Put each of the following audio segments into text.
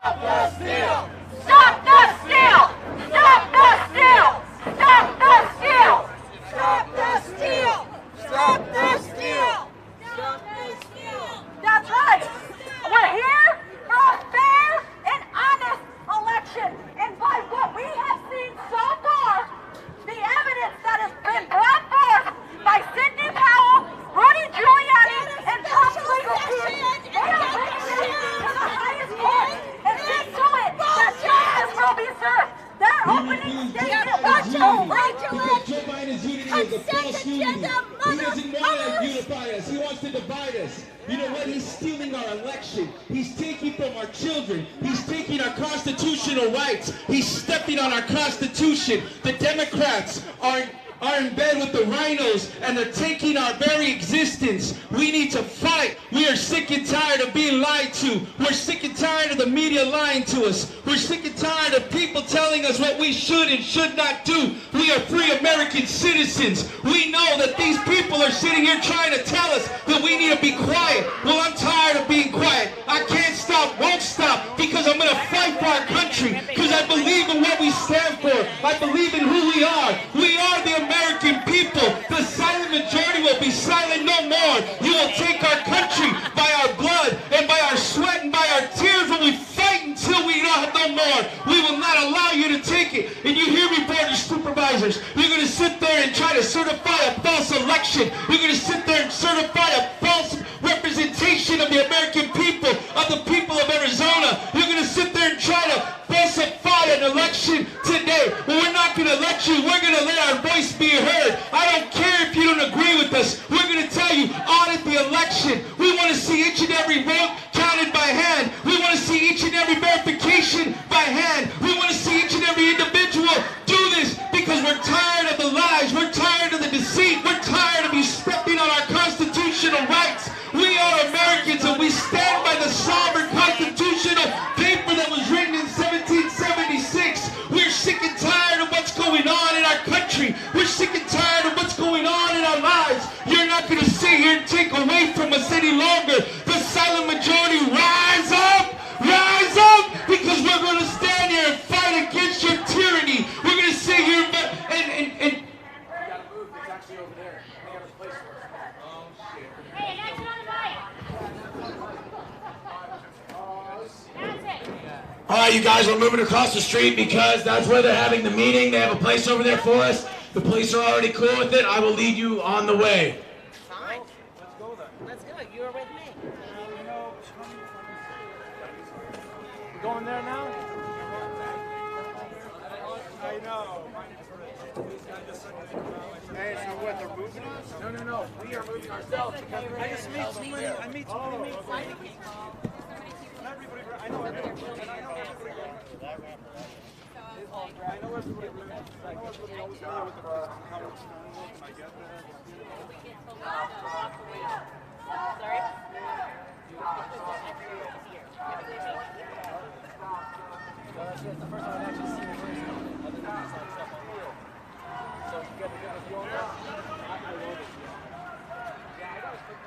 Stop the steal! Stop the steal! Stop the steal! Stop the steal! Stop the steal! Stop the steal! Stop the steal! That's right! We're here for a fair and honest election, and by what we have seen so far, the evidence that has been brought forth by Sidney Powell, Rudy Giuliani, and Trump's legal team, they are bringing this to the highest court and see to it that justice will be served. Their opening statement was because Joe Biden's unity is a false unity. He doesn't want to unify us. He wants to divide us. You know what? He's stealing our election. He's taking from our children. He's taking our constitutional rights. He's stepping on our Constitution. The Democrats are in bed with the rhinos, and they're taking our very existence. We need to fight. We are sick and tired of being lied to. We're sick and tired of the media lying to us. We're sick and tired of people telling us what we should and should not do. We are free American citizens. We know that these people are sitting here trying to tell us that we need to be quiet. Well, I'm tired of being quiet. I can't stop, won't stop, because I'm going to fight for our country, because I believe in what we stand for. I believe in who we are. We are the American people. The silent majority will be silent no more. You will take our country by our blood and by our sweat and by our tears when we fight until we don't have no more. We will not allow you to take it. And you hear me, board of supervisors. You're going to sit there and try to certify a false election. You're going to sit there and certify a false representation of the American people, of the people of Arizona. You're going to sit there and try to falsify an election today. Well, we're not going to let you. We're going to let our voice be heard. I don't care if you don't agree with us. We're going to tell you, audit the election. We want to see each and every vote counted by hand. We want to see each and every verification by hand. We want to see each and every individual do this, because we're tired of the lies. We're tired of the deceit. We're tired of you stepping on our constitutional rights. We are Americans, and we stand by the sovereign constitutional paper that was written in 1776. We're sick and tired of what's going on in our country. We're sick and tired of what's going on in our lives. You're not going to sit here and take away from us any longer. The silent majority, rise up! Rise up! Because we're going to stand here and fight against your tyranny. We're going to sit here and we gotta move. It's actually over there. We got a place for it. Oh, shit. Hey, next on the mic. That's it. All right, you guys, we're moving across the street because that's where they're having the meeting. They have a place over there for us. The police are already cool with it. I will lead you on the way. Fine. Let's go then. Let's go. You're with me. You going there now? I know. Hey, so what, they're moving us? No. We are moving ourselves. I just meet too many. I meet too many people. Not everybody. I know everybody. I know everybody. I know everybody. I know everybody always there with the comments. Can I get that? Sorry? That's the first time I've actually seen the person. Other than just like stuff on video. So you got to give us your own stuff. I know this. Yeah, I got a quick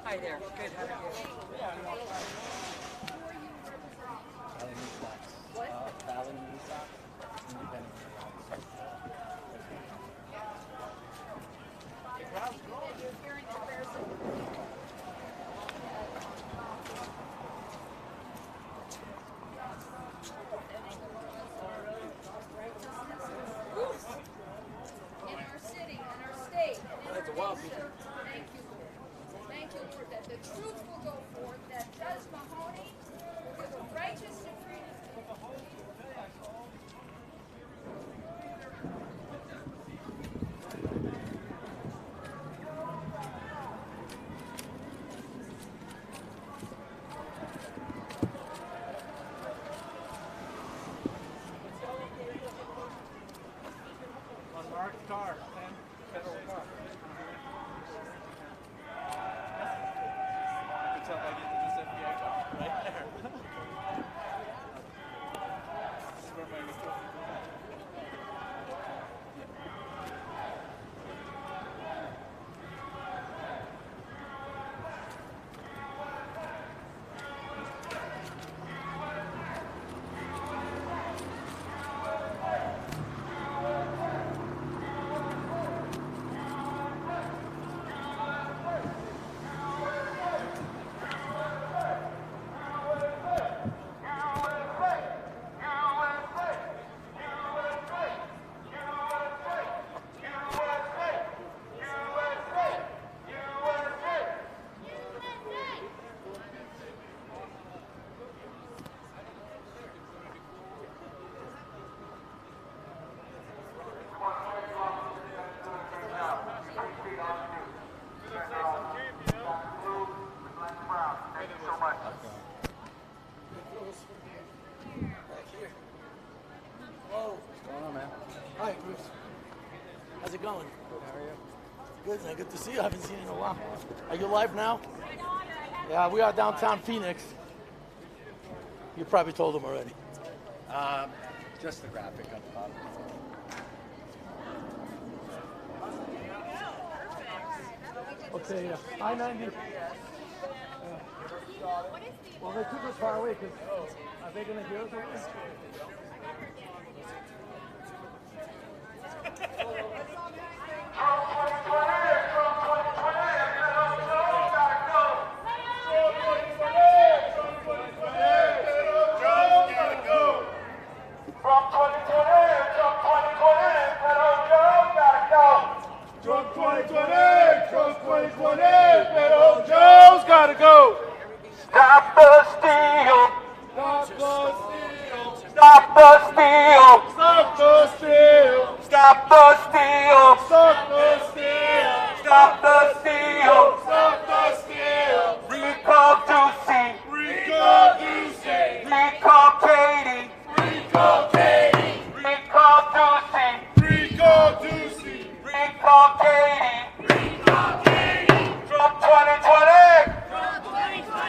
Hi there. Good. How are you? In our city, in our state, in our nation. Thank you, Lord. the truth will go forth that Judge Mahoney will give a righteous decree. Unmarked car, 10 federal car. I can tell by getting this FBI car right there. This is where my Hi, Bruce. How's it going? Good, how are you? Good, man. Good to see you. I haven't seen you in a while. Are you live now? Yeah, we are downtown Phoenix. You probably told them already. Just the graphic on the bottom. Okay, I-90. Well, they took us far away because are they going to hear us over there? Stop the steal! Stop the steal! Stop the steal! Stop the steal! Stop the steal! Stop the steal! Stop the steal! Stop the steal! Recall Ducey! Recall Ducey! Recall Katie! Recall Katie! Recall Ducey! Recall Ducey! Recall Katie! Recall Katie! Trump 2020! Trump 2020!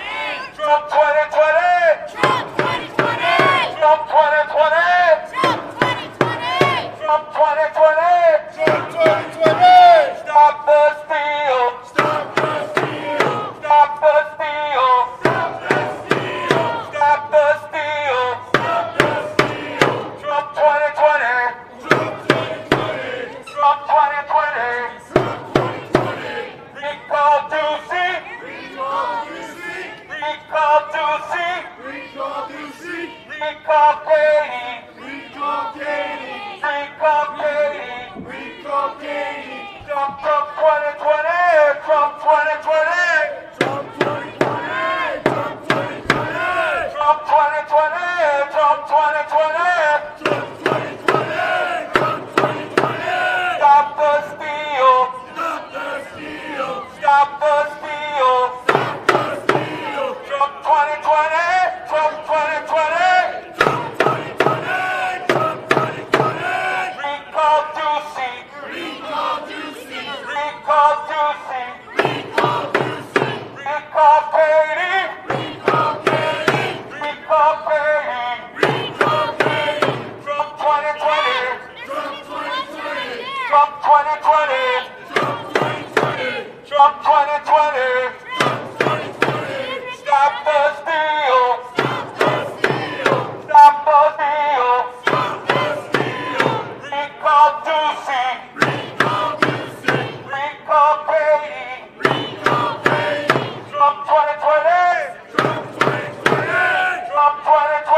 Trump 2020! Trump 2020! Trump 2020! Trump 2020! Stop the steal! Stop the steal! Stop the steal! Stop the steal! Stop the steal! Stop the steal! Trump 2020! Trump 2020! Trump 2020! Trump 2020! Recall Ducey! Recall Ducey! Recall Ducey! Recall Ducey! Recall Katie! Recall Katie! Recall Katie! Recall Katie! Trump 2020! Trump 2020! Trump 2020! Trump 2020! Trump 2020! Trump 2020! Trump 2020! Trump 2020! Stop the steal! Stop the steal! Stop the steal! Stop the steal! Trump 2020! Trump 2020! Trump 2020! Trump 2020! Recall Ducey! Recall Ducey! Recall Ducey! Recall Ducey! Recall Katie! Recall Katie! Recall Katie! Recall Katie! Trump 2020! Trump 2020! Trump 2020! Trump 2020! Trump 2020! Stop the steal! Stop the steal! Stop the steal! Stop the steal! Recall Ducey! Recall Ducey! Recall Katie! Recall Katie! Trump 2020! Trump 2020! Trump 2020! Trump 2020!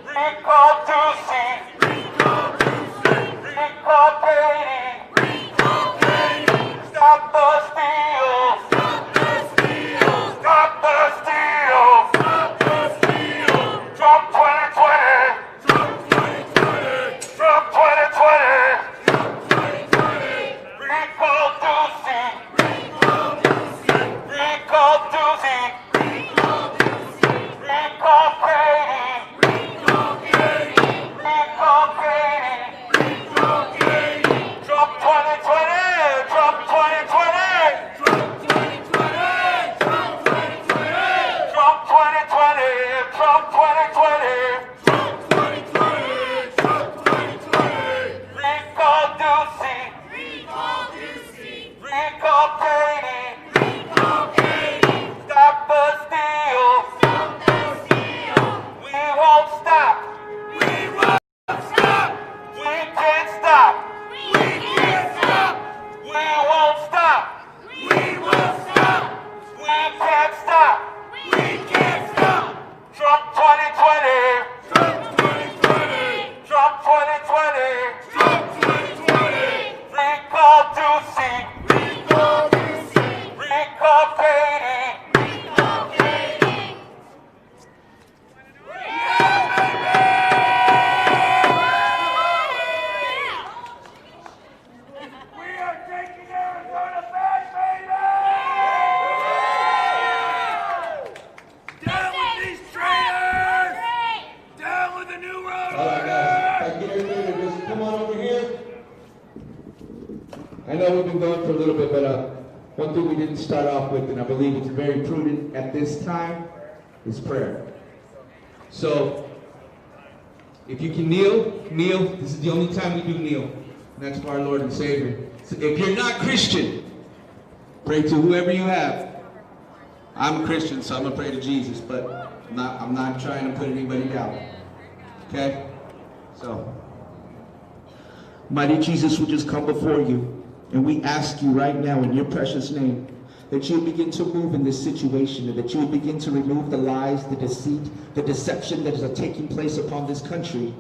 Recall Ducey! Recall Ducey! Recall Katie! Recall Katie! Stop the steal! come on over here. I know we've been going for a little bit, but one thing we didn't start off with, and I believe it's very prudent at this time, is prayer. So, if you can kneel, kneel. This is the only time we do kneel. And that's for our Lord and Savior. So if you're not Christian, pray to whoever you have. I'm a Christian, so I'm going to pray to Jesus, but I'm not trying to put anybody down. Okay? So, mighty Jesus, we just come before you, and we ask you right now in your precious name that you would begin to move in this situation, and that you would begin to remove the lies, the deceit, the deception that is taking place upon this country.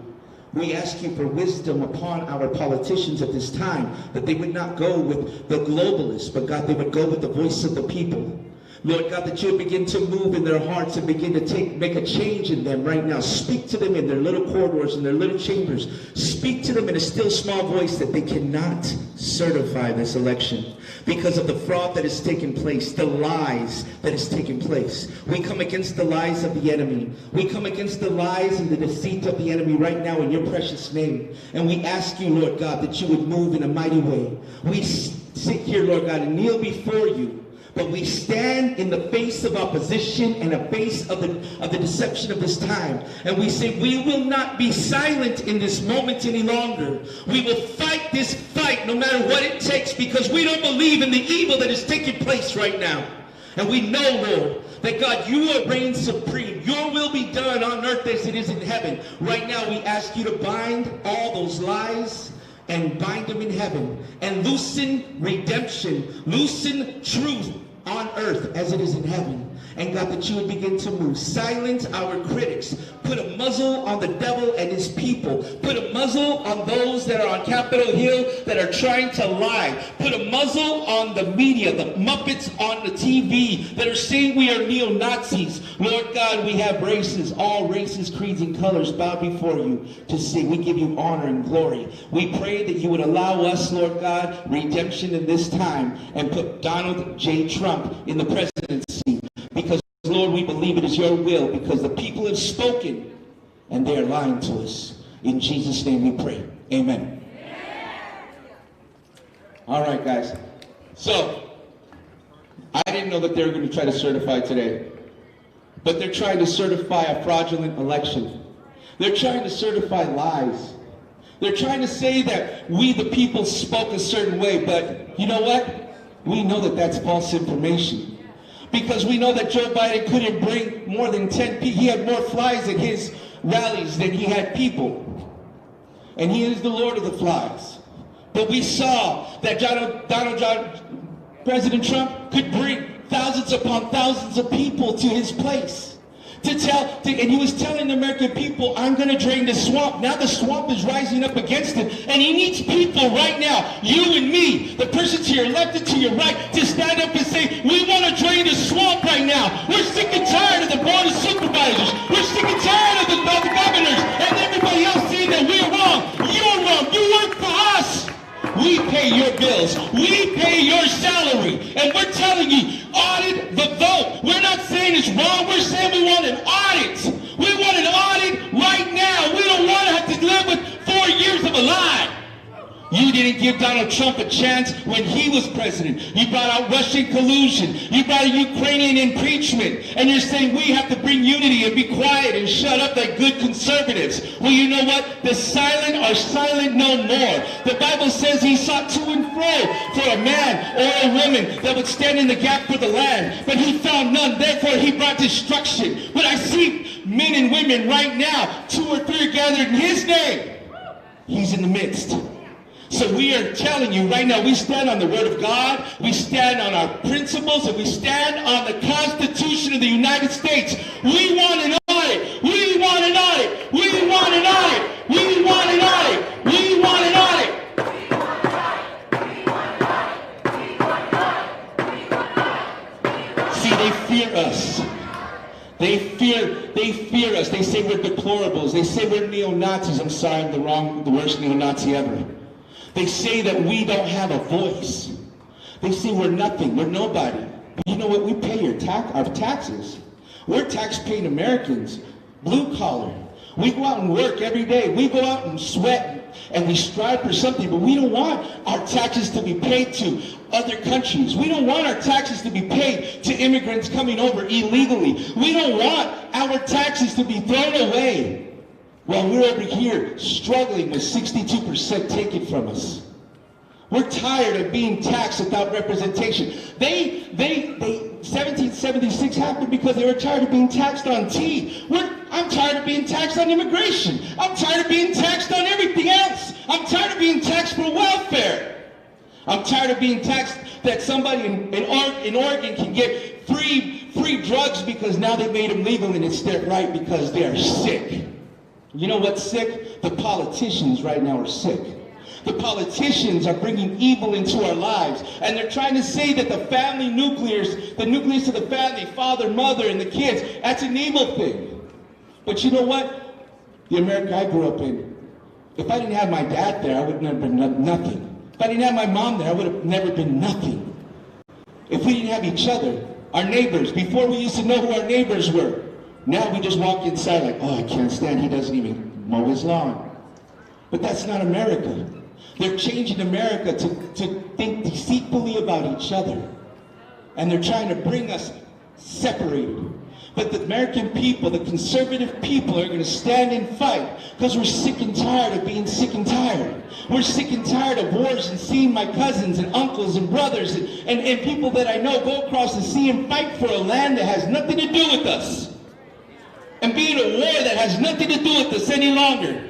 We ask you for wisdom upon our politicians at this time, that they would not go with the globalists, but God, they would go with the voice of the people. Lord God, that you would begin to move in their hearts and begin to make a change in them right now. Speak to them in their little corridors, in their little chambers. Speak to them in a still small voice that they cannot certify this election because of the fraud that has taken place, the lies that has taken place. We come against the lies of the enemy. We come against the lies and the deceit of the enemy right now in your precious name. And we ask you, Lord God, that you would move in a mighty way. We sit here, Lord God, and kneel before you. But we stand in the face of opposition and the face of the deception of this time. And we say, we will not be silent in this moment any longer. We will fight this fight no matter what it takes, because we don't believe in the evil that is taking place right now. And we know, Lord, that God, you will reign supreme. Your will be done on earth as it is in heaven. Right now we ask you to bind all those lies and bind them in heaven, and loosen redemption, loosen truth on earth as it is in heaven. And God, that you would begin to move. Silence our critics. Put a muzzle on the devil and his people. Put a muzzle on those that are on Capitol Hill that are trying to lie. Put a muzzle on the media, the Muppets on the TV that are saying we are neo-Nazis. Lord God, we have races, all races, creeds, and colors bow before you to say we give you honor and glory. We pray that you would allow us, Lord God, redemption in this time, and put Donald J. Trump in the presidency. Because, Lord, we believe it is your will, because the people have spoken and they are lying to us. In Jesus' name we pray. Amen. All right, guys. So, I didn't know that they were going to try to certify today. But they're trying to certify a fraudulent election. They're trying to certify lies. They're trying to say that we, the people, spoke a certain way. But you know what? We know that that's false information. Because we know that Joe Biden couldn't bring more than 10 people. He had more flies at his rallies than he had people. And he is the Lord of the flies. But we saw that President Trump could bring thousands upon thousands of people to his place. And he was telling the American people, I'm going to drain the swamp. Now the swamp is rising up against him. And he needs people right now, you and me, the person to your left and to your right, to stand up and say, we want to drain the swamp right now. We're sick and tired of the board of supervisors. We're sick and tired of the governors and everybody else saying that we're wrong. You're wrong. You work for us. We pay your bills. We pay your salary. And we're telling you, audit the vote. We're not saying it's wrong. We're saying we want an audit. We want an audit right now. We don't want to have to live with 4 years of a lie. You didn't give Donald Trump a chance when he was president. You brought out Russian collusion. You brought a Ukrainian impeachment. And you're saying we have to bring unity and be quiet and shut up like good conservatives. Well, you know what? The silent are silent no more. The Bible says he sought to and fro for a man or a woman that would stand in the gap for the land. But he found none. Therefore, he brought destruction. But I see men and women right now, 2 or 3 are gathered in his name. He's in the midst. So we are telling you right now, we stand on the Word of God, we stand on our principles, and we stand on the Constitution of the United States. We want an audit. We want an audit. We want an audit. We want an audit. We want an audit. See, they fear us. They fear us. They say we're deplorables. They say we're neo-Nazis. I'm sorry, I'm the worst neo-Nazi ever. They say that we don't have a voice. They say we're nothing, we're nobody. But you know what? We pay our taxes. We're tax-paying Americans, blue collar. We go out and work every day. We go out and sweat and we strive for something, but we don't want our taxes to be paid to other countries. We don't want our taxes to be paid to immigrants coming over illegally. We don't want our taxes to be thrown away while we're over here struggling with 62% taken from us. We're tired of being taxed without representation. 1776 happened because they were tired of being taxed on tea. I'm tired of being taxed on immigration. I'm tired of being taxed on everything else. I'm tired of being taxed for welfare. I'm tired of being taxed that somebody in Oregon can get free drugs because now they made them legal and it's their right because they are sick. You know what's sick? The politicians right now are sick. The politicians are bringing evil into our lives, and they're trying to say that the family nucleus, the nucleus of the family, father, mother, and the kids, that's an evil thing. But you know what? The America I grew up in, if I didn't have my dad there, I would have never been nothing. If I didn't have my mom there, I would have never been nothing. If we didn't have each other, our neighbors, before we used to know who our neighbors were, now we just walk inside like, oh, I can't stand, he doesn't even mow his lawn. But that's not America. They're changing America to think deceitfully about each other. And they're trying to bring us separated. But the American people, the conservative people, are going to stand and fight because we're sick and tired of being sick and tired. We're sick and tired of wars and seeing my cousins and uncles and brothers and people that I know go across the sea and fight for a land that has nothing to do with us. And be in a war that has nothing to do with us any longer.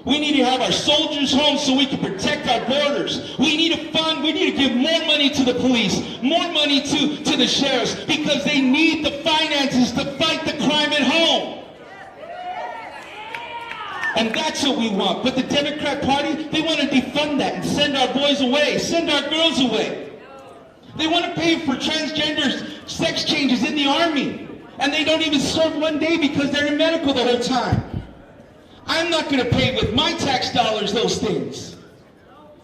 We need to have our soldiers home so we can protect our borders. We need to give more money to the police, more money to the sheriffs, because they need the finances to fight the crime at home. And that's what we want. But the Democrat Party, they want to defund that and send our boys away, send our girls away. They want to pay for transgender sex changes in the Army. And they don't even serve one day because they're in medical the whole time. I'm not going to pay with my tax dollars those things.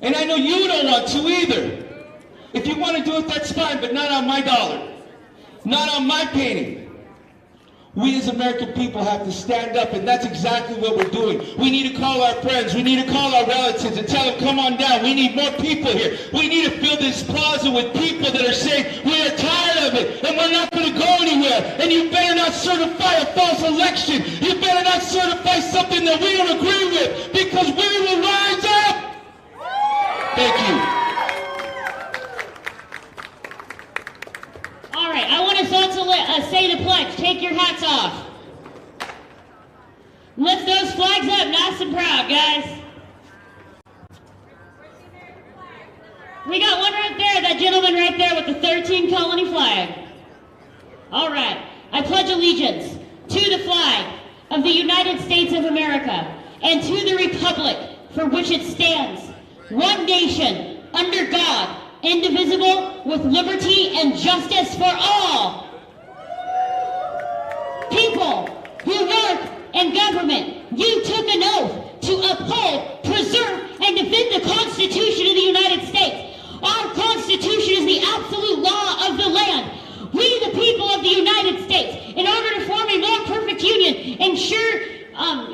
And I know you don't want to either. If you want to do it, that's fine, but not on my dollar. Not on my penny. We as American people have to stand up, and that's exactly what we're doing. We need to call our friends. We need to call our relatives and tell them, come on down. We need more people here. We need to fill this plaza with people that are saying, we are tired of it, and we're not going to go anywhere. And you better not certify a false election. You better not certify something that we don't agree with, because we will rise up. Thank you. All right, I want us all to say the pledge. Take your hats off. Lift those flags up nice and proud, guys. We got one right there, that gentleman right there with the 13 colony flag. All right, I pledge allegiance to the flag of the United States of America and to the republic for which it stands, one nation, under God, indivisible, with liberty and justice for all. People who work in government, you took an oath to uphold, preserve, and defend the Constitution of the United States. Our Constitution is the absolute law of the land. We, the people of the United States, in order to form a more perfect union, ensure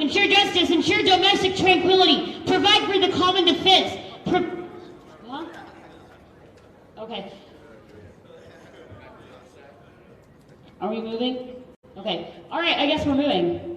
justice, ensure domestic tranquility, provide for the common defense. Okay. Are we moving? Okay. All right, I guess we're moving.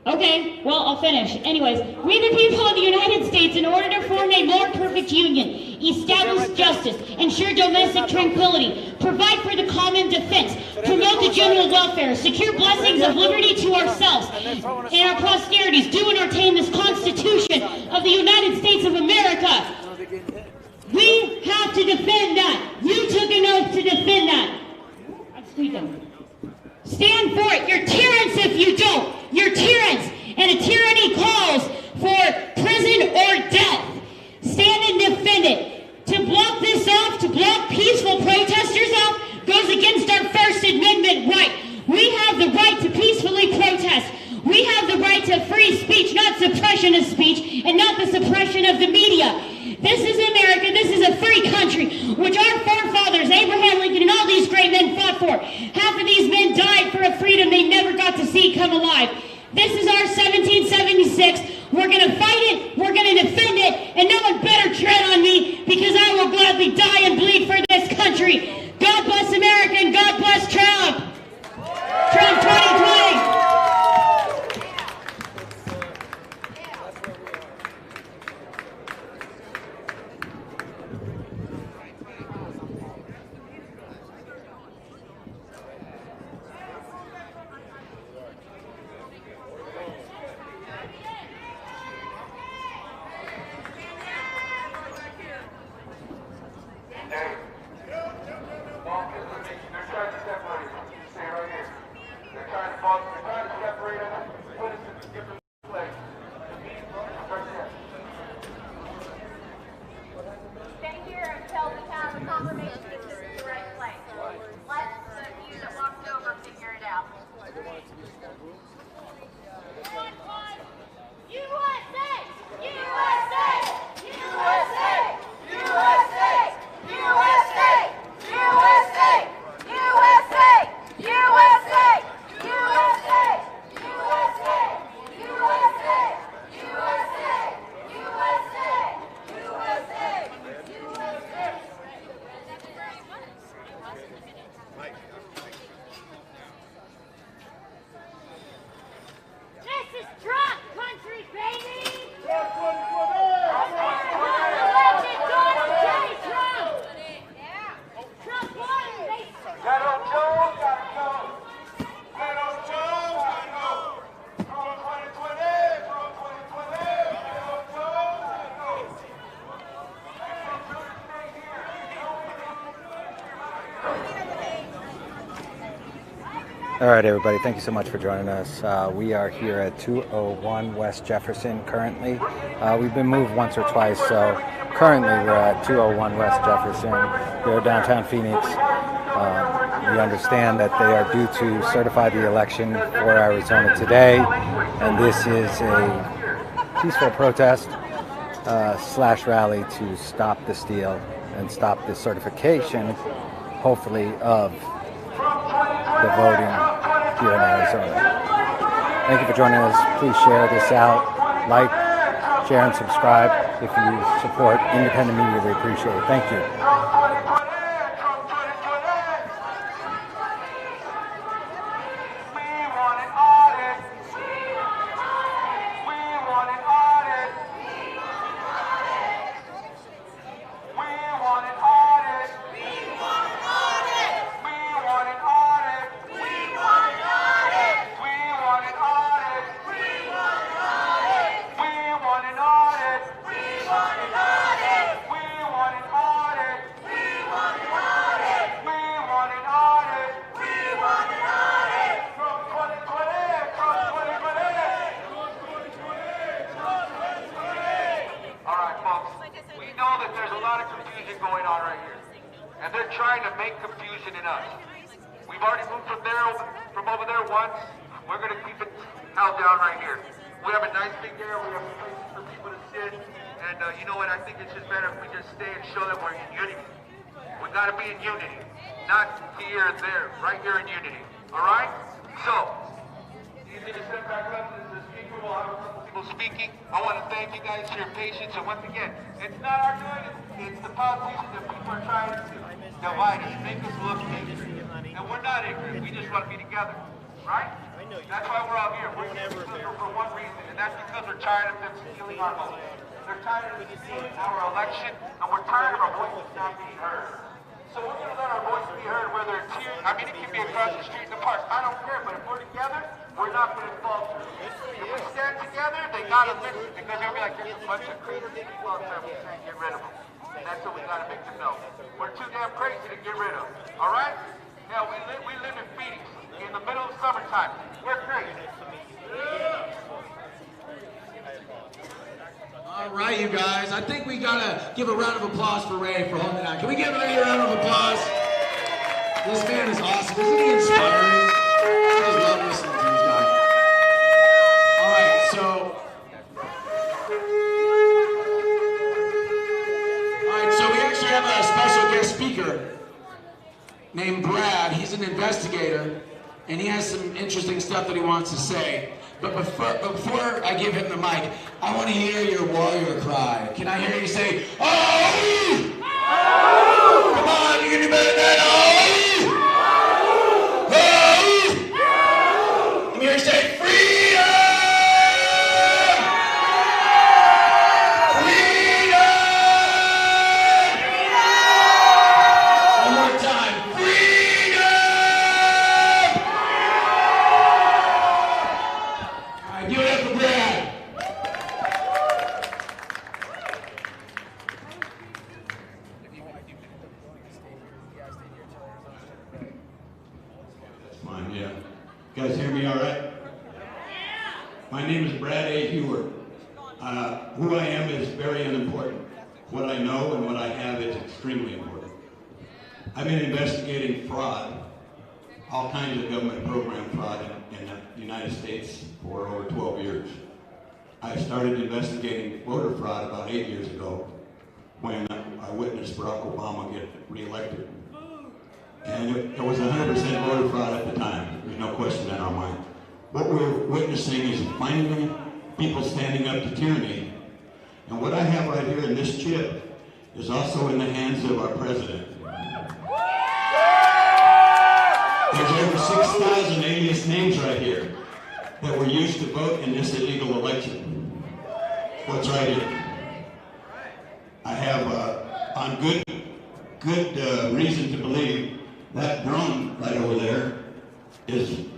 Okay, well, I'll finish. Anyways, we the people of the United States, in order to form a more perfect union, establish justice, ensure domestic tranquility, provide for the common defense, promote the general welfare, secure blessings of liberty to ourselves and our posterities, do and ordain this Constitution of the United States of America. We have to defend that. You took an oath to defend that. I'm squeaking. Stand for it. You're tyrants if you don't. You're tyrants. And a tyranny calls for prison or death. Stand and defend it. To block this off, to block peaceful protesters off, goes against our First Amendment right. We have the right to peacefully protest. We have the right to free speech, not suppression of speech, and not the suppression of the media. This is America. This is a free country, which our forefathers, Abraham Lincoln, and all these great men fought for. Half of these men died for a freedom they never got to see come alive. This is our 1776. We're going to fight it, we're going to defend it, and no one better tread on me because I will gladly die and bleed for this country. God bless America and God bless Trump. Trump 2020. All right, everybody, thank you so much for joining us. We are here at 201 West Jefferson currently. We've been moved once or twice, so currently we're at 201 West Jefferson here downtown Phoenix. We understand that they are due to certify the election for Arizona today, and this is a peaceful protest slash rally to stop the steal and stop the certification, hopefully, of the voting here in Arizona. Thank you for joining us. Please share this out. Like, share, and subscribe. If you support independent media, we appreciate it. Thank you. All right, you guys. I think we gotta give a round of applause for Ray for holding out. Can we give Ray a round of applause? This man is awesome. Isn't he inspiring? I just love listening to these guys. All right, so we actually have a special guest speaker named Brad. He's an investigator, and he has some interesting stuff that he wants to say. But before I give him the mic, I want to hear your warrior cry. Can I hear you say, oh! Oh! Come on, you can do better than that. Oh! Oh! Let me hear you say, freedom! Freedom! One more time, freedom! All right, give it up for Brad. Fine, yeah. You guys hear me all right? My name is Brad A. Hewer. Who I am is very unimportant. What I know and what I have is extremely important. I've been investigating fraud, all kinds of government program fraud in the United States for over 12 years. I started investigating voter fraud about 8 years ago when I witnessed Barack Obama get reelected. And it was 100% voter fraud at the time. There's no question in our mind. What we're witnessing is finally people standing up to tyranny. And what I have right here in this chip is also in the hands of our president. There's over 6,000 alias names right here that were used to vote in this illegal election. What's right here? I have on good reason to believe that drone right over there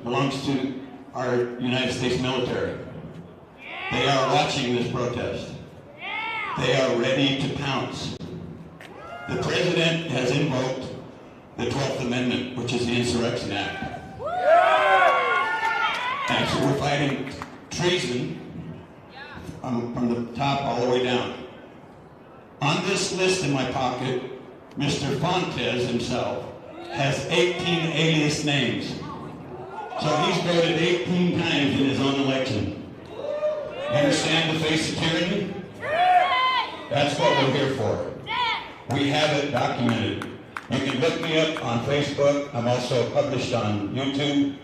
belongs to our United States military. They are watching this protest. They are ready to pounce. The president has invoked the 12th Amendment, which is the Insurrection Act. And so we're fighting treason from the top all the way down. On this list in my pocket, Mr. Fontes himself has 18 alias names. So he's voted 18 times in his own election. You understand the face of tyranny? That's what we're here for. We have it documented. You can look me up on Facebook. I'm also published on YouTube,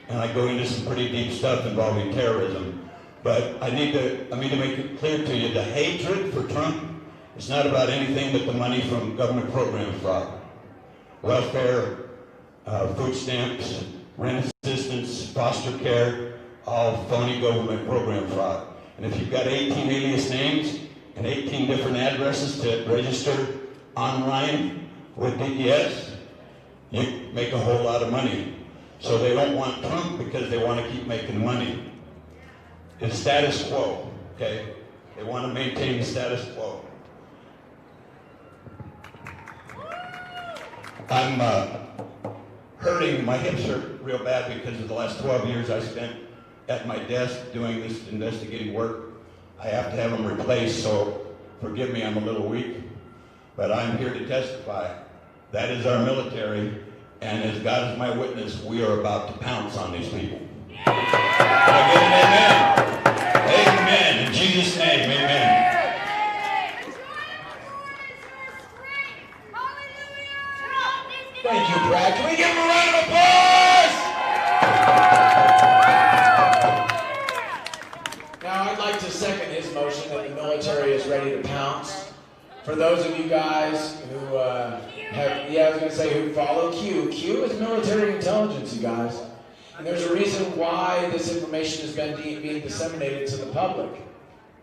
and I go into some pretty deep stuff involving terrorism. But I need to make it clear to you, the hatred for Trump is not about anything but the money from government program fraud. Welfare, food stamps, rent assistance, foster care, all phony government program fraud. And if you've got 18 alias names and 18 different addresses to register online with DES, you make a whole lot of money. So they don't want Trump because they want to keep making money. It's status quo, okay? They want to maintain the status quo. I'm hurting, my hips hurt real bad because of the last 12 years I spent at my desk doing this investigative work. I have to have them replaced, so forgive me, I'm a little weak. But I'm here to testify. That is our military, and as God is my witness, we are about to pounce on these people. Can I get an amen? Amen. In Jesus' name, amen. Thank you, Brad. Can we give him a round of applause? Now, I'd like to second his motion that the military is ready to pounce. For those of you guys who who follow Q. Q is military intelligence, you guys. And there's a reason why this information has been being disseminated to the public.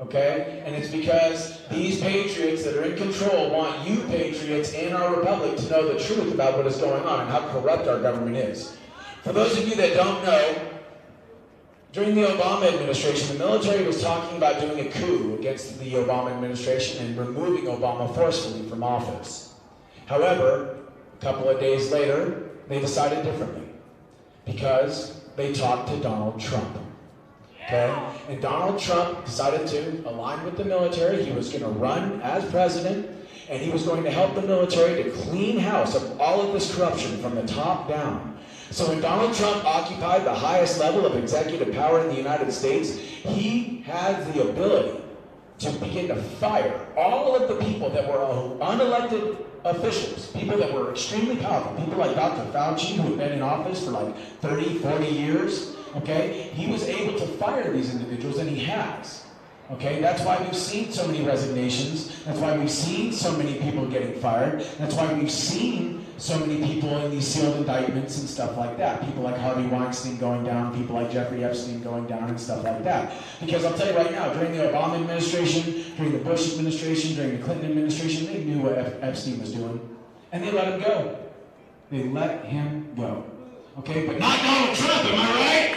Okay? And it's because these patriots that are in control want you patriots in our republic to know the truth about what is going on and how corrupt our government is. For those of you that don't know, during the Obama administration, the military was talking about doing a coup against the Obama administration and removing Obama forcefully from office. However, a couple of days later, they decided differently because they talked to Donald Trump. Okay? And Donald Trump decided to align with the military. He was going to run as president, and he was going to help the military to clean house of all of this corruption from the top down. So when Donald Trump occupied the highest level of executive power in the United States, he had the ability to begin to fire all of the people that were unelected officials, people that were extremely powerful, people like Dr. Fauci, who had been in office for like 30, 40 years. Okay? He was able to fire these individuals, and he has. Okay? That's why we've seen so many resignations. That's why we've seen so many people getting fired. That's why we've seen so many people in these sealed indictments and stuff like that. People like Harvey Weinstein going down, people like Jeffrey Epstein going down and stuff like that. Because I'll tell you right now, during the Obama administration, during the Bush administration, during the Clinton administration, they knew what Epstein was doing. And they let him go. They let him go. Okay, but not Donald Trump, am I right?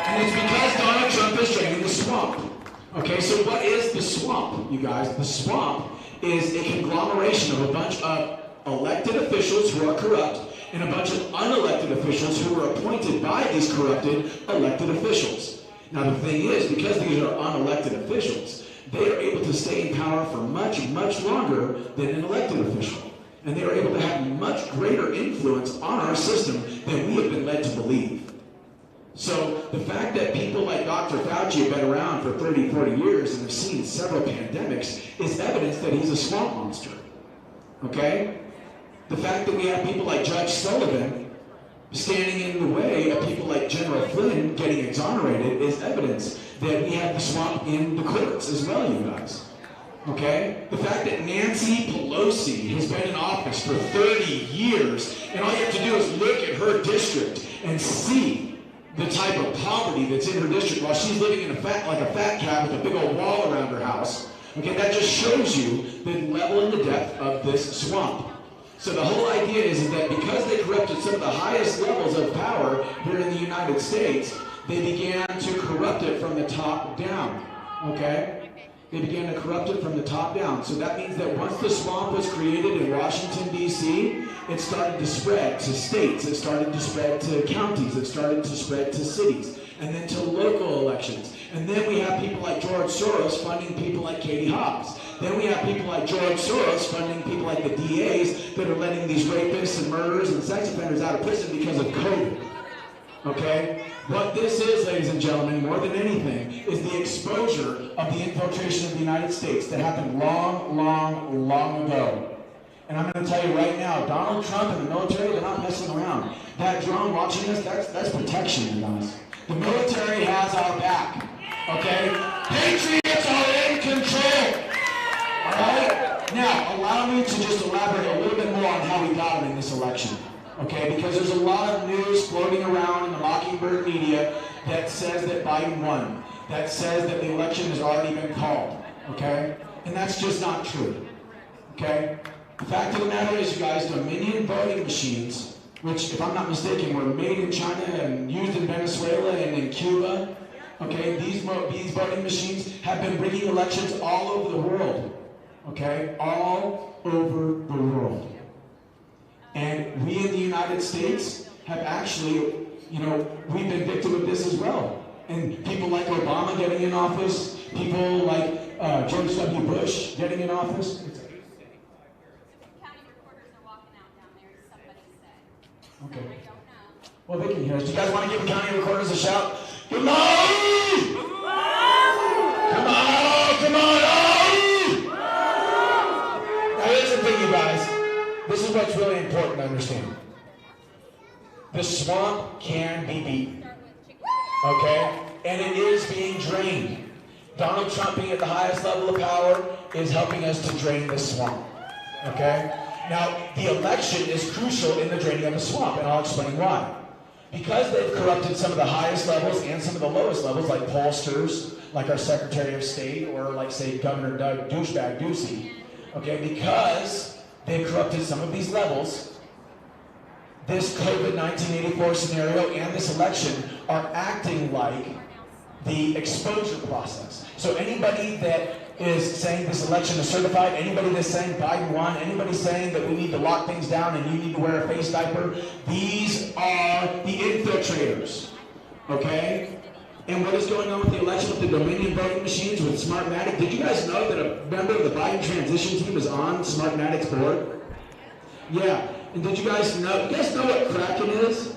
And it's because Donald Trump is draining the swamp. Okay, so what is the swamp, you guys? The swamp is a conglomeration of a bunch of elected officials who are corrupt and a bunch of unelected officials who were appointed by these corrupted elected officials. Now the thing is, because these are unelected officials, they are able to stay in power for much, much longer than an elected official. And they are able to have much greater influence on our system than we have been led to believe. So the fact that people like Dr. Fauci have been around for 30, 40 years and have seen several pandemics is evidence that he's a swamp monster. Okay? The fact that we have people like Judge Sullivan standing in the way of people like General Flynn getting exonerated is evidence that we have the swamp in the courts as well, you guys. Okay? The fact that Nancy Pelosi has been in office for 30 years, and all you have to do is look at her district and see the type of poverty that's in her district while she's living in a fat cat with a big old wall around her house. Okay, that just shows you the level and the depth of this swamp. So the whole idea is that because they corrupted some of the highest levels of power here in the United States, they began to corrupt it from the top down. Okay? They began to corrupt it from the top down. So that means that once the swamp was created in Washington, D.C., it started to spread to states, it started to spread to counties, it started to spread to cities, and then to local elections. And then we have people like George Soros funding people like Katie Hobbs. Then we have people like George Soros funding people like the DAs that are letting these rapists and murderers and sex offenders out of prison because of COVID. Okay? What this is, ladies and gentlemen, more than anything, is the exposure of the infiltration of the United States that happened long, long, long ago. And I'm going to tell you right now, Donald Trump and the military, they're not messing around. That drone watching us, that's protection, you guys. The military has our back. Okay? Patriots are in control. Alright? Now, allow me to just elaborate a little bit more on how we got him in this election. Okay? Because there's a lot of news floating around in the Mockingbird media that says that Biden won. That says that the election has already been called. Okay? And that's just not true. Okay? The fact of the matter is, you guys, Dominion voting machines, which, if I'm not mistaken, were made in China and used in Venezuela and in Cuba. Okay, these voting machines have been rigging elections all over the world. Okay, all over the world. And we in the United States have actually, we've been victim of this as well. And people like Obama getting in office, people like George W. Bush getting in office. Okay. Well, they can hear us. Do you guys want to give the county recorders a shout? Come on! Come on! Come on! Now here's the thing, you guys. This is what's really important to understand. The swamp can be beaten. Okay? And it is being drained. Donald Trump being at the highest level of power is helping us to drain the swamp. Okay? Now, the election is crucial in the draining of the swamp, and I'll explain why. Because they've corrupted some of the highest levels and some of the lowest levels, like pollsters, like our Secretary of State, or like, say, Governor Doug Douchebag Ducey, okay, because they've corrupted some of these levels, this COVID 1984 scenario and this election are acting like the exposure process. So anybody that is saying this election is certified, anybody that's saying Biden won, anybody saying that we need to lock things down and you need to wear a face diaper, these are the infiltrators, okay? And what is going on with the election with the Dominion voting machines with Smartmatic? Did you guys know that a member of the Biden transition team is on Smartmatic's board? Yeah, and did you guys know what Kraken is?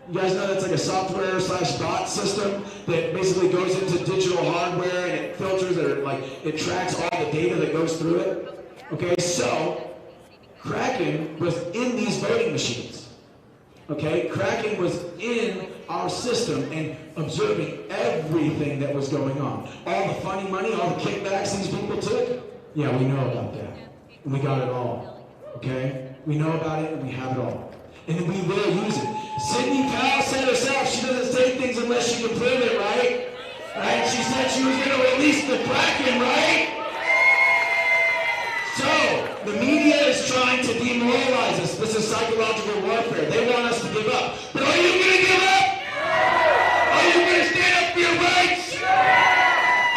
You guys know that's like a software / bot system that basically goes into digital hardware and it filters or it tracks all the data that goes through it. Okay, so Kraken was in these voting machines. Okay, Kraken was in our system and observing everything that was going on. All the funny money, all the kickbacks these people took, yeah, we know about that. And we got it all, okay? We know about it and we have it all. And we will use it. Sidney Powell said herself, she doesn't say things unless she can prove it, right? Right? She said she was going to release the Kraken, right? So, the media is trying to demoralize us. This is psychological warfare. They want us to give up. But are you going to give up? Are you going to stand up for your rights?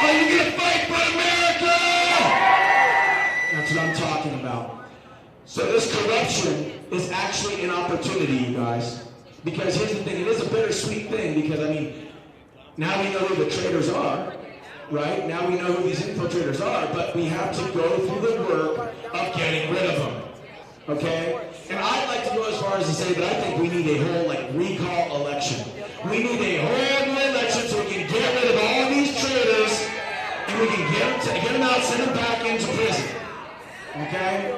Are you going to fight for America? That's what I'm talking about. So this corruption is actually an opportunity, you guys. Because here's the thing, it is a bittersweet thing because, I mean, now we know who the traitors are, right? Now we know who these infiltrators are, but we have to go through the work of getting rid of them, okay? And I'd like to go as far as to say that I think we need a whole, recall election. We need a whole new election so we can get rid of all these traitors and we can get them out, send them back into prison, okay?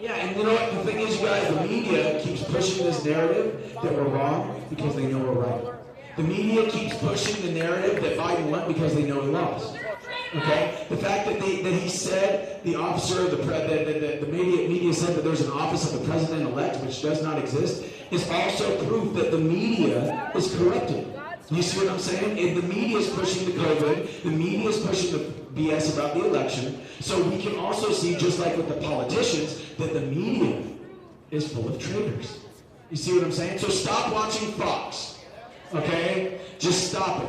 Yeah, and you know what? The thing is, you guys, the media keeps pushing this narrative that we're wrong because they know we're right. The media keeps pushing the narrative that Biden won because they know he lost. Okay? The fact that he said, the officer, the media said that there's an office of the president-elect, which does not exist, is also proof that the media is corrupted. You see what I'm saying? And the media is pushing the COVID, the media is pushing the BS about the election, so we can also see, just like with the politicians, that the media is full of traitors. You see what I'm saying? So stop watching Fox. Okay? Just stop it.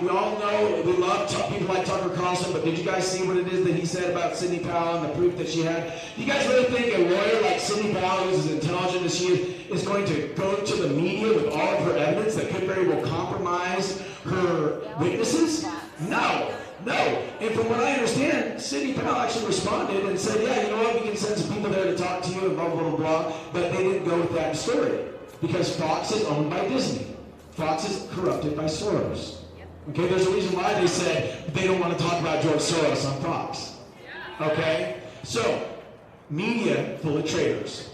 We all know, we love people like Tucker Carlson, but did you guys see what it is that he said about Sidney Powell and the proof that she had? You guys really think a lawyer like Sidney Powell, who's as intelligent as she is going to go to the media with all of her evidence that could very well compromise her witnesses? No. No. And from what I understand, Sidney Powell actually responded and said, yeah, you know what, we can send some people there to talk to you and blah, blah, blah, blah. But they didn't go with that story because Fox is owned by Disney. Fox is corrupted by Soros. Okay, there's a reason why they said they don't want to talk about George Soros on Fox. Okay? So, media full of traitors.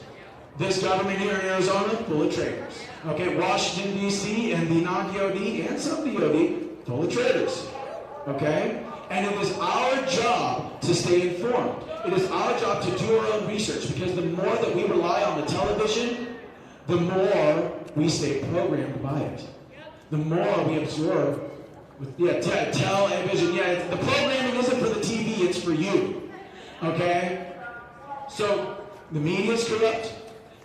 This government here in Arizona, full of traitors. Okay, Washington, D.C. and the non-DOD and some DOD, full of traitors. Okay? And it is our job to stay informed. It is our job to do our own research because the more that we rely on the television, the more we stay programmed by it. The more we absorb with television. Yeah, the programming isn't for the TV, it's for you. Okay? So the media is corrupt,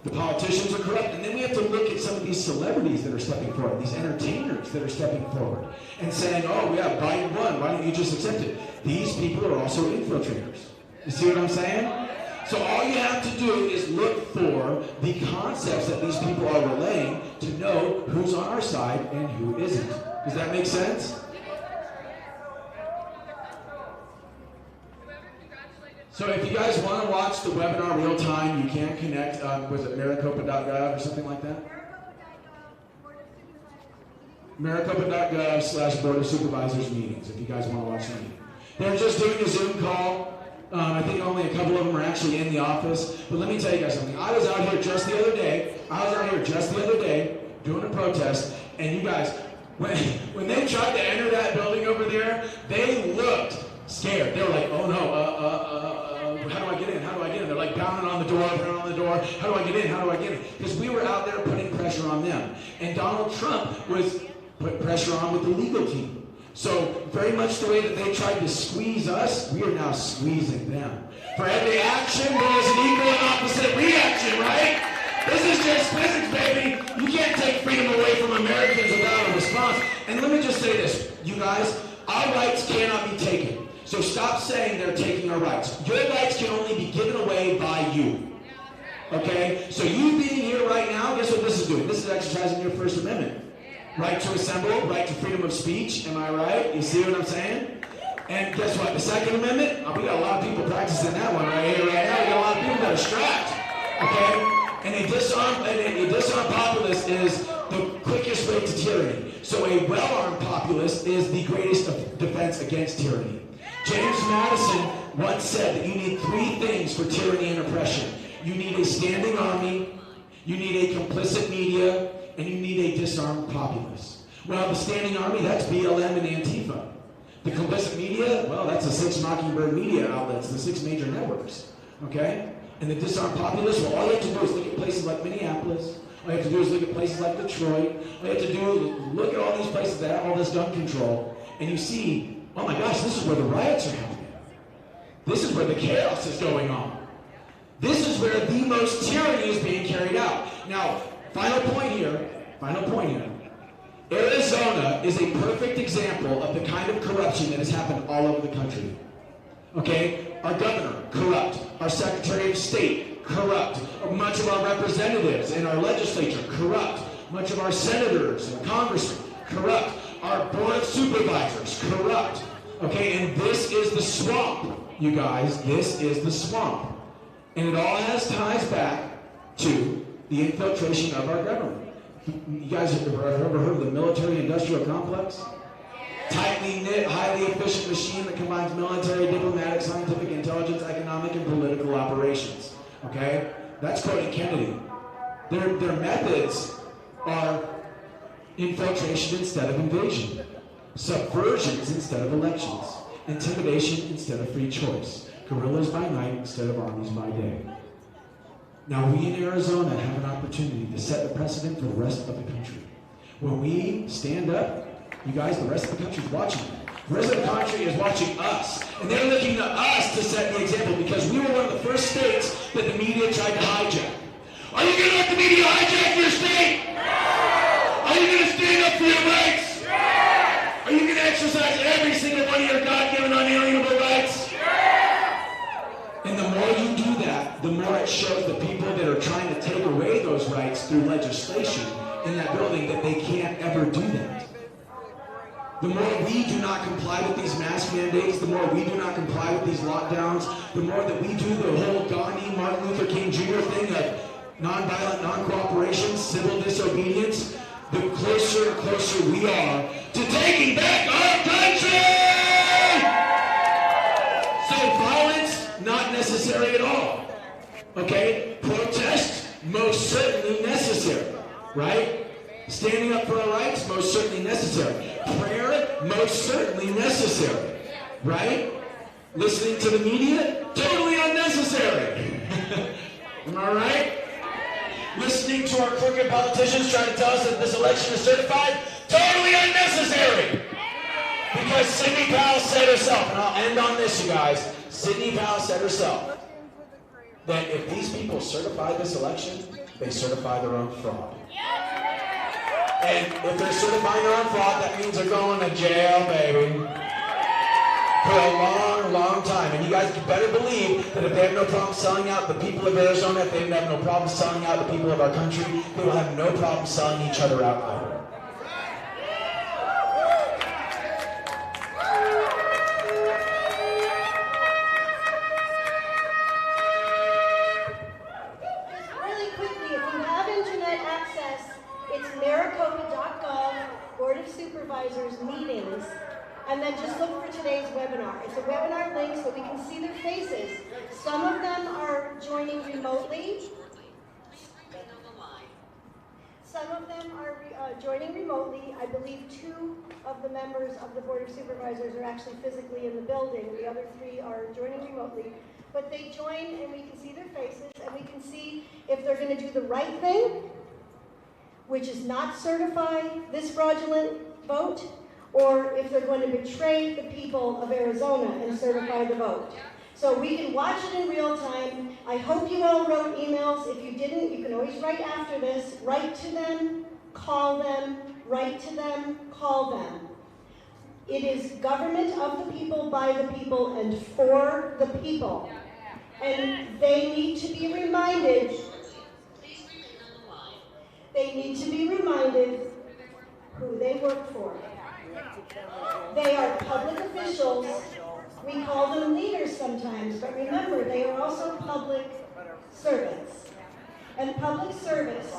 the politicians are corrupt, and then we have to look at some of these celebrities that are stepping forward, these entertainers that are stepping forward, and saying, oh yeah, Biden won, why don't you just accept it? These people are also infiltrators. You see what I'm saying? So all you have to do is look for the concepts that these people are relaying to know who's on our side and who isn't. Does that make sense? So if you guys want to watch the webinar real time, you can connect, was it maricopa.gov or something like that? maricopa.gov/Board of Supervisors meetings, if you guys want to watch the meeting. They're just doing a Zoom call. I think only a couple of them are actually in the office. But let me tell you guys something. I was out here just the other day doing a protest, and you guys, when they tried to enter that building over there, they looked scared. They were like, oh no, how do I get in? How do I get in? They're like pounding on the door. How do I get in? How do I get in? Because we were out there putting pressure on them. And Donald Trump was putting pressure on with the legal team. So very much the way that they tried to squeeze us, we are now squeezing them. For every action, there is an equal and opposite reaction, right? This is just physics, baby. You can't take freedom away from Americans without a response. And let me just say this, you guys, our rights cannot be taken. So stop saying they're taking our rights. Your rights can only be given away by you. Okay? So you being here right now, guess what this is doing? This is exercising your First Amendment. Right to assemble, right to freedom of speech, am I right? You see what I'm saying? And guess what? The Second Amendment, we got a lot of people practicing that one right here, right now. We got a lot of people that are strapped, okay? And a disarmed populace is the quickest way to tyranny. So a well-armed populace is the greatest defense against tyranny. James Madison once said that you need three things for tyranny and oppression. You need a standing army, you need a complicit media, and you need a disarmed populace. Well, the standing army, that's BLM and Antifa. The complicit media, well, that's the 6 Mockingbird media outlets, the 6 major networks, okay? And the disarmed populace, well, all you have to do is look at places like Minneapolis. All you have to do is look at places like Detroit. All you have to do is look at all these places that have all this gun control, and you see, oh my gosh, this is where the riots are happening. This is where the chaos is going on. This is where the most tyranny is being carried out. Now, final point here. Arizona is a perfect example of the kind of corruption that has happened all over the country. Okay? Our governor, corrupt. Our Secretary of State, corrupt. Much of our representatives in our legislature, corrupt. Much of our senators and congressmen, corrupt. Our Board of Supervisors, corrupt. Okay? And this is the swamp, you guys. This is the swamp. And it all has ties back to the infiltration of our government. You guys have ever heard of the military-industrial complex? Tightly knit, highly efficient machine that combines military, diplomatic, scientific, intelligence, economic, and political operations. Okay? That's quoting Kennedy. Their methods are infiltration instead of invasion, subversions instead of elections, intimidation instead of free choice, guerrillas by night instead of armies by day. Now, we in Arizona have an opportunity to set the precedent for the rest of the country. When we stand up, you guys, the rest of the country is watching. The rest of the country is watching us. And they're looking to us to set the example because we were one of the first states that the media tried to hijack. Are you going to let the media hijack your state? Are you going to stand up for your rights? Are you going to exercise every single one of your God-given unalienable rights? And the more you do that, the more it shows the people that are trying to take away those rights through legislation in that building that they can't ever do that. The more we do not comply with these mask mandates, the more we do not comply with these lockdowns, the more that we do the whole Gandhi, Martin Luther King Jr. thing of nonviolent non-cooperation, civil disobedience, the closer and closer we are to taking back our country! So violence, not necessary at all. Okay? Protest, most certainly necessary. Right? Standing up for our rights, most certainly necessary. Prayer, most certainly necessary. Right? Listening to the media, totally unnecessary. Am I right? Listening to our crooked politicians trying to tell us that this election is certified, totally unnecessary. Because Sidney Powell said herself, and I'll end on this, you guys. Sidney Powell said herself that if these people certify this election, they certify their own fraud. And if they're certifying their own fraud, that means they're going to jail, baby. For a long, long time. And you guys better believe that if they have no problem selling out the people of Arizona, if they have no problem selling out the people of our country, they will have no problem selling each other out either. Really quickly, if you have internet access, it's maricopa.gov, Board of Supervisors meetings. And then just look for today's webinar. It's a webinar link so we can see their faces. Some of them are joining remotely. Some of them are joining remotely. I believe 2 of the members of the Board of Supervisors are actually physically in the building. The other 3 are joining remotely. But they join and we can see their faces and we can see if they're going to do the right thing, which is not certify this fraudulent vote, or if they're going to betray the people of Arizona and certify the vote. So we can watch it in real time. I hope you all wrote emails. If you didn't, you can always write after this. Write to them, call them, write to them, call them. It is government of the people, by the people, and for the people. And they need to be reminded. They need to be reminded who they work for. They are public officials. We call them leaders sometimes, but remember, they are also public servants. And public service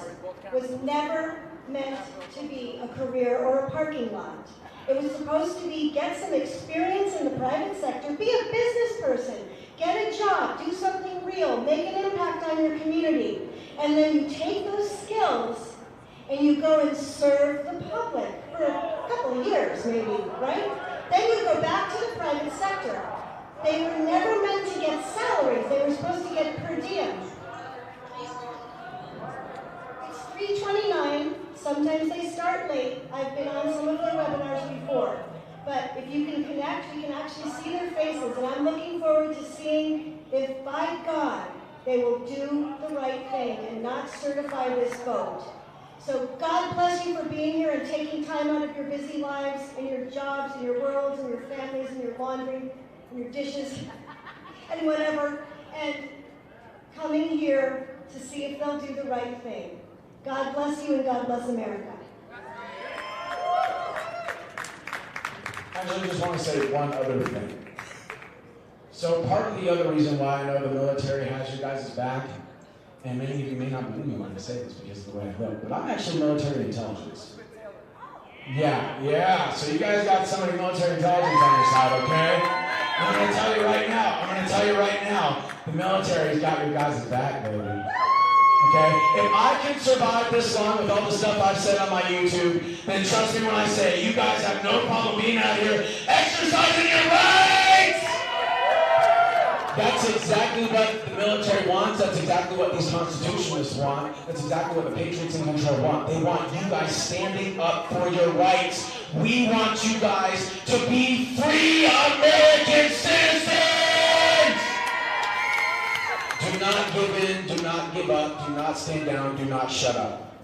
was never meant to be a career or a parking lot. It was supposed to be get some experience in the private sector, be a business person, get a job, do something real, make an impact on your community. And then you take those skills and you go and serve the public for a couple of years maybe, right? Then you go back to the private sector. They were never meant to get salaries. They were supposed to get per diem. It's 3:29. Sometimes they start late. I've been on some of their webinars before. But if you can connect, we can actually see their faces. And I'm looking forward to seeing if, by God, they will do the right thing and not certify this vote. So God bless you for being here and taking time out of your busy lives and your jobs and your worlds and your families and your laundry and your dishes and whatever, and coming here to see if they'll do the right thing. God bless you and God bless America. Actually, I just want to say one other thing. So part of the other reason why I know the military has your guys' back, and many of you may not believe me when I say this because of the way I look, but I'm actually military intelligence. Yeah, so you guys got somebody military intelligence on your side, okay? I'm going to tell you right now, the military's got your guys' back, baby. Okay? If I can survive this long with all the stuff I've said on my YouTube, then trust me when I say you guys have no problem being out here exercising your rights! That's exactly what the military wants. That's exactly what these constitutionalists want. That's exactly what the patriots in control want. They want you guys standing up for your rights. We want you guys to be free American citizens! Do not give in, do not give up, do not stand down, do not shut up.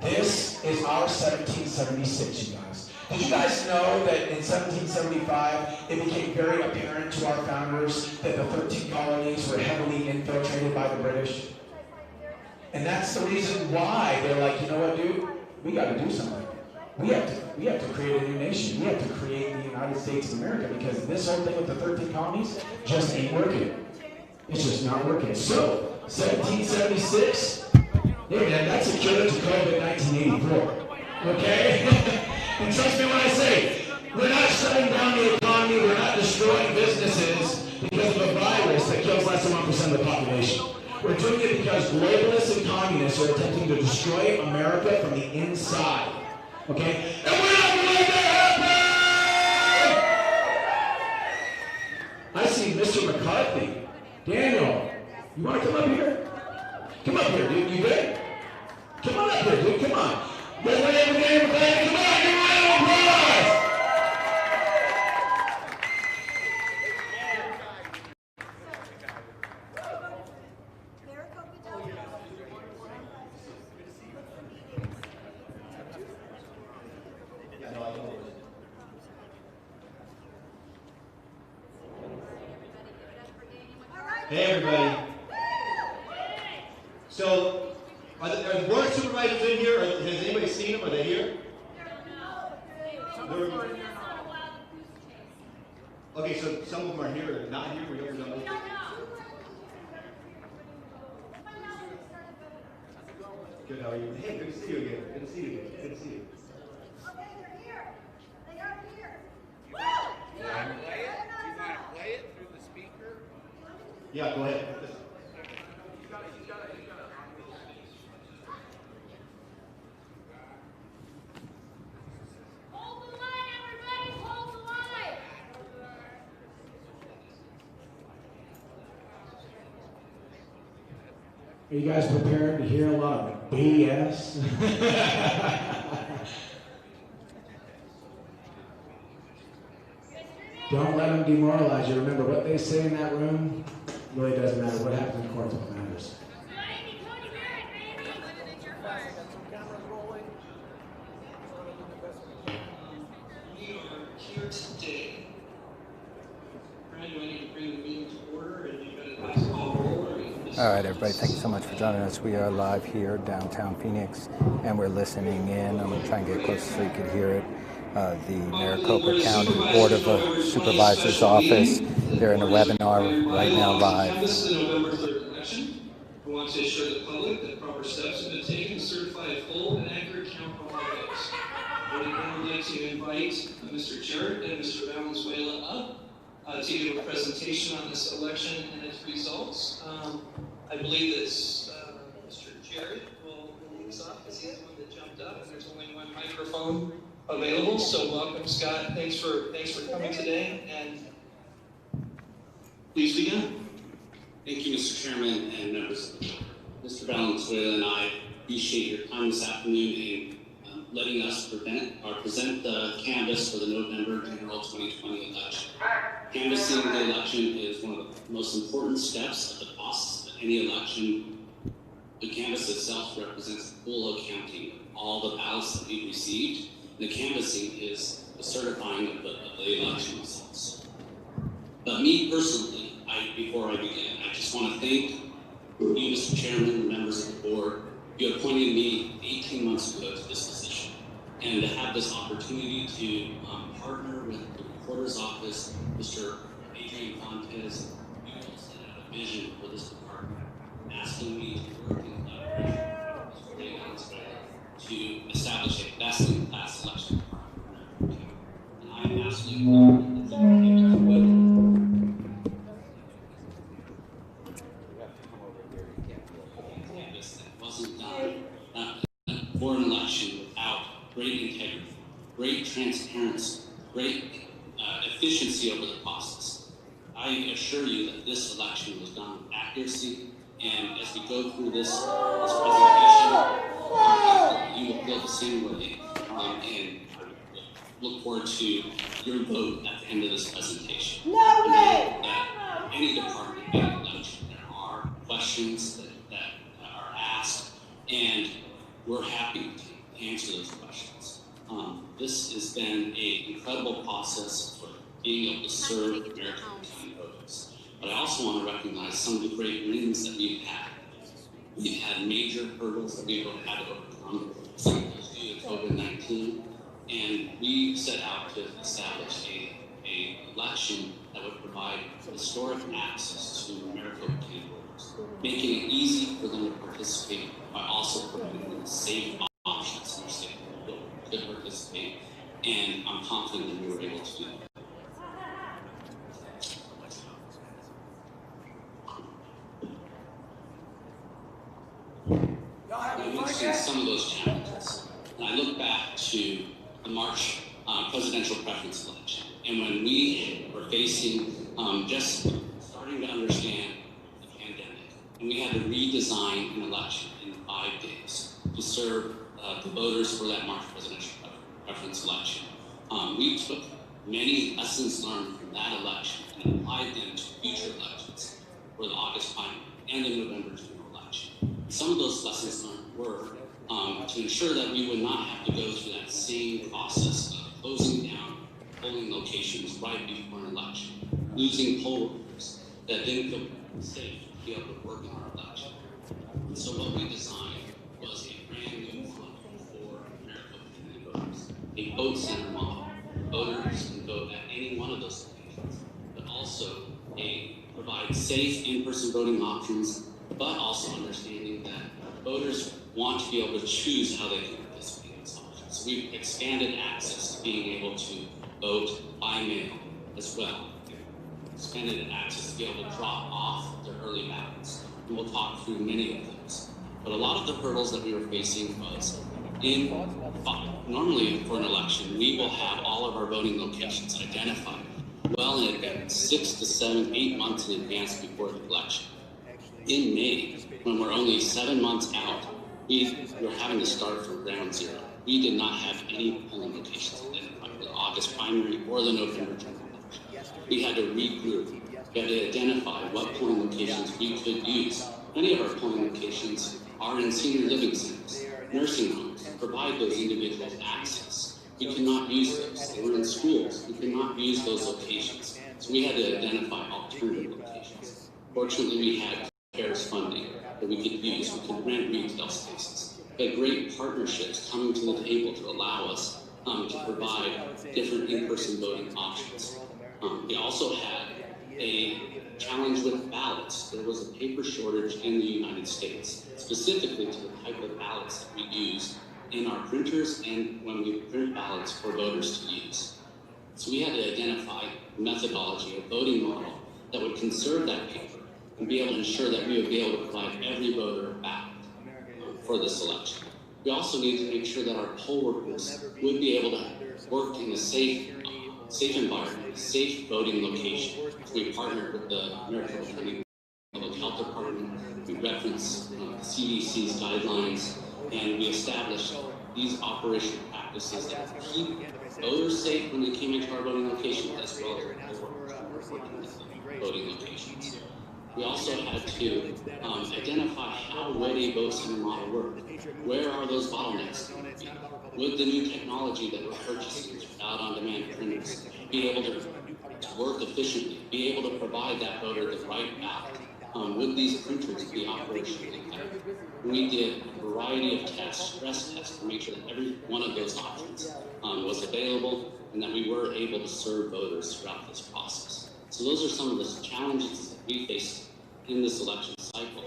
This is our 1776, you guys. Did you guys know that in 1775, it became very apparent to our founders that the 13 colonies were heavily infiltrated by the British? And that's the reason why they're like, you know what, dude? We got to do something. We have to create a new nation. We have to create the United States of America because this whole thing with the 13 colonies just ain't working. It's just not working. So, 1776, yeah, man, that's a killer to COVID 1984. Okay? And trust me when I say, we're not shutting down the economy, we're not destroying businesses because of a virus that kills less than 1% of the population. We're doing it because globalists and communists are attempting to destroy America from the inside. Okay? And we're not going to let that happen! I see Mr. McCarthy. Daniel, you want to come up here? Come up here, dude. You good? Come on up here, dude. Come on. Let's let everybody come on. Give a round of applause. Hey everybody. So, are the board supervisors in here? Has anybody seen them? Are they here? Okay, so some of them are here and not here. We don't know. Good, how are you? Hey, good to see you again. Good to see you again. Good to see you. Okay, they're here. They are here. Woo! Do you want to play it through the speaker? Yeah, go ahead. Hold the line, everybody. Hold the line. Are you guys prepared to hear a lot of BS? Don't let them demoralize you. Remember, what they say in that room really doesn't matter. What happens in court is what matters. We are here today. Brian, do I need to bring the meeting to order and you got a nice call roll? All right, everybody, thank you so much for joining us. We are live here downtown Phoenix, and we're listening in. I'm going to try and get close so you can hear it. The Maricopa County Board of Supervisors office. They're in a webinar right now live. This is the November 3rd election. We want to assure the public that proper steps have been taken to certify a full and accurate count of all votes. I would like to invite Mr. Jarrett and Mr. Valenzuela up to give a presentation on this election and its results. I believe that Mr. Jarrett will lead this up because he's the one that jumped up, and there's only one microphone available. So welcome, Scott. Thanks for coming today, and please begin. Thank you, Mr. Chairman and members of the board. Mr. Valenzuela and I appreciate your time this afternoon in letting us present the canvass for the November general 2020 election. Canvassing the election is one of the most important steps of the process of any election. The canvass itself represents the full accounting of all the ballots that we've received. The canvassing is the certifying of the election results. But me personally, before I begin, I just want to thank you, Mr. Chairman, and members of the board. You appointed me 18 months ago to this position, and to have this opportunity to partner with the recorder's office, Mr. Adrian Fontes, you all set out a vision for this department, asking me to work in collaboration to establish a best-in-class election department. And I am absolutely confident that you will. For an election without great integrity, great transparency, great efficiency over the process. I assure you that this election was done with accuracy, and as we go through this presentation, you will feel the same way, and I look forward to your vote at the end of this presentation. No way! That any department, any election, there are questions that are asked, and we're happy to answer those questions. This has been an incredible process for being able to serve American voters. But I also want to recognize some of the great wins that we've had. We've had major hurdles that we've had to overcome, some of those due to COVID-19, and we set out to establish an election that would provide historic access to American voters, making it easy for them to participate by also providing them safe options in their state to participate, and I'm confident that we were able to do that. I mentioned some of those challenges, and I look back to the March presidential preference election, and when we were facing just starting to understand the pandemic, and we had to redesign an election in 5 days to serve the voters for that March presidential preference election. We took many lessons learned from that election and applied them to future elections for the August primary and the November general election. Some of those lessons learned were to ensure that we would not have to go through that same process of closing down polling locations right before an election, losing poll workers that didn't feel safe to be able to work in our election. And so what we designed was a brand new model for American voters, a vote center model. Voters can vote at any one of those locations, but also provide safe in-person voting options, but also understanding that voters want to be able to choose how they can participate in these options. So we've expanded access to being able to vote by mail as well. Expanded access to be able to drop off their early ballots. And we'll talk through many of those. But a lot of the hurdles that we were facing was normally for an election, we will have all of our voting locations identified well in advance, 6 to 7, 8 months in advance before the election. In May, when we're only 7 months out, we were having to start from ground zero. We did not have any polling locations identified for the August primary or the November general election. We had to regroup. We had to identify what polling locations we could use. Many of our polling locations are in senior living centers, nursing homes, provide those individuals access. We cannot use those. They were in schools. We cannot use those locations. So we had to identify alternative locations. Fortunately, we had CARES funding that we could use. We could rent retail spaces. We had great partnerships coming to the table to allow us to provide different in-person voting options. We also had a challenge with ballots. There was a paper shortage in the United States, specifically to the type of ballots that we use in our printers and when we print ballots for voters to use. So we had to identify a methodology, a voting model that would conserve that paper and be able to ensure that we would be able to provide every voter a ballot for this election. We also needed to make sure that our poll workers would be able to work in a safe environment, a safe voting location. We partnered with the American County Public Health Department. We referenced the CDC's guidelines, and we established these operational practices that keep voters safe when they came into our voting location, as well as voting locations. We also had to identify how would a vote center model work. Where are those bottlenecks? Would the new technology that we're purchasing, out on-demand printers, be able to work efficiently, be able to provide that voter the right ballot? Would these printers be operationally effective? We did a variety of tests, stress tests, to make sure that every one of those options was available and that we were able to serve voters throughout this process. So those are some of the challenges that we faced in this election cycle.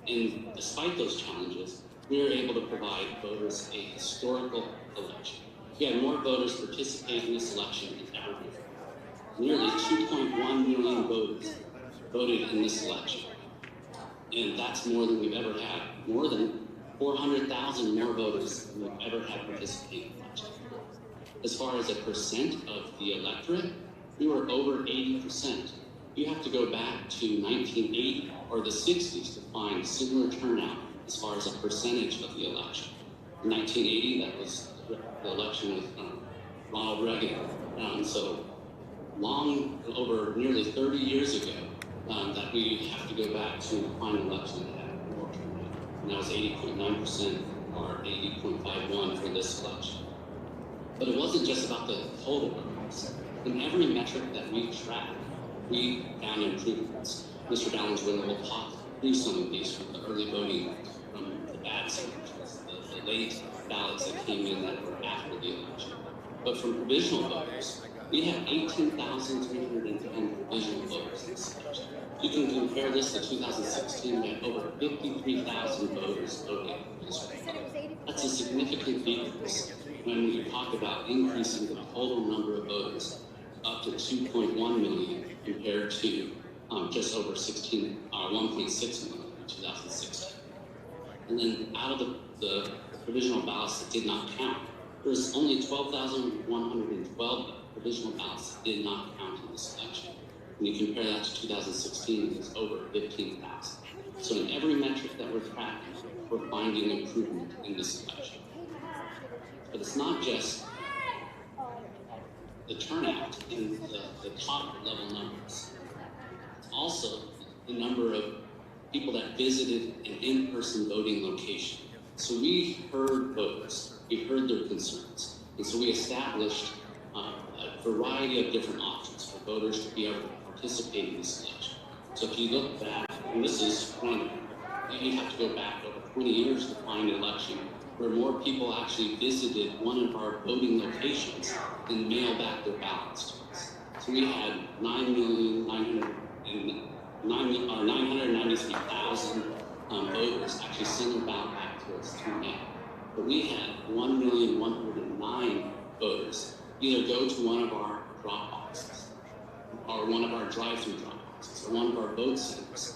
And despite those challenges, we were able to provide voters a historical election. We had more voters participate in this election than ever before. Nearly 2.1 million voters voted in this election. And that's more than we've ever had. More than 400,000 more voters than we've ever had participate in the election. As far as a percent of the electorate, we were over 80%. You have to go back to 1980 or the 60s to find similar turnout as far as a percentage of the election. In 1980, that was the election with Ronald Reagan. So long, over nearly 30 years ago, that we have to go back to find an election that had more turnout. And that was 80.9% or 80.51 for this election. But it wasn't just about the total votes. In every metric that we tracked, we found improvements. Mr. Valenzuela will talk through some of these from the early voting, from the bad signatures, the late ballots that came in that were after the election. But from provisional voters, we had 18,310 provisional voters in this election. You can compare this to 2016, we had over 53,000 voters voting for this vote. That's a significant decrease when we talk about increasing the total number of voters up to 2.1 million compared to just over 1.6 million in 2016. And then out of the provisional ballots that did not count, there's only 12,112 provisional ballots that did not count in this election. When you compare that to 2016, it's over 15,000. So in every metric that we're tracking, we're finding improvement in this election. But it's not just the turnout in the top level numbers. It's also the number of people that visited an in-person voting location. So we heard voters, we heard their concerns, and so we established a variety of different options for voters to be able to participate in this election. So if you look back, and this is you have to go back over 20 years to find an election where more people actually visited one of our voting locations and mailed back their ballots to us. So we had 993,000 voters actually send their ballot back to us through mail. But we had 1,109,000 voters either go to one of our drop boxes or one of our drive-through drop boxes or one of our vote centers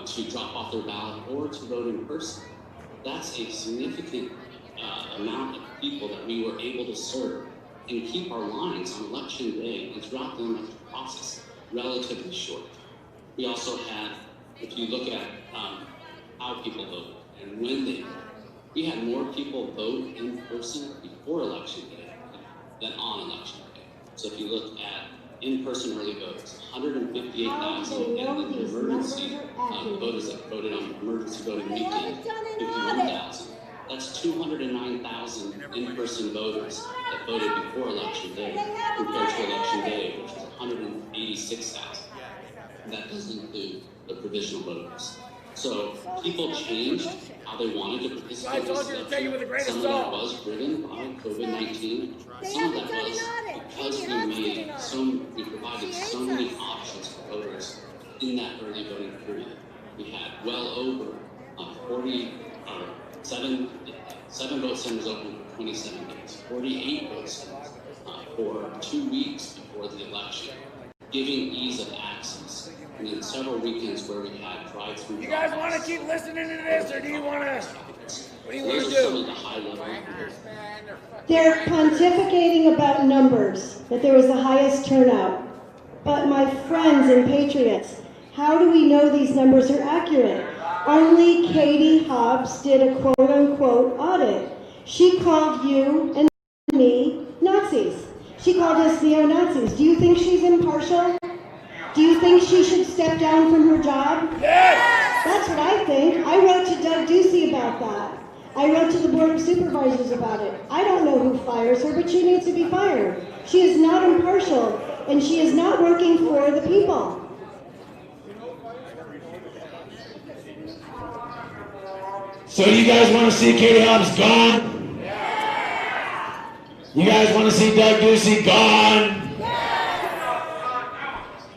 to drop off their ballot or to vote in person. That's a significant amount of people that we were able to serve and keep our lines on election day and throughout the election process relatively short. We also had, if you look at how people vote and when they vote, we had more people vote in person before election day than on election day. So if you look at in-person early votes, 158,000 and the emergency voters that voted on emergency voting weekend, 51,000. That's 209,000 in-person voters that voted before election day compared to election day, which was 186,000. And that doesn't include the provisional voters. So people changed how they wanted to participate in this election. Some of that was driven by COVID-19. Some of that was because we provided so many options for voters in that early voting period. We had well over 7 vote centers open for 27 days, 48 vote centers for 2 weeks before the election, giving ease of access. And then several weekends where we had drive-through. You guys want to keep listening to this, or do you want to? What do you want to do? They're pontificating about numbers, that there was the highest turnout. But my friends and patriots, how do we know these numbers are accurate? Only Katie Hobbs did a quote-unquote audit. She called you and me Nazis. She called us neo-Nazis. Do you think she's impartial? Do you think she should step down from her job? Yes! That's what I think. I wrote to Doug Ducey about that. I wrote to the Board of Supervisors about it. I don't know who fires her, but she needs to be fired. She is not impartial, and she is not working for the people. So you guys want to see Katie Hobbs gone? You guys want to see Doug Ducey gone?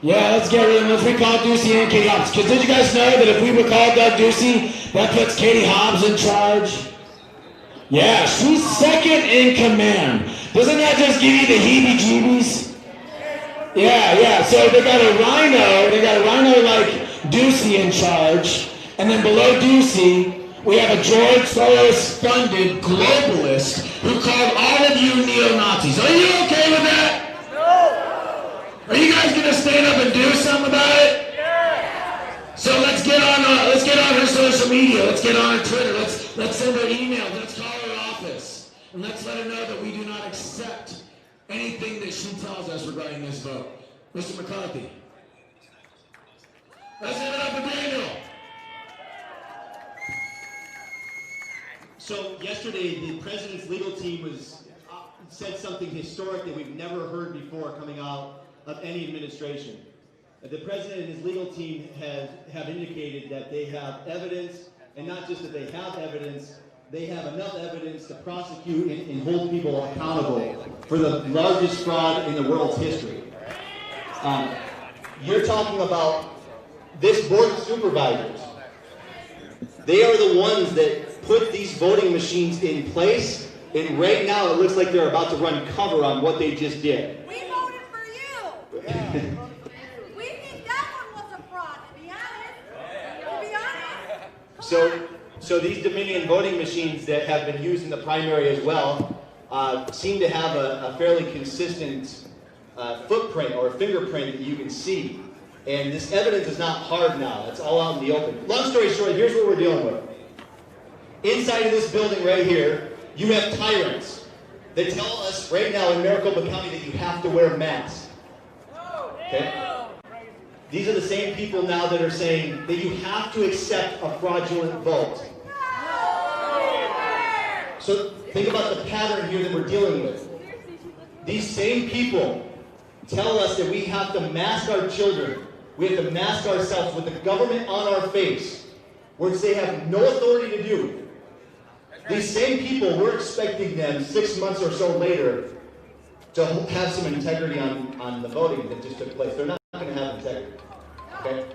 Yeah, let's get rid of him. Let's recall Ducey and Katie Hobbs. Because did you guys know that if we recall Doug Ducey, that puts Katie Hobbs in charge? Yeah, she's second in command. Doesn't that just give you the heebie-jeebies? Yeah, so they got a rhino like Ducey in charge, and then below Ducey, we have a George Soros-funded globalist who called all of you neo-Nazis. Are you okay with that? No! Are you guys going to stand up and do something about it? Yeah! So let's get on her social media. Let's get on her Twitter. Let's send her emails. Let's call her office. And let's let her know that we do not accept anything that she tells us regarding this vote. Mr. McCarthy. Let's give it up for Daniel. So yesterday, the president's legal team said something historic that we've never heard before coming out of any administration. The president and his legal team have indicated that they have evidence, and not just that they have evidence, they have enough evidence to prosecute and hold people accountable for the largest fraud in the world's history. You're talking about this board of supervisors. They are the ones that put these voting machines in place, and right now it looks like they're about to run cover on what they just did. We voted for you. We think that one was a fraud, to be honest. So these Dominion voting machines that have been used in the primary as well seem to have a fairly consistent footprint or fingerprint that you can see. And this evidence is not hard now. It's all out in the open. Long story short, here's what we're dealing with. Inside of this building right here, you have tyrants that tell us right now in Maricopa County that you have to wear masks. Okay? These are the same people now that are saying that you have to accept a fraudulent vote. So think about the pattern here that we're dealing with. These same people tell us that we have to mask our children. We have to mask ourselves with the government on our face, which they have no authority to do. These same people, we're expecting them 6 months or so later to have some integrity on the voting that just took place. They're not going to have integrity. Okay?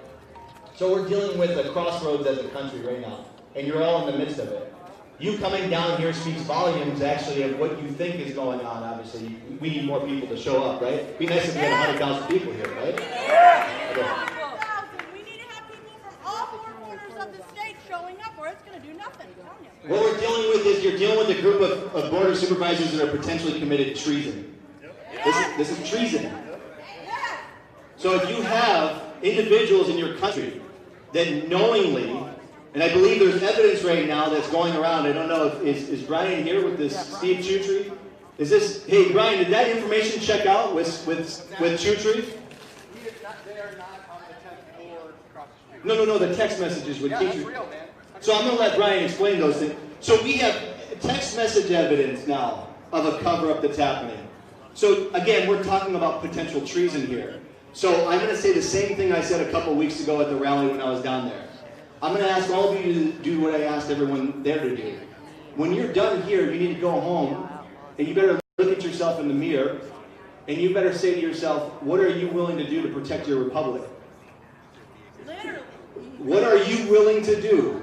So we're dealing with a crossroads as a country right now, and you're all in the midst of it. You coming down here speaks volumes, actually, of what you think is going on, obviously. We need more people to show up, right? It'd be nice if we had 100,000 people here, right? Okay. We need to have people from all four corners of the state showing up, or it's going to do nothing. What we're dealing with is you're dealing with a group of board of supervisors that are potentially committed treason. This is treason. So if you have individuals in your country that knowingly, and I believe there's evidence right now that's going around. I don't know if is Brian here with this Steve Chutry? Is this, hey Brian, did that information check out with Chutry? No, the text messages with Chutry. So I'm going to let Brian explain those things. So we have text message evidence now of a cover-up that's happening. So again, we're talking about potential treason here. So I'm going to say the same thing I said a couple weeks ago at the rally when I was down there. I'm going to ask all of you to do what I asked everyone there to do. When you're done here, you need to go home, and you better look at yourself in the mirror, and you better say to yourself, what are you willing to do to protect your republic? Literally. What are you willing to do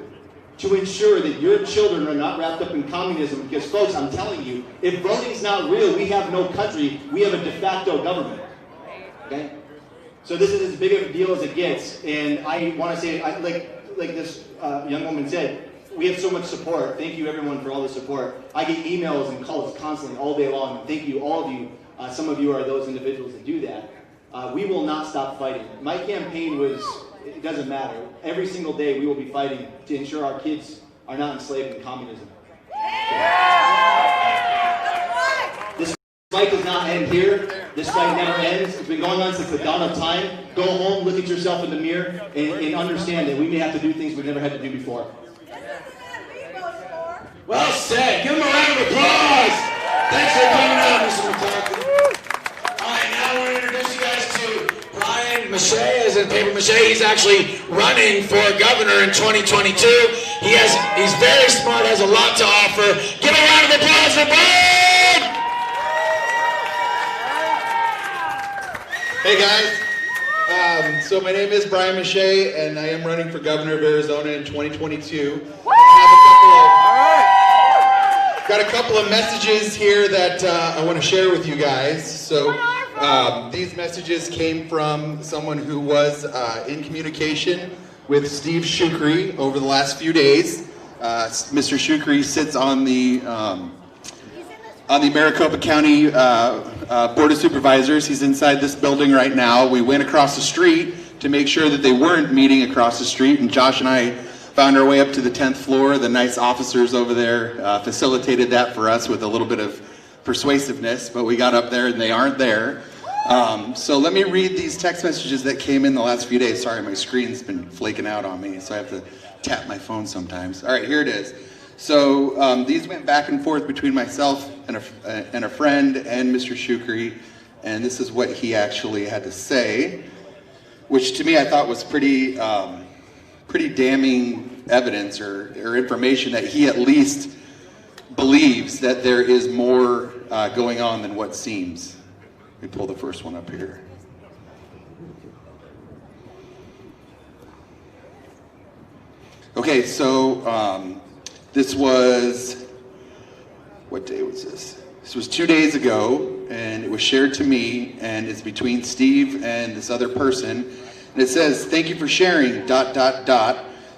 to ensure that your children are not wrapped up in communism? Because folks, I'm telling you, if voting's not real, we have no country, we have a de facto government. Okay? So this is as big of a deal as it gets, and I want to say, like this young woman said, we have so much support. Thank you everyone for all the support. I get emails and calls constantly all day long. Thank you, all of you. Some of you are those individuals that do that. We will not stop fighting. My campaign was, it doesn't matter. Every single day we will be fighting to ensure our kids are not enslaved in communism. This fight does not end here. This fight never ends. It's been going on since the dawn of time. Go home, look at yourself in the mirror, and understand that we may have to do things we've never had to do before. Well said. Give him a round of applause. Thanks for coming out, Mr. McClarkin. All right, now I want to introduce you guys to Brian Mache, as in paper mache. He's actually running for governor in 2022. He's very smart, has a lot to offer. Give a round of applause for Brian! Hey guys, so my name is Brian Mache, and I am running for governor of Arizona in 2022. Got a couple of messages here that I want to share with you guys. So these messages came from someone who was in communication with Steve Shukri over the last few days. Mr. Shukri sits on the Maricopa County Board of Supervisors. He's inside this building right now. We went across the street to make sure that they weren't meeting across the street, and Josh and I found our way up to the 10th floor. The nice officers over there facilitated that for us with a little bit of persuasiveness, but we got up there and they aren't there. So let me read these text messages that came in the last few days. Sorry, my screen's been flaking out on me, so I have to tap my phone sometimes. All right, here it is. So these went back and forth between myself and a friend and Mr. Shukri, and this is what he actually had to say, which to me I thought was pretty damning evidence or information that he at least believes that there is more going on than what seems. Let me pull the first one up here. Okay, so this was, what day was this? This was 2 days ago, and it was shared to me, and it's between Steve and this other person. And it says, "Thank you for sharing, ...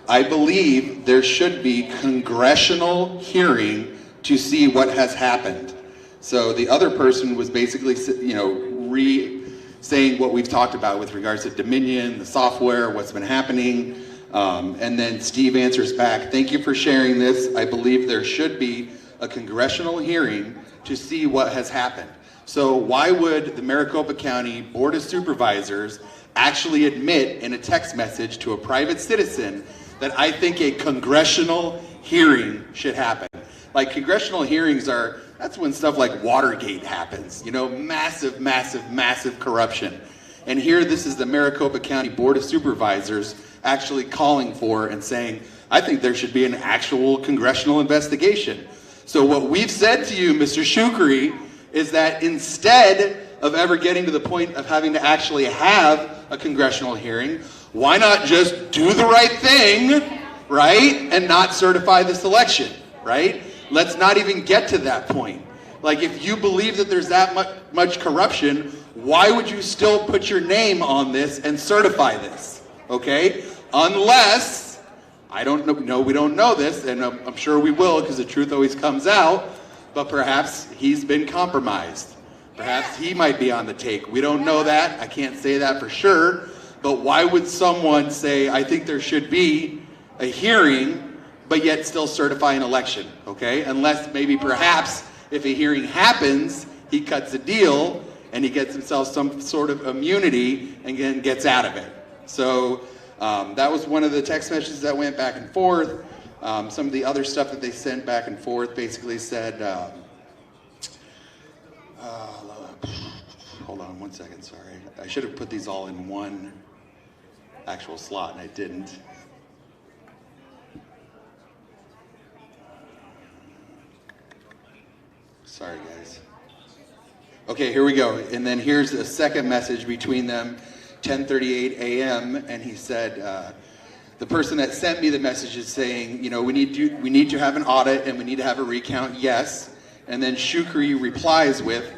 I believe there should be congressional hearing to see what has happened." So the other person was basically, saying what we've talked about with regards to Dominion, the software, what's been happening. And then Steve answers back, "Thank you for sharing this. I believe there should be a congressional hearing to see what has happened." So why would the Maricopa County Board of Supervisors actually admit in a text message to a private citizen that I think a congressional hearing should happen? Like, congressional hearings that's when stuff like Watergate happens, massive, massive, massive corruption. And here this is the Maricopa County Board of Supervisors actually calling for and saying, I think there should be an actual congressional investigation. So what we've said to you, Mr. Shukri, is that instead of ever getting to the point of having to actually have a congressional hearing, why not just do the right thing, right, and not certify this election, right? Let's not even get to that point. Like, if you believe that there's that much corruption, why would you still put your name on this and certify this, okay? Unless, I don't know, we don't know this, and I'm sure we will because the truth always comes out, but perhaps he's been compromised. Perhaps he might be on the take. We don't know that. I can't say that for sure. But why would someone say, I think there should be a hearing, but yet still certify an election, okay? Unless maybe perhaps if a hearing happens, he cuts a deal and he gets himself some sort of immunity and then gets out of it. So that was one of the text messages that went back and forth. Some of the other stuff that they sent back and forth basically said, hold on one second, sorry. I should have put these all in one actual slot and I didn't. Sorry, guys. Okay, here we go. And then here's a second message between them, 10:38 a.m. And he said, the person that sent me the message is saying, we need to have an audit and we need to have a recount, yes. And then Shukri replies with,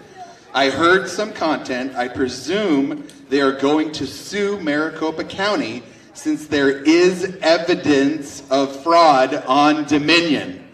I heard some content. I presume they are going to sue Maricopa County since there is evidence of fraud on Dominion.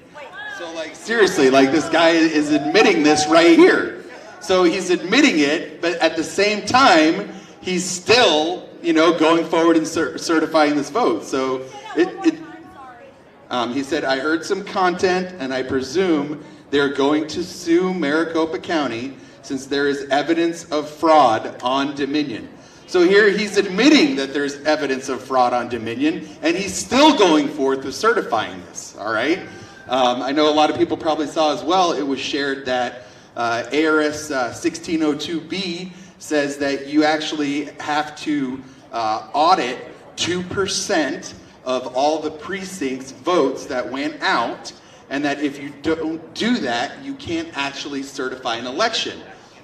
So like seriously, like this guy is admitting this right here. So he's admitting it, but at the same time, he's still, going forward and certifying this vote. So he said, I heard some content and I presume they're going to sue Maricopa County since there is evidence of fraud on Dominion. So here he's admitting that there's evidence of fraud on Dominion, and he's still going forth with certifying this, all right? I know a lot of people probably saw as well, it was shared that ARS 1602B says that you actually have to audit 2% of all the precincts votes that went out, and that if you don't do that, you can't actually certify an election.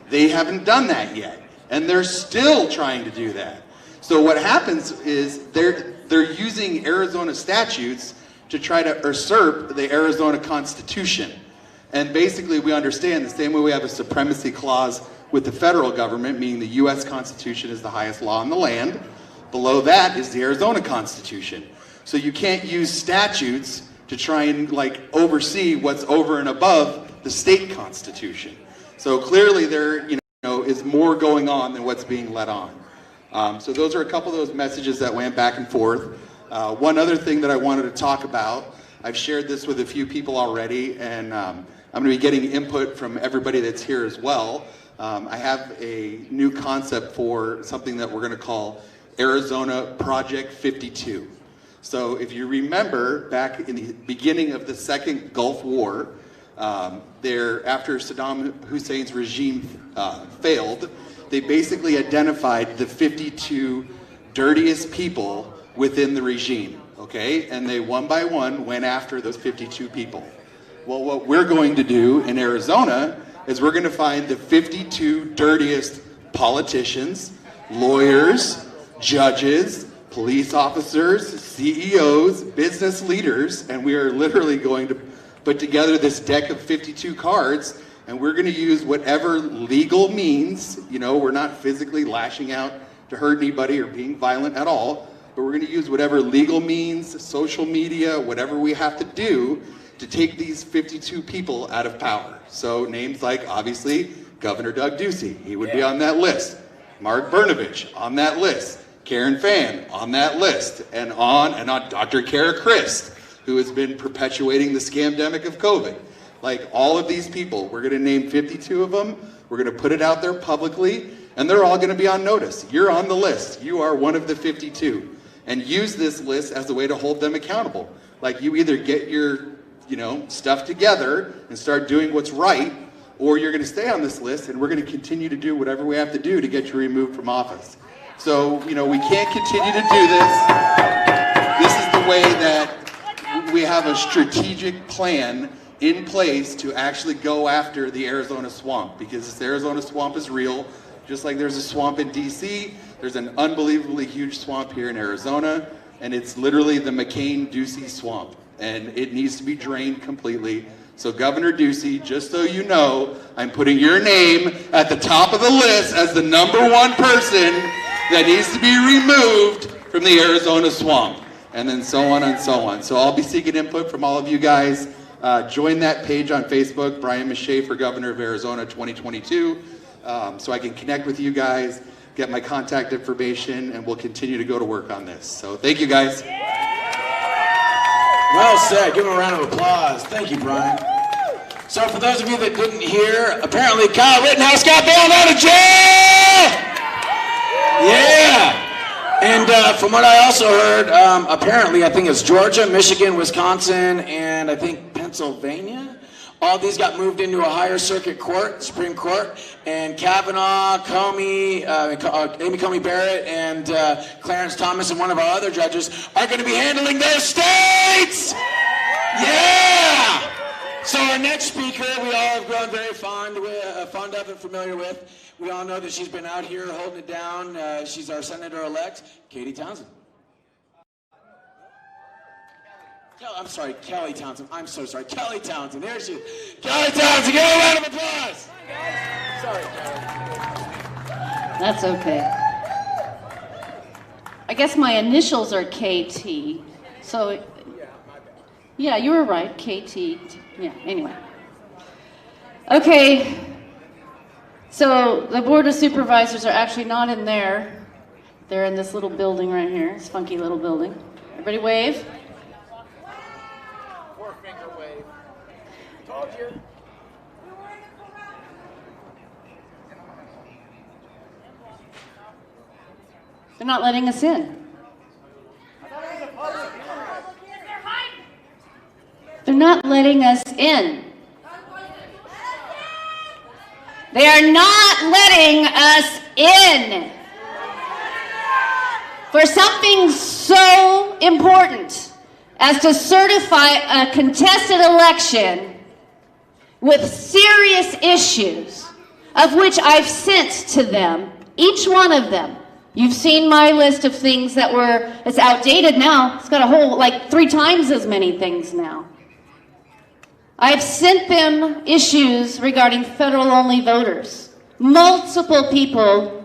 They haven't done that yet, and they're still trying to do that. So what happens is they're using Arizona statutes to try to usurp the Arizona Constitution. And basically we understand the same way we have a supremacy clause with the federal government, meaning the US Constitution is the highest law in the land. Below that is the Arizona Constitution. So you can't use statutes to try and oversee what's over and above the state constitution. So clearly there is more going on than what's being let on. So those are a couple of those messages that went back and forth. One other thing that I wanted to talk about, I've shared this with a few people already, and I'm going to be getting input from everybody that's here as well. I have a new concept for something that we're going to call Arizona Project 52. So if you remember back in the beginning of the second Gulf War, after Saddam Hussein's regime failed, they basically identified the 52 dirtiest people within the regime, okay? And they one by one went after those 52 people. Well, what we're going to do in Arizona is we're going to find the 52 dirtiest politicians, lawyers, judges, police officers, CEOs, business leaders, and we are literally going to put together this deck of 52 cards, and we're going to use whatever legal means, we're not physically lashing out to hurt anybody or being violent at all, but we're going to use whatever legal means, social media, whatever we have to do to take these 52 people out of power. So names like, obviously, Governor Doug Ducey, he would be on that list. Mark Brnovich on that list. Karen Fann on that list, and on Dr. Kara Christ, who has been perpetuating the scamdemic of COVID. Like all of these people, we're going to name 52 of them, we're going to put it out there publicly, and they're all going to be on notice. You're on the list. You are one of the 52. And use this list as a way to hold them accountable. Like you either get your stuff together and start doing what's right, or you're going to stay on this list and we're going to continue to do whatever we have to do to get you removed from office. So, we can't continue to do this. This is the way that we have a strategic plan in place to actually go after the Arizona swamp, because this Arizona swamp is real. Just like there's a swamp in DC, there's an unbelievably huge swamp here in Arizona, and it's literally the McCain-Ducey swamp, and it needs to be drained completely. So Governor Ducey, just so you know, I'm putting your name at the top of the list as the #1 person that needs to be removed from the Arizona swamp, and then so on and so on. So I'll be seeking input from all of you guys. Join that page on Facebook, Brian Mache for Governor of Arizona 2022, so I can connect with you guys, get my contact information, and we'll continue to go to work on this. So thank you guys. Well said. Give him a round of applause. Thank you, Brian. So for those of you that didn't hear, apparently Kyle Rittenhouse got bailed out of jail! Yeah! And from what I also heard, apparently I think it's Georgia, Michigan, Wisconsin, and I think Pennsylvania. All these got moved into a higher circuit court, Supreme Court, and Kavanaugh, Comey, Amy Coney Barrett, and Clarence Thomas, and one of our other judges are going to be handling those states! Yeah! So our next speaker, we all have grown very fond of and familiar with. We all know that she's been out here holding it down. She's our Senator-elect, Katie Townsend. I'm sorry, Kelly Townsend. I'm so sorry. Kelly Townsend. There she is. Kelly Townsend, give her a round of applause. Sorry, Kelly. That's okay. I guess my initials are KT. So, yeah, you were right, KT. Yeah, anyway. Okay, so the Board of Supervisors are actually not in there. They're in this little building right here, this funky little building. Everybody wave. Four-finger wave. Told you. They're not letting us in. They're not letting us in. They are not letting us in. For something so important as to certify a contested election with serious issues, of which I've sent to them, each one of them. You've seen my list of things that were, it's outdated now. It's got a whole, like 3 times as many things now. I've sent them issues regarding federal-only voters. Multiple people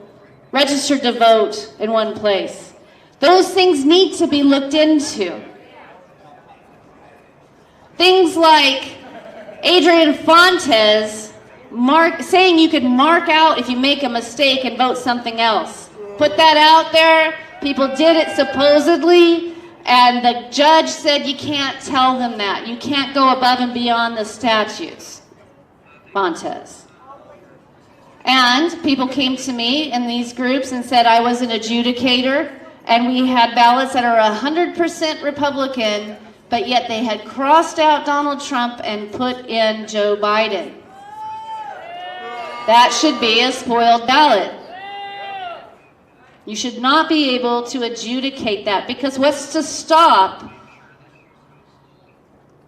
registered to vote in one place. Those things need to be looked into. Things like Adrian Fontes saying you could mark out if you make a mistake and vote something else. Put that out there. People did it supposedly, and the judge said you can't tell them that. You can't go above and beyond the statutes. Fontes. And people came to me in these groups and said I was an adjudicator, and we had ballots that are 100% Republican, but yet they had crossed out Donald Trump and put in Joe Biden. That should be a spoiled ballot. You should not be able to adjudicate that, because what's to stop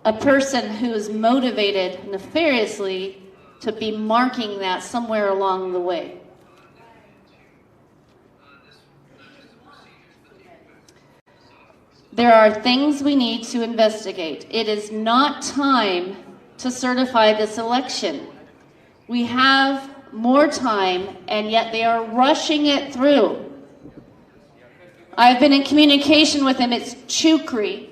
a person who is motivated nefariously to be marking that somewhere along the way? There are things we need to investigate. It is not time to certify this election. We have more time, and yet they are rushing it through. I've been in communication with him. It's Chukri,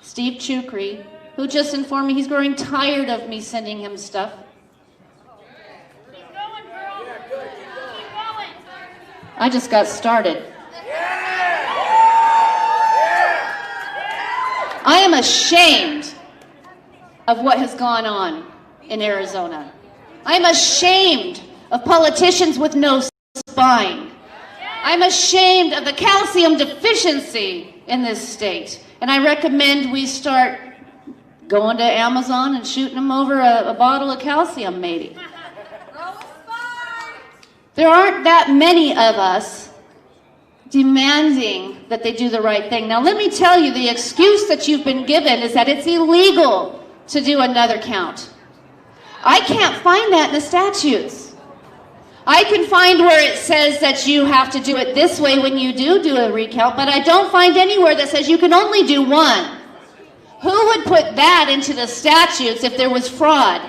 Steve Chukri, who just informed me he's growing tired of me sending him stuff. Keep going, girl. Keep going. I just got started. I am ashamed of what has gone on in Arizona. I'm ashamed of politicians with no spine. I'm ashamed of the calcium deficiency in this state. And I recommend we start going to Amazon and shooting them over a bottle of calcium, maybe. There aren't that many of us demanding that they do the right thing. Now, let me tell you, the excuse that you've been given is that it's illegal to do another count. I can't find that in the statutes. I can find where it says that you have to do it this way when you do a recount, but I don't find anywhere that says you can only do one. Who would put that into the statutes if there was fraud?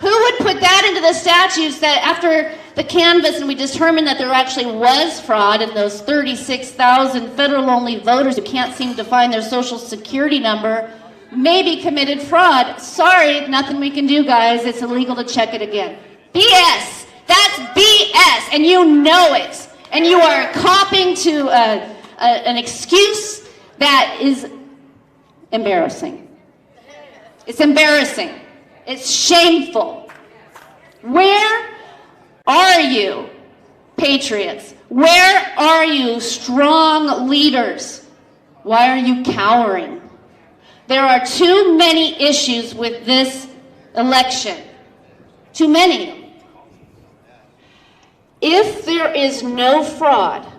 Who would put that into the statutes that after the canvass and we determined that there actually was fraud and those 36,000 federal-only voters who can't seem to find their social security number maybe committed fraud? Sorry, nothing we can do, guys. It's illegal to check it again. BS! That's BS, and you know it. And you are copping to an excuse that is embarrassing. It's embarrassing. It's shameful. Where are you, patriots? Where are you, strong leaders? Why are you cowering? There are too many issues with this election. Too many. If there is no fraud,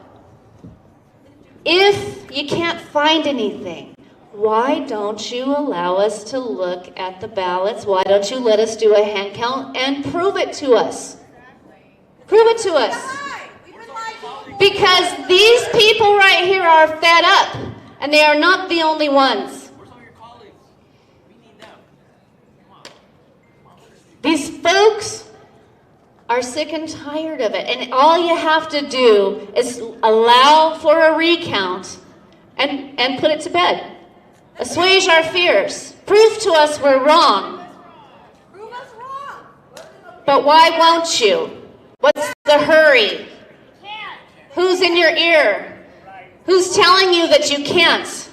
if you can't find anything, why don't you allow us to look at the ballots? Why don't you let us do a hand count and prove it to us? Prove it to us. Because these people right here are fed up, and they are not the only ones. These folks are sick and tired of it. And all you have to do is allow for a recount and put it to bed. Assuage our fears. Prove to us we're wrong. Prove us wrong. But why won't you? What's the hurry? Who's in your ear? Who's telling you that you can't?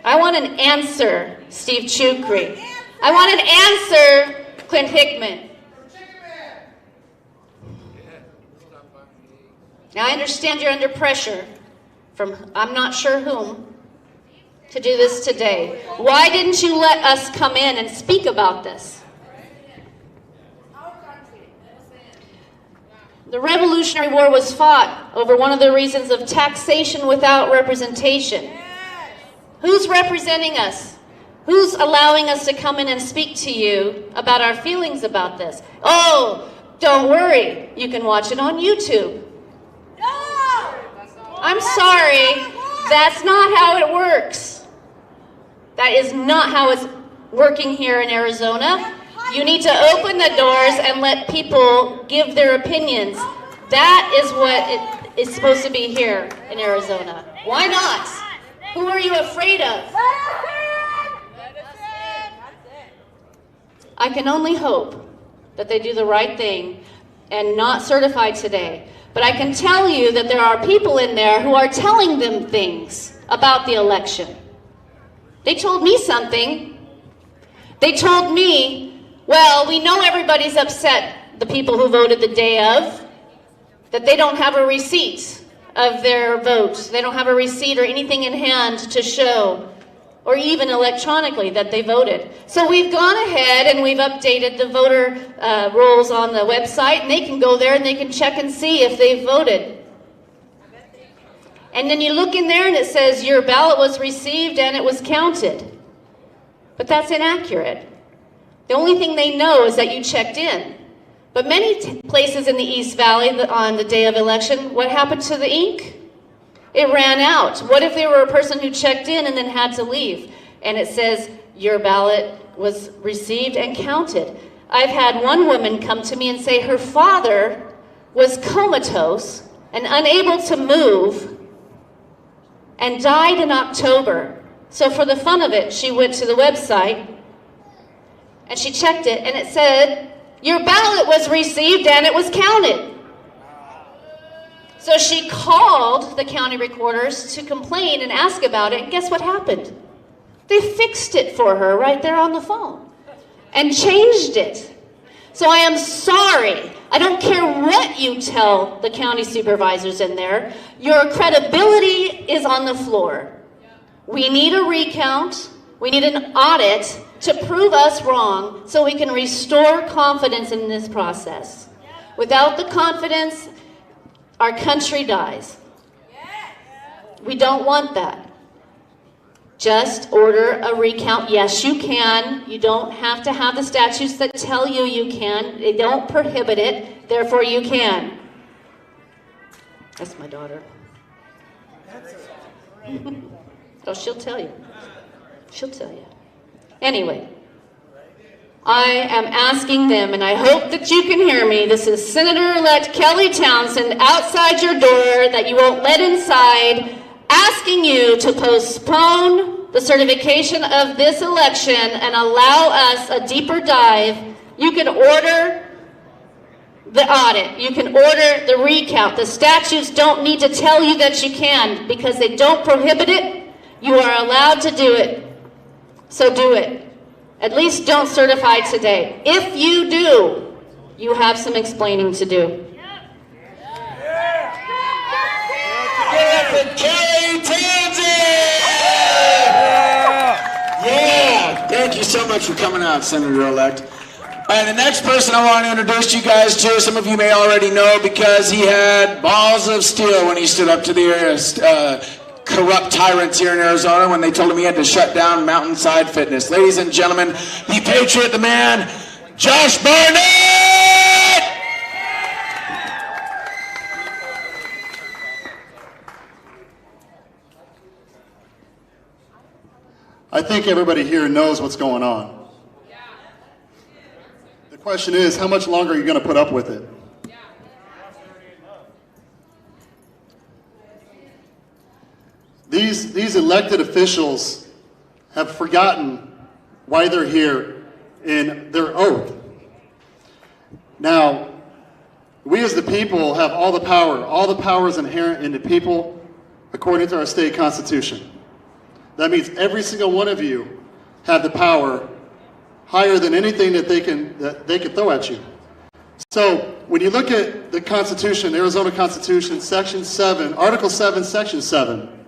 I want an answer, Steve Chukri. I want an answer, Clint Hickman. Now I understand you're under pressure from I'm not sure whom to do this today. Why didn't you let us come in and speak about this? The Revolutionary War was fought over one of the reasons of taxation without representation. Who's representing us? Who's allowing us to come in and speak to you about our feelings about this? Oh, don't worry. You can watch it on YouTube. I'm sorry. That's not how it works. That is not how it's working here in Arizona. You need to open the doors and let people give their opinions. That is what is supposed to be here in Arizona. Why not? Who are you afraid of? I can only hope that they do the right thing and not certify today. But I can tell you that there are people in there who are telling them things about the election. They told me something. They told me, well, we know everybody's upset, the people who voted the day of, that they don't have a receipt of their vote. They don't have a receipt or anything in hand to show, or even electronically, that they voted. So we've gone ahead and we've updated the voter rolls on the website, and they can go there and they can check and see if they voted. And then you look in there and it says your ballot was received and it was counted. But that's inaccurate. The only thing they know is that you checked in. But many places in the East Valley on the day of election, what happened to the ink? It ran out. What if they were a person who checked in and then had to leave? And it says your ballot was received and counted. I've had one woman come to me and say her father was comatose and unable to move and died in October. So for the fun of it, she went to the website and she checked it, and it said, your ballot was received and it was counted. So she called the county recorders to complain and ask about it, and guess what happened? They fixed it for her right there on the phone and changed it. So I am sorry. I don't care what you tell the county supervisors in there. Your credibility is on the floor. We need a recount. We need an audit to prove us wrong so we can restore confidence in this process. Without the confidence, our country dies. We don't want that. Just order a recount. Yes, you can. You don't have to have the statutes that tell you you can. They don't prohibit it. Therefore, you can. That's my daughter. Oh, she'll tell you. She'll tell you. Anyway, I am asking them, and I hope that you can hear me. This is Senator-elect Kelly Townsend outside your door that you won't let inside, asking you to postpone the certification of this election and allow us a deeper dive. You can order the audit. You can order the recount. The statutes don't need to tell you that you can because they don't prohibit it. You are allowed to do it. So do it. At least don't certify today. If you do, you have some explaining to do. Kelly Townsend! Yeah! Thank you so much for coming out, Senator-elect. And the next person I want to introduce you guys to, some of you may already know because he had balls of steel when he stood up to the corrupt tyrants here in Arizona when they told him he had to shut down Mountainside Fitness. Ladies and gentlemen, the Patriot, the man, Josh Barnett! I think everybody here knows what's going on. question is, how much longer are you going to put up with it? These elected officials have forgotten why they're here in their oath. Now, we as the people have all the power. All the power is inherent in the people according to our state constitution. That means every single one of you have the power higher than anything that they can throw at you. So when you look at the Constitution, Arizona Constitution, Section 7, Article 7, Section 7,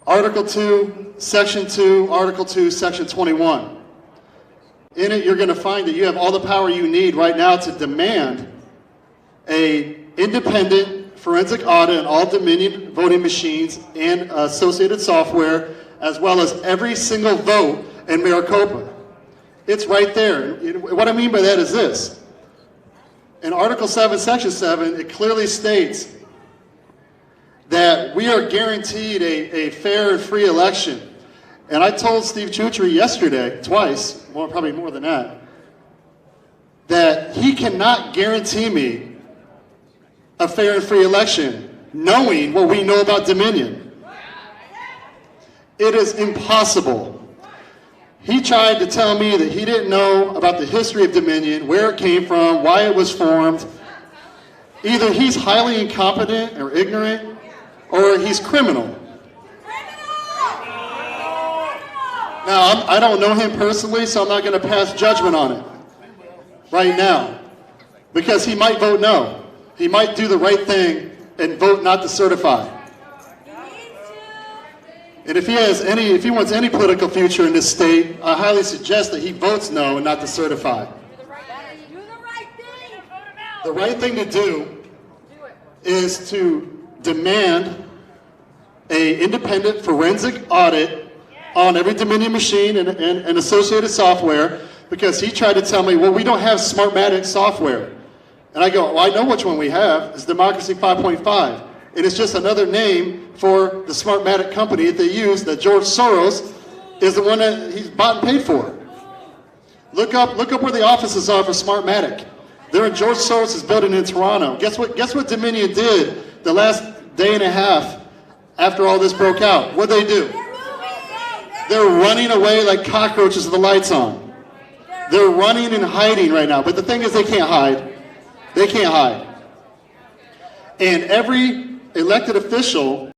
Article 2, Section 2, Article 2, Section 21. In it, you're going to find that you have all the power you need right now to demand an independent forensic audit on all Dominion voting machines and associated software, as well as every single vote in Maricopa. It's right there. What I mean by that is this. In Article 7, Section 7, it clearly states that we are guaranteed a fair and free election. And I told Steve Chutri yesterday, twice, well, probably more than that he cannot guarantee me a fair and free election, knowing what we know about Dominion. It is impossible. He tried to tell me that he didn't know about the history of Dominion, where it came from, why it was formed. Either he's highly incompetent or ignorant, or he's criminal. Now, I don't know him personally, so I'm not going to pass judgment on it right now, because he might vote no. He might do the right thing and vote not to certify. And if he wants any political future in this state, I highly suggest that he votes no and not to certify. The right thing to do is to demand an independent forensic audit on every Dominion machine and associated software, because he tried to tell me, well, we don't have Smartmatic software. And I go, well, I know which one we have. It's Democracy 5.5. And it's just another name for the Smartmatic company that they use, that George Soros is the one that he's bought and paid for. Look up where the offices are for Smartmatic. They're in George Soros' building in Toronto. Guess what Dominion did the last day and a half after all this broke out? What'd they do? They're running away like cockroaches with the lights on. They're running and hiding right now. But the thing is, they can't hide. They can't hide. And every elected official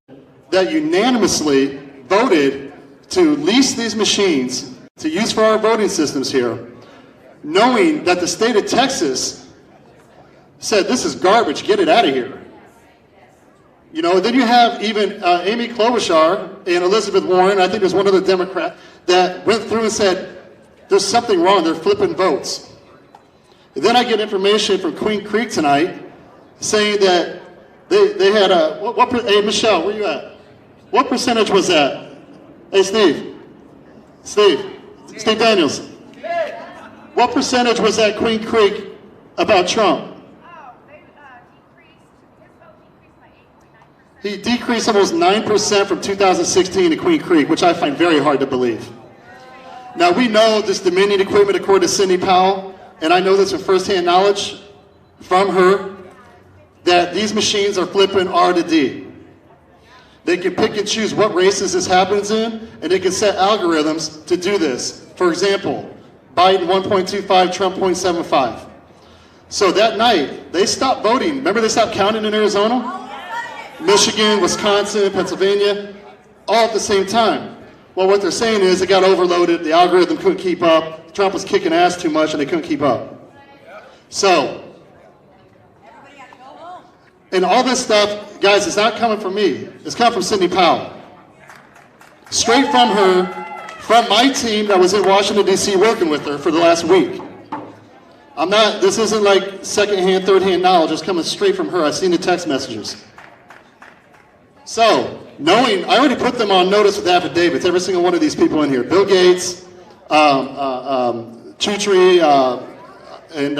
that unanimously voted to lease these machines to use for our voting systems here, knowing that the state of Texas said, this is garbage, get it out of here. You know, then you have even Amy Klobuchar and Elizabeth Warren, I think there's one other Democrat, that went through and said, there's something wrong, they're flipping votes. And then I get information from Queen Creek tonight saying that they had a, hey Michelle, where you at? What percentage was that? Hey Steve Daniels. What percentage was that Queen Creek about Trump? He decreased almost 9% from 2016 to Queen Creek, which I find very hard to believe. Now we know this Dominion equipment, according to Cindy Powell, and I know this from firsthand knowledge from her, that these machines are flipping R to D. They can pick and choose what races this happens in, and they can set algorithms to do this. For example, Biden 1.25, Trump 0.75. So that night, they stopped voting. Remember they stopped counting in Arizona? Michigan, Wisconsin, Pennsylvania, all at the same time. Well, what they're saying is it got overloaded, the algorithm couldn't keep up, Trump was kicking ass too much and they couldn't keep up. So, and all this stuff, guys, it's not coming from me. It's coming from Cindy Powell. Straight from her, from my team that was in Washington, D.C. working with her for the last week. This isn't like second-hand, third-hand knowledge. It's coming straight from her. I've seen the text messages. So, I already put them on notice with affidavits, every single one of these people in here. Bill Gates, Chutri, and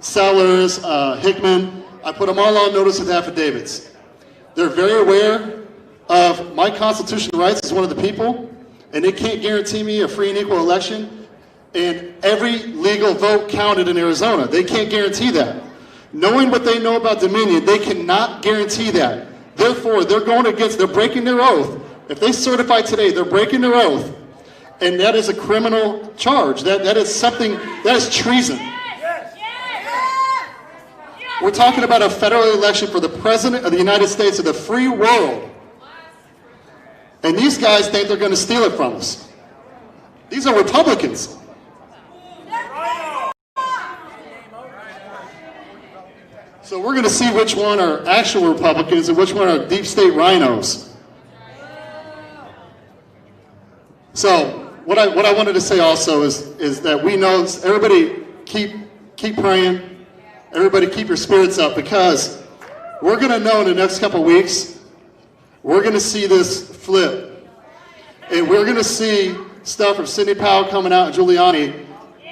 Sellers, Hickman. I put them all on notice with affidavits. They're very aware of my constitutional rights as one of the people, and they can't guarantee me a free and equal election. and every legal vote counted in Arizona. They can't guarantee that. Knowing what they know about Dominion, they cannot guarantee that. Therefore, they're breaking their oath. If they certify today, they're breaking their oath, and that is a criminal charge. That is treason. We're talking about a federal election for the President of the United States of the free world. And these guys think they're going to steal it from us. These are Republicans. So we're going to see which one are actual Republicans and which one are deep state rhinos. So what I wanted to say also is that we know, everybody keep praying. Everybody keep your spirits up, because we're going to know in the next couple of weeks, we're going to see this flip. And we're going to see stuff from Sidney Powell coming out and Giuliani.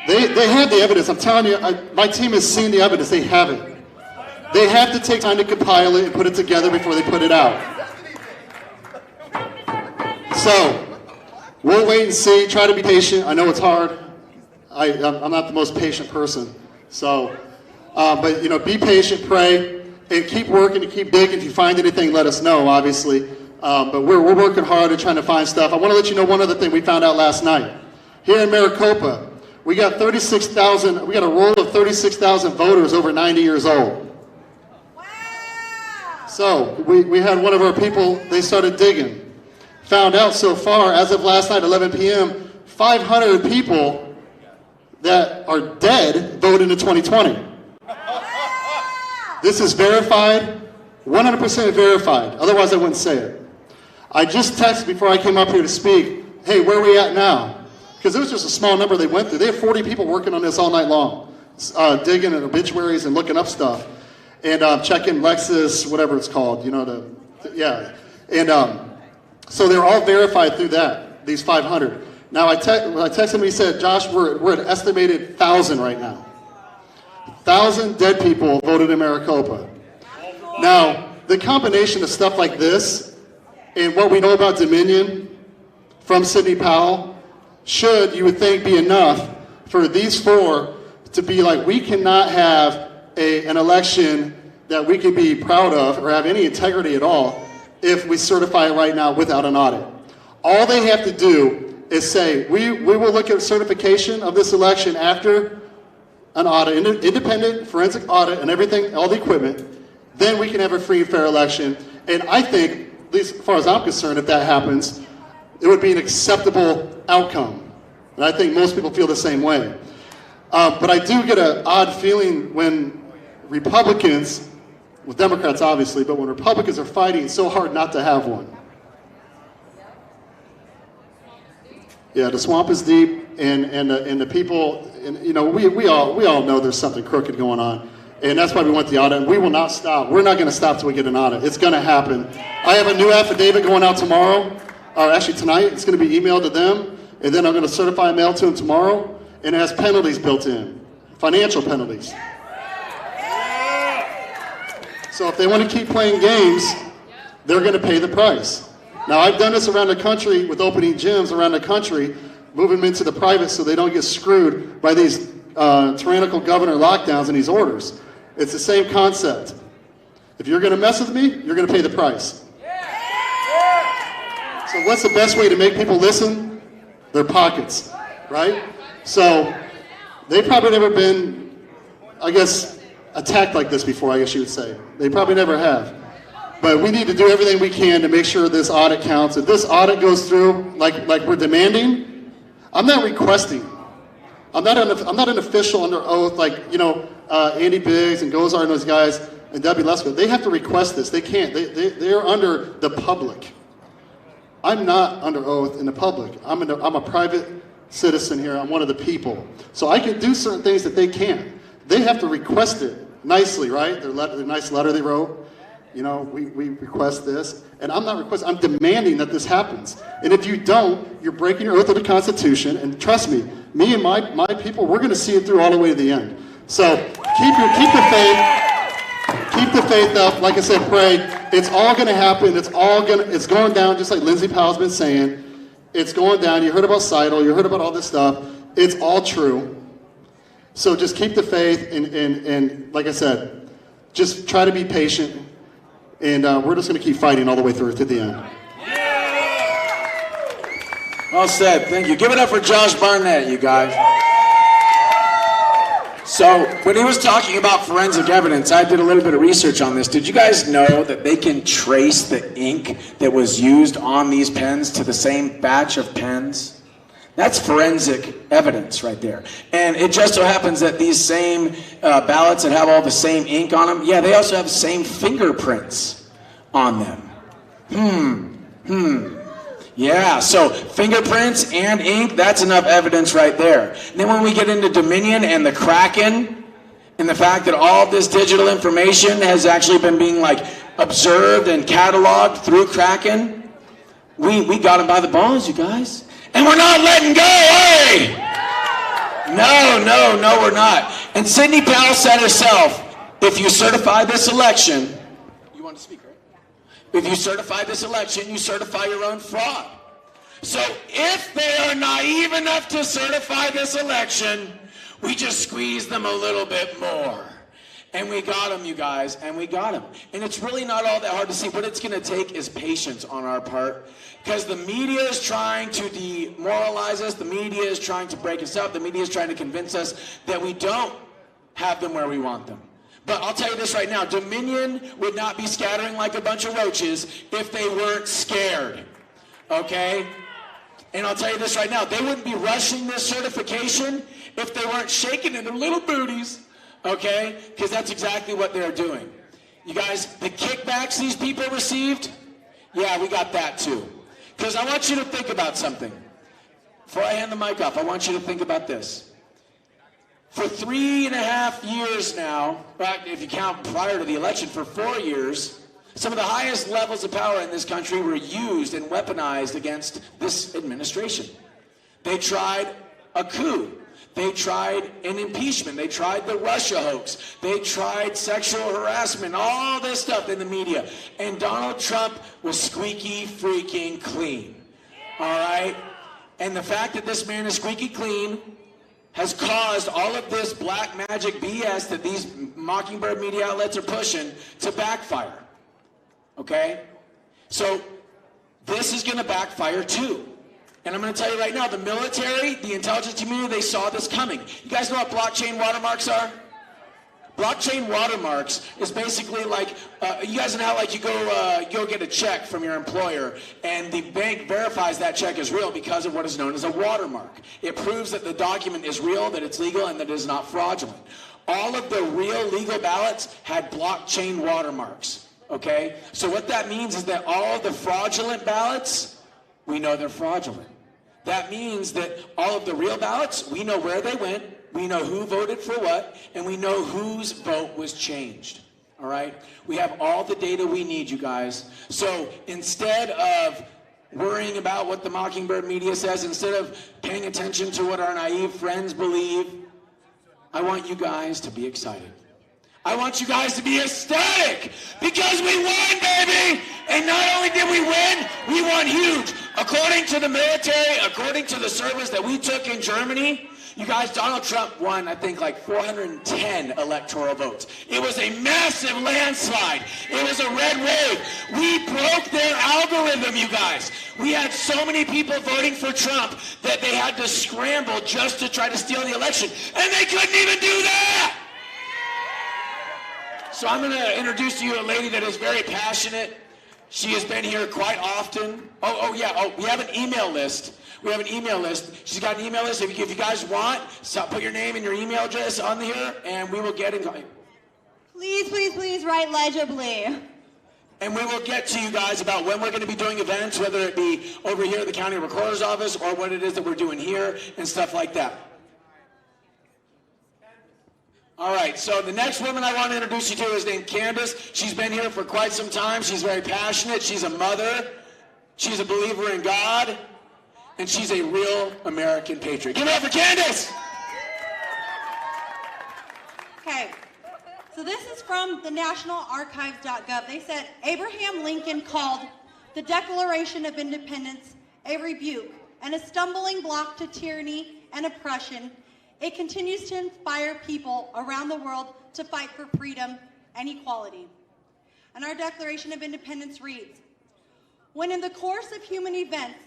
They have the evidence. I'm telling you, my team has seen the evidence. They have it. They have to take time to compile it and put it together before they put it out. So we'll wait and see. Try to be patient. I know it's hard. I'm not the most patient person. So, but be patient, pray, and keep working and keep digging. If you find anything, let us know, obviously. But we're working hard at trying to find stuff. I want to let you know one other thing we found out last night. Here in Maricopa, we got 36,000. We got a roll of 36,000 voters over 90 years old. So we had one of our people. They started digging. Found out so far, as of last night, 11 p.m., 500 people that are dead voted in 2020. This is verified, 100% verified. Otherwise, I wouldn't say it. I just texted before I came up here to speak, hey, where are we at now? Because it was just a small number they went through. They have 40 people working on this all night long, digging in obituaries and looking up stuff, and checking Lexis, whatever it's called, yeah. And so they're all verified through that, these 500. Now, I texted him, he said, Josh, we're at an estimated 1,000 right now. 1,000 dead people voted in Maricopa. Now, the combination of stuff like this and what we know about Dominion from Sidney Powell should, you would think, be enough for these four to be like, we cannot have an election that we can be proud of or have any integrity at all if we certify it right now without an audit. All they have to do is say, we will look at certification of this election after an audit, independent forensic audit and everything, all the equipment, then we can have a free and fair election. And I think, at least as far as I'm concerned, if that happens, it would be an acceptable outcome. And I think most people feel the same way. But I do get an odd feeling when Republicans, with Democrats obviously, but when Republicans are fighting so hard not to have one. Yeah, the swamp is deep, and the people, and we all know there's something crooked going on, and that's why we want the audit. And we will not stop. We're not going to stop till we get an audit. It's going to happen. I have a new affidavit going out tomorrow, or actually tonight. It's going to be emailed to them, and then I'm going to certify and mail to them tomorrow, and it has penalties built in, financial penalties. So if they want to keep playing games, they're going to pay the price. Now, I've done this around the country with opening gyms around the country, moving them into the private so they don't get screwed by these tyrannical governor lockdowns and these orders. It's the same concept. If you're going to mess with me, you're going to pay the price. So what's the best way to make people listen? Their pockets, right? So they've probably never been, I guess, attacked like this before, I guess you would say. They probably never have. But we need to do everything we can to make sure this audit counts. If this audit goes through like we're demanding, I'm not requesting. I'm not an official under oath like, Andy Biggs and Gozar and those guys and Debbie Lesko. They have to request this. They can't. They're under the public. I'm not under oath in the public. I'm a private citizen here. I'm one of the people. So I can do certain things that they can't. They have to request it nicely, right? Their nice letter they wrote. We request this. And I'm not requesting, I'm demanding that this happens. And if you don't, you're breaking your oath of the Constitution. And trust me and my people, we're going to see it through all the way to the end. So keep the faith. Keep the faith up. Like I said, pray. It's all going to happen. It's going down, just like Lindsey Powell's been saying. It's going down. You heard about Seidel. You heard about all this stuff. It's all true. So just keep the faith, and like I said, just try to be patient, and we're just going to keep fighting all the way through to the end. Well said. Thank you. Give it up for Josh Barnett, you guys. So, when he was talking about forensic evidence, I did a little bit of research on this. Did you guys know that they can trace the ink that was used on these pens to the same batch of pens? That's forensic evidence right there. And it just so happens that these same ballots that have all the same ink on them, yeah, they also have the same fingerprints on them. Yeah, so fingerprints and ink, that's enough evidence right there. And then when we get into Dominion and the Kraken, and the fact that all of this digital information has actually been being like observed and cataloged through Kraken, we got them by the balls, you guys. And we're not letting go, are we? No, we're not. And Sidney Powell said herself, if you certify this election, you want to speak, right? If you certify this election, you certify your own fraud. So if they are naive enough to certify this election, we just squeeze them a little bit more. And we got them, you guys, and we got them. And it's really not all that hard to see. What it's going to take is patience on our part, because the media is trying to demoralize us. The media is trying to break us up. The media is trying to convince us that we don't have them where we want them. But I'll tell you this right now, Dominion would not be scattering like a bunch of roaches if they weren't scared, okay? And I'll tell you this right now, they wouldn't be rushing this certification if they weren't shaking in their little booties, okay? Because that's exactly what they're doing. You guys, the kickbacks these people received, yeah, we got that too. Because I want you to think about something. Before I hand the mic off, I want you to think about this. For 3.5 years now, if you count prior to the election, for 4 years, some of the highest levels of power in this country were used and weaponized against this administration. They tried a coup. They tried an impeachment. They tried the Russia hoax. They tried sexual harassment, all this stuff in the media. And Donald Trump was squeaky freaking clean. All right? And the fact that this man is squeaky clean has caused all of this black magic BS that these Mockingbird media outlets are pushing to backfire. Okay? So this is going to backfire too. And I'm going to tell you right now, the military, the intelligence community, they saw this coming. You guys know what blockchain watermarks are? Blockchain watermarks is basically like, you guys know how like you go get a check from your employer and the bank verifies that check is real because of what is known as a watermark. It proves that the document is real, that it's legal, and that it is not fraudulent. All of the real legal ballots had blockchain watermarks, okay? So what that means is that all of the fraudulent ballots, we know they're fraudulent. That means that all of the real ballots, we know where they went, we know who voted for what, and we know whose vote was changed, all right? We have all the data we need, you guys. So instead of worrying about what the Mockingbird media says, instead of paying attention to what our naive friends believe, I want you guys to be excited. I want you guys to be ecstatic because we won, baby! And not only did we win, we won huge. According to the military, according to the surveys that we took in Germany, you guys, Donald Trump won, I think, like 410 electoral votes. It was a massive landslide. It was a red wave. We broke their algorithm, you guys. We had so many people voting for Trump that they had to scramble just to try to steal the election. And they couldn't even do that! So I'm going to introduce to you a lady that is very passionate. She has been here quite often. We have an email list. We have an email list. She's got an email list. If you guys want, put your name and your email address on here, and we will get in. Please, please, please write legibly. And we will get to you guys about when we're going to be doing events, whether it be over here at the county recorder's office or what it is that we're doing here and stuff like that. All right, so the next woman I want to introduce you to is named Candace. She's been here for quite some time. She's very passionate. She's a mother. She's a believer in God. And she's a real American patriot. Give it up for Candace! Okay, so this is from the nationalarchives.gov. They said, Abraham Lincoln called the Declaration of Independence a rebuke and a stumbling block to tyranny and oppression, it continues to inspire people around the world to fight for freedom and equality. And our Declaration of Independence reads, when in the course of human events,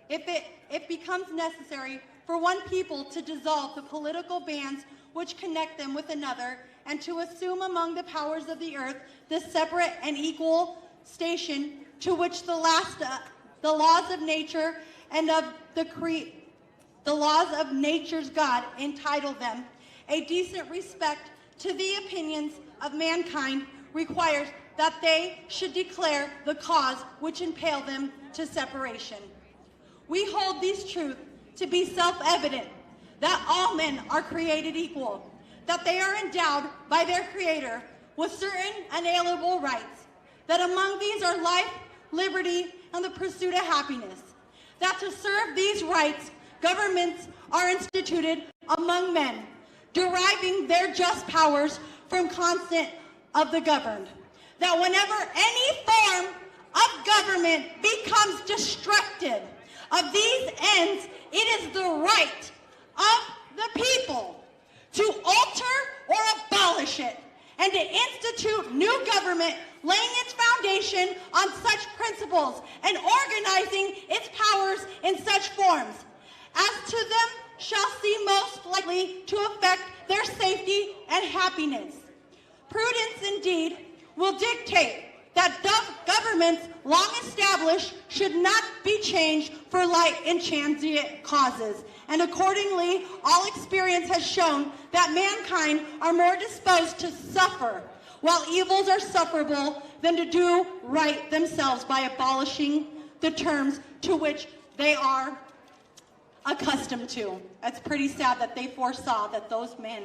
if it becomes necessary for one people to dissolve the political bands which connect them with another and to assume among the powers of the earth the separate and equal station to which the laws of nature and of the laws of nature's God entitle them, a decent respect to the opinions of mankind requires that they should declare the cause which impel them to separation. We hold these truths to be self-evident, that all men are created equal, that they are endowed by their Creator with certain inalienable rights, that among these are life, liberty, and the pursuit of happiness, that to serve these rights, governments are instituted among men, deriving their just powers from consent of the governed, that whenever any form of government becomes destructive of these ends, it is the right of the people to alter or abolish it, and to institute new government laying its foundation on such principles and organizing its powers in such forms as to them shall seem most likely to affect their safety and happiness. Prudence indeed will dictate that governments long established should not be changed for light and transient causes. And accordingly, all experience has shown that mankind are more disposed to suffer, while evils are sufferable, than to do right themselves by abolishing the terms to which they are accustomed to. It's pretty sad that they foresaw that those men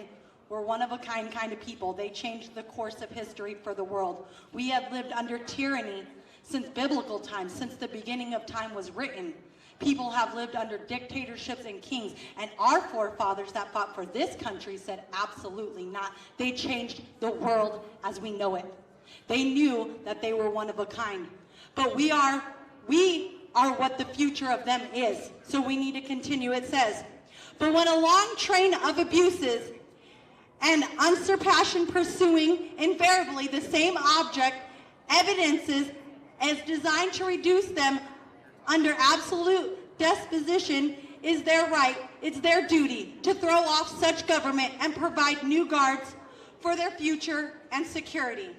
were one-of-a-kind kind of people. They changed the course of history for the world. We have lived under tyranny since biblical times, since the beginning of time was written. People have lived under dictatorships and kings, and our forefathers that fought for this country said absolutely not. They changed the world as we know it. They knew that they were one of a kind. But we are what the future of them is. So we need to continue. It says, but when a long train of abuses and unsurpassed pursuing invariably the same object evidences as designed to reduce them under absolute disposition, is their right, it's their duty to throw off such government and provide new guards for their future and security.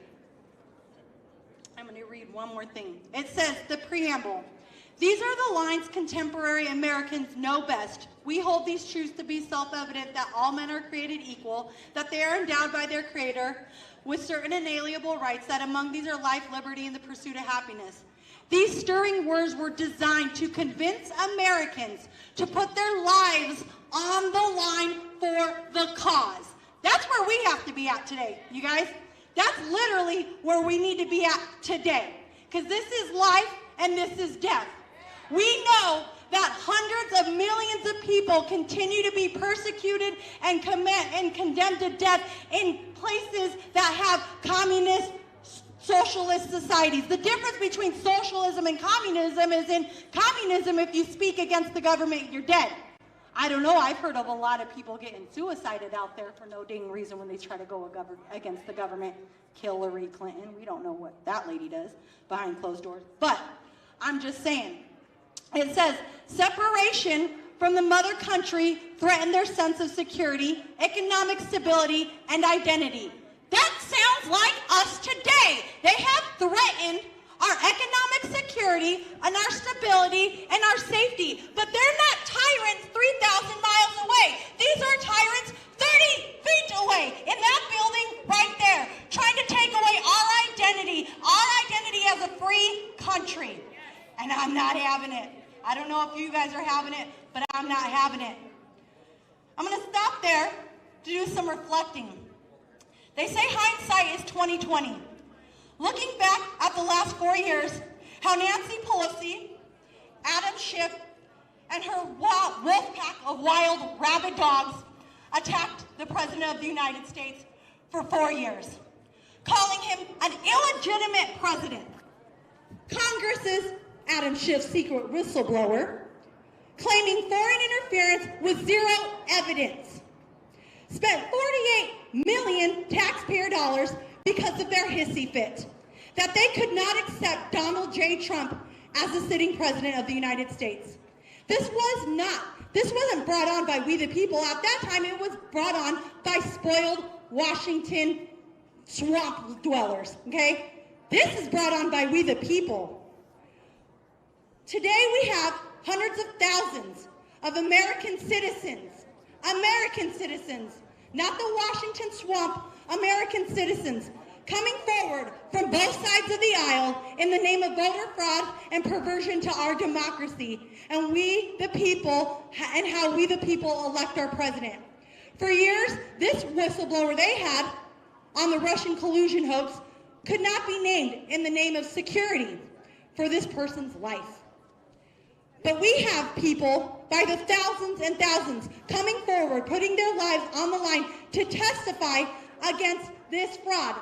I'm going to read one more thing. It says, the preamble. These are the lines contemporary Americans know best. We hold these truths to be self-evident, that all men are created equal, that they are endowed by their Creator with certain inalienable rights, that among these are life, liberty, and the pursuit of happiness. These stirring words were designed to convince Americans to put their lives on the line for the cause. That's where we have to be at today, you guys. That's literally where we need to be at today, because this is life and this is death. We know that hundreds of millions of people continue to be persecuted and condemned to death in places that have communist, socialist societies. The difference between socialism and communism is in communism, if you speak against the government, you're dead. I don't know, I've heard of a lot of people getting suicided out there for no dang reason when they try to go against the government. Hillary Clinton, we don't know what that lady does behind closed doors. But I'm just saying, it says, separation from the mother country threatened their sense of security, economic stability, and identity. That sounds like us today. They have threatened our economic security and our stability and our safety. But they're not tyrants 3,000 miles away. These are tyrants 30 feet away in that building right there, trying to take away our identity as a free country. And I'm not having it. I don't know if you guys are having it, but I'm not having it. I'm going to stop there to do some reflecting. They say hindsight is 20/20. Looking back at the last 4 years, how Nancy Pelosi, Adam Schiff, and her wolf pack of wild, rabid dogs attacked the President of the United States for 4 years, calling him an illegitimate president. Congress's Adam Schiff's secret whistleblower claiming foreign interference with zero evidence. Spent 48 million taxpayer dollars because of their hissy fit, that they could not accept Donald J. Trump as the sitting president of the United States. This wasn't brought on by we the people. At that time, it was brought on by spoiled Washington swamp dwellers, okay? This is brought on by we the people. Today we have hundreds of thousands of American citizens, not the Washington swamp, American citizens, coming forward from both sides of the aisle in the name of voter fraud and perversion to our democracy, and we the people, and how we the people elect our president. For years, this whistleblower they had on the Russian collusion hoax could not be named in the name of security for this person's life. But we have people by the thousands and thousands coming forward, putting their lives on the line to testify against this fraud,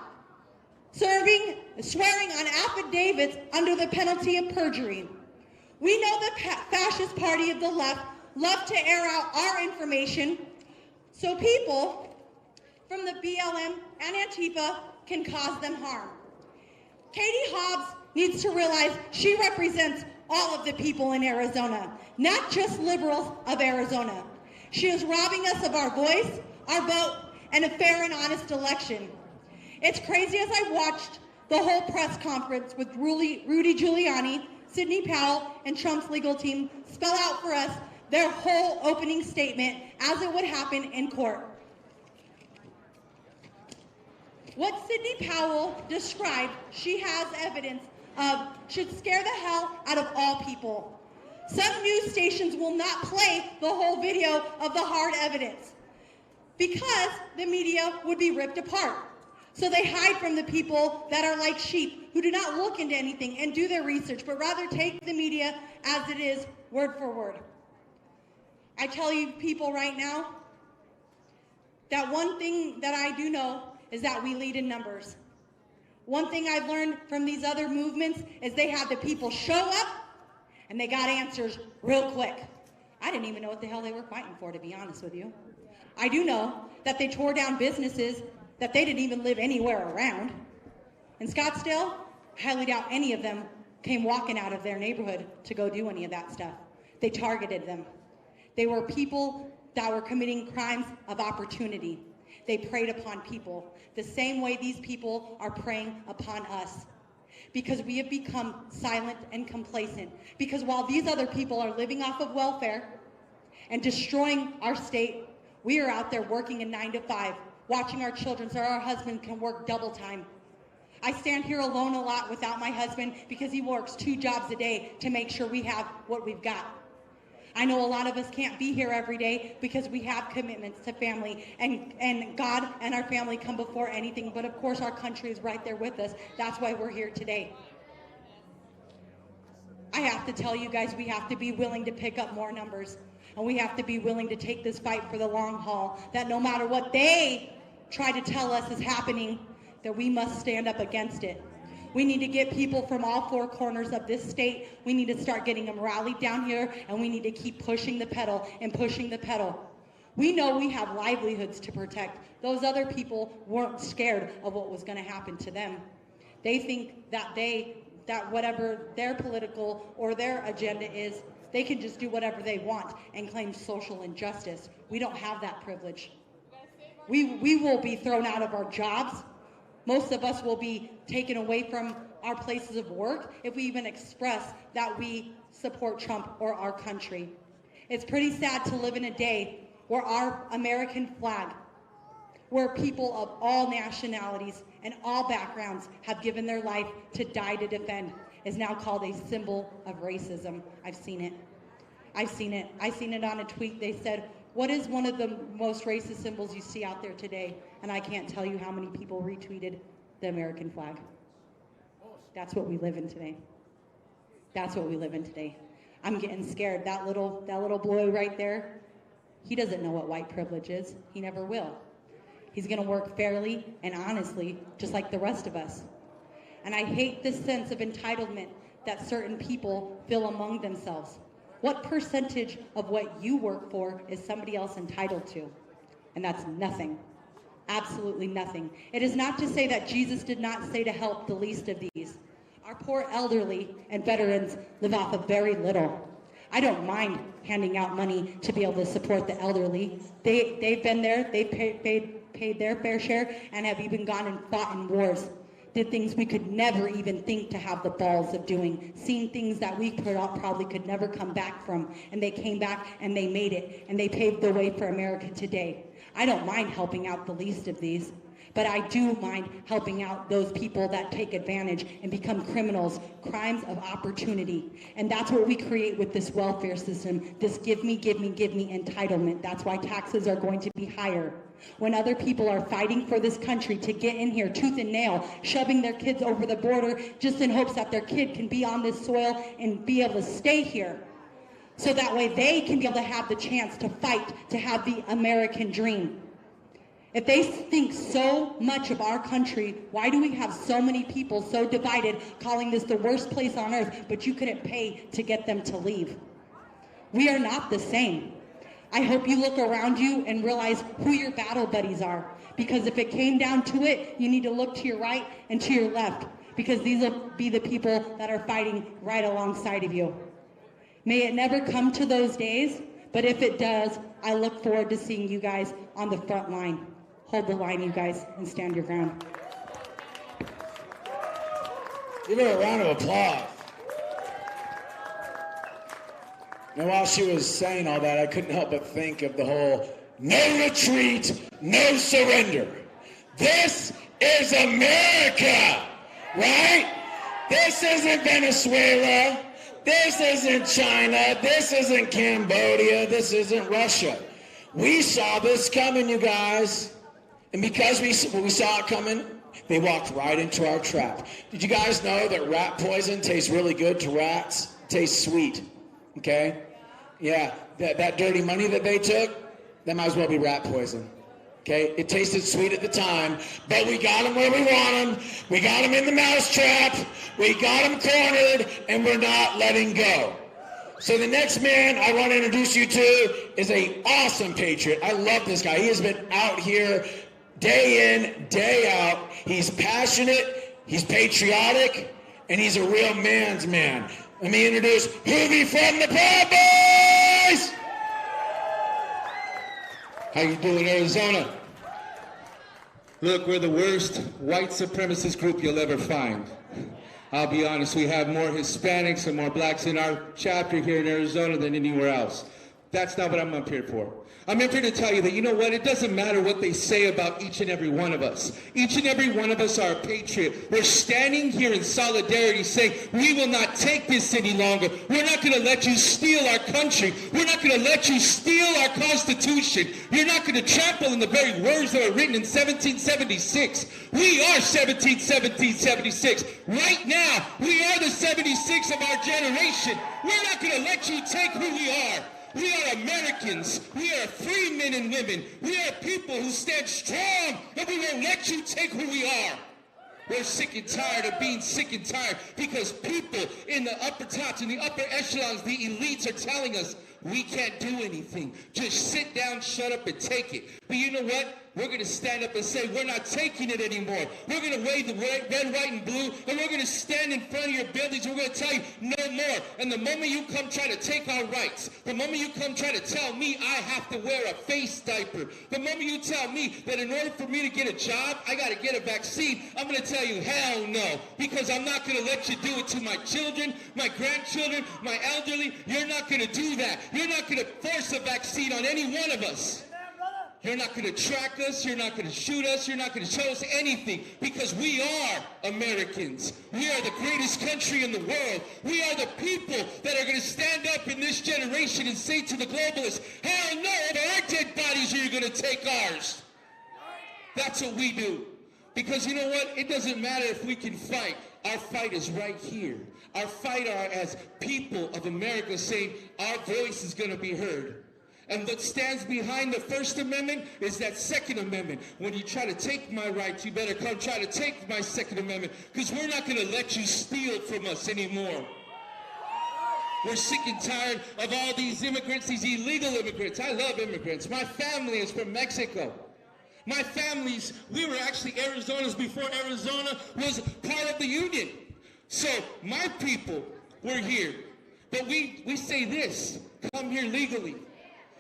swearing on affidavits under the penalty of perjury. We know the fascist party of the left love to air out our information so people from the BLM and Antifa can cause them harm. Katie Hobbs needs to realize she represents all of the people in Arizona, not just liberals of Arizona. She is robbing us of our voice, our vote, and a fair and honest election. It's crazy as I watched the whole press conference with Rudy Giuliani, Sidney Powell, and Trump's legal team spell out for us their whole opening statement as it would happen in court. What Sidney Powell described she has evidence of should scare the hell out of all people. Some news stations will not play the whole video of the hard evidence because the media would be ripped apart. So they hide from the people that are like sheep, who do not look into anything and do their research, but rather take the media as it is, word for word. I tell you people right now that one thing that I do know is that we lead in numbers. One thing I've learned from these other movements is they had the people show up and they got answers real quick. I didn't even know what the hell they were fighting for, to be honest with you. I do know that they tore down businesses that they didn't even live anywhere around. In Scottsdale, I highly doubt any of them came walking out of their neighborhood to go do any of that stuff. They targeted them. They were people that were committing crimes of opportunity. They preyed upon people the same way these people are preying upon us, because we have become silent and complacent. Because while these other people are living off of welfare and destroying our state, we are out there working a 9 to 5, watching our children so our husband can work double time. I stand here alone a lot without my husband because he works 2 jobs a day to make sure we have what we've got. I know a lot of us can't be here every day because we have commitments to family, and God and our family come before anything, but of course our country is right there with us. That's why we're here today. I have to tell you guys, we have to be willing to pick up more numbers, and we have to be willing to take this fight for the long haul, that no matter what they try to tell us is happening, that we must stand up against it. We need to get people from all 4 corners of this state. We need to start getting them rallied down here, and we need to keep pushing the pedal and pushing the pedal. We know we have livelihoods to protect. Those other people weren't scared of what was going to happen to them. They think that whatever their political or their agenda is, they can just do whatever they want and claim social injustice. We don't have that privilege. We will be thrown out of our jobs. Most of us will be taken away from our places of work if we even express that we support Trump or our country. It's pretty sad to live in a day where our American flag, where people of all nationalities and all backgrounds have given their life to die to defend, is now called a symbol of racism. I've seen it. I've seen it. I seen it on a tweet. They said, what is one of the most racist symbols you see out there today? And I can't tell you how many people retweeted the American flag. That's what we live in today. That's what we live in today. I'm getting scared. That little boy right there, he doesn't know what white privilege is. He never will. He's going to work fairly and honestly, just like the rest of us. And I hate this sense of entitlement that certain people feel among themselves. What percentage of what you work for is somebody else entitled to? And that's nothing. Absolutely nothing. It is not to say that Jesus did not say to help the least of these. Our poor elderly and veterans live off of very little. I don't mind handing out money to be able to support the elderly. They've been there, they've paid their fair share, and have even gone and fought in wars. Did things we could never even think to have the balls of doing, seen things that we probably could never come back from, and they came back and they made it, and they paved the way for America today. I don't mind helping out the least of these, but I do mind helping out those people that take advantage and become criminals, crimes of opportunity. And that's what we create with this welfare system, this give me entitlement. That's why taxes are going to be higher. When other people are fighting for this country to get in here tooth and nail, shoving their kids over the border just in hopes that their kid can be on this soil and be able to stay here. So that way they can be able to have the chance to fight, to have the American dream. If they think so much of our country, why do we have so many people so divided, calling this the worst place on earth, but you couldn't pay to get them to leave? We are not the same. I hope you look around you and realize who your battle buddies are. Because if it came down to it, you need to look to your right and to your left. Because these will be the people that are fighting right alongside of you. May it never come to those days, but if it does, I look forward to seeing you guys on the front line. Hold the line, you guys, and stand your ground. Give her a round of applause. And while she was saying all that, I couldn't help but think of the whole no retreat, no surrender. This is America, right? This isn't Venezuela. This isn't China. This isn't Cambodia. This isn't Russia. We saw this coming, you guys. And because we saw it coming, they walked right into our trap. Did you guys know that rat poison tastes really good to rats? It tastes sweet, okay? Yeah, that dirty money that they took, that might as well be rat poison, okay? It tasted sweet at the time, but we got them where we want them. We got them in the mousetrap. We got them cornered, and we're not letting go. So the next man I want to introduce you to is an awesome patriot. I love this guy. He has been out here day in, day out. He's passionate, he's patriotic, and he's a real man's man. Let me introduce Hoovie from the Proud Boys! How you doing, Arizona? Look, we're the worst white supremacist group you'll ever find. I'll be honest, we have more Hispanics and more blacks in our chapter here in Arizona than anywhere else. That's not what I'm up here for. I'm up here to tell you that, you know what, it doesn't matter what they say about each and every one of us. Each and every one of us are a patriot. We're standing here in solidarity saying, we will not take this any longer. We're not going to let you steal our country. We're not going to let you steal our Constitution. You're not going to trample in the very words that were written in 1776. We are 1776. Right now, we are the 76 of our generation. We're not going to let you take who we are. We are Americans. We are free men and women. We are people who stand strong, and we won't let you take who we are. We're sick and tired of being sick and tired because people in the upper tops, in the upper echelons, the elites are telling us we can't do anything. Just sit down, shut up, and take it. But you know what? We're going to stand up and say, we're not taking it anymore. We're going to wave the red, white, and blue, and we're going to stand in front of your buildings, and we're going to tell you, no more. And the moment you come try to take our rights, the moment you come try to tell me I have to wear a face diaper, the moment you tell me that in order for me to get a job, I got to get a vaccine, I'm going to tell you, hell no, because I'm not going to let you do it to my children, my grandchildren, my elderly. You're not going to do that. You're not going to force a vaccine on any one of us. You're not going to track us. You're not going to shoot us. You're not going to show us anything because we are Americans. We are the greatest country in the world. We are the people that are going to stand up in this generation and say to the globalists, hell no, our dead bodies are you going to take ours. That's what we do. Because you know what? It doesn't matter if we can fight. Our fight is right here. Our fight are as people of America saying our voice is going to be heard. And what stands behind the First Amendment is that Second Amendment. When you try to take my rights, you better come try to take my Second Amendment, because we're not going to let you steal from us anymore. We're sick and tired of all these immigrants, these illegal immigrants. I love immigrants. My family is from Mexico. My family's, we were actually Arizona's before Arizona was part of the Union. So my people were here. But we say this, come here legally.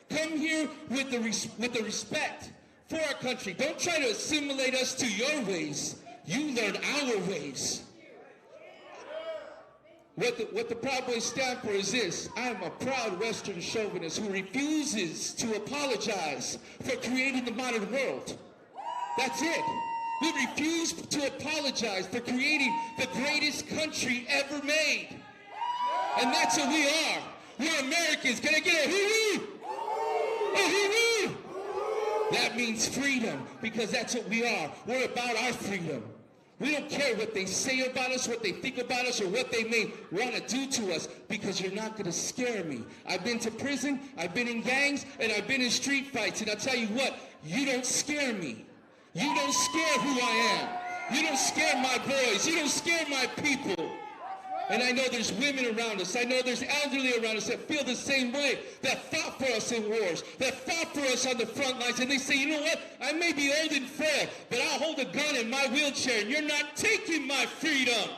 Come here with the respect for our country. Don't try to assimilate us to your ways. You learn our ways. What the Proud Boys stand for is this. I am a proud Western chauvinist who refuses to apologize for creating the modern world. That's it. We refuse to apologize for creating the greatest country ever made. And that's what we are. We're Americans. Can I get a hoo-hoo? A hoo-hoo! That means freedom, because that's what we are. We're about our freedom. We don't care what they say about us, what they think about us, or what they may want to do to us, because you're not going to scare me. I've been to prison, I've been in gangs, and I've been in street fights, and I'll tell you what, you don't scare me. You don't scare who I am. You don't scare my boys. You don't scare my people. And I know there's women around us. I know there's elderly around us that feel the same way, that fought for us in wars, that fought for us on the front lines. And they say, you know what? I may be old and frail, but I'll hold a gun in my wheelchair, and you're not taking my freedom.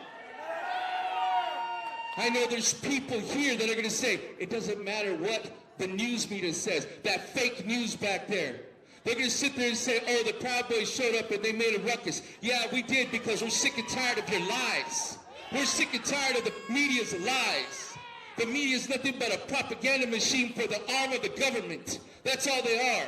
I know there's people here that are going to say, it doesn't matter what the news media says, that fake news back there. They're going to sit there and say, oh, the Proud Boys showed up and they made a ruckus. Yeah, we did, because we're sick and tired of your lies. We're sick and tired of the media's lies. The media is nothing but a propaganda machine for the arm of the government. That's all they are.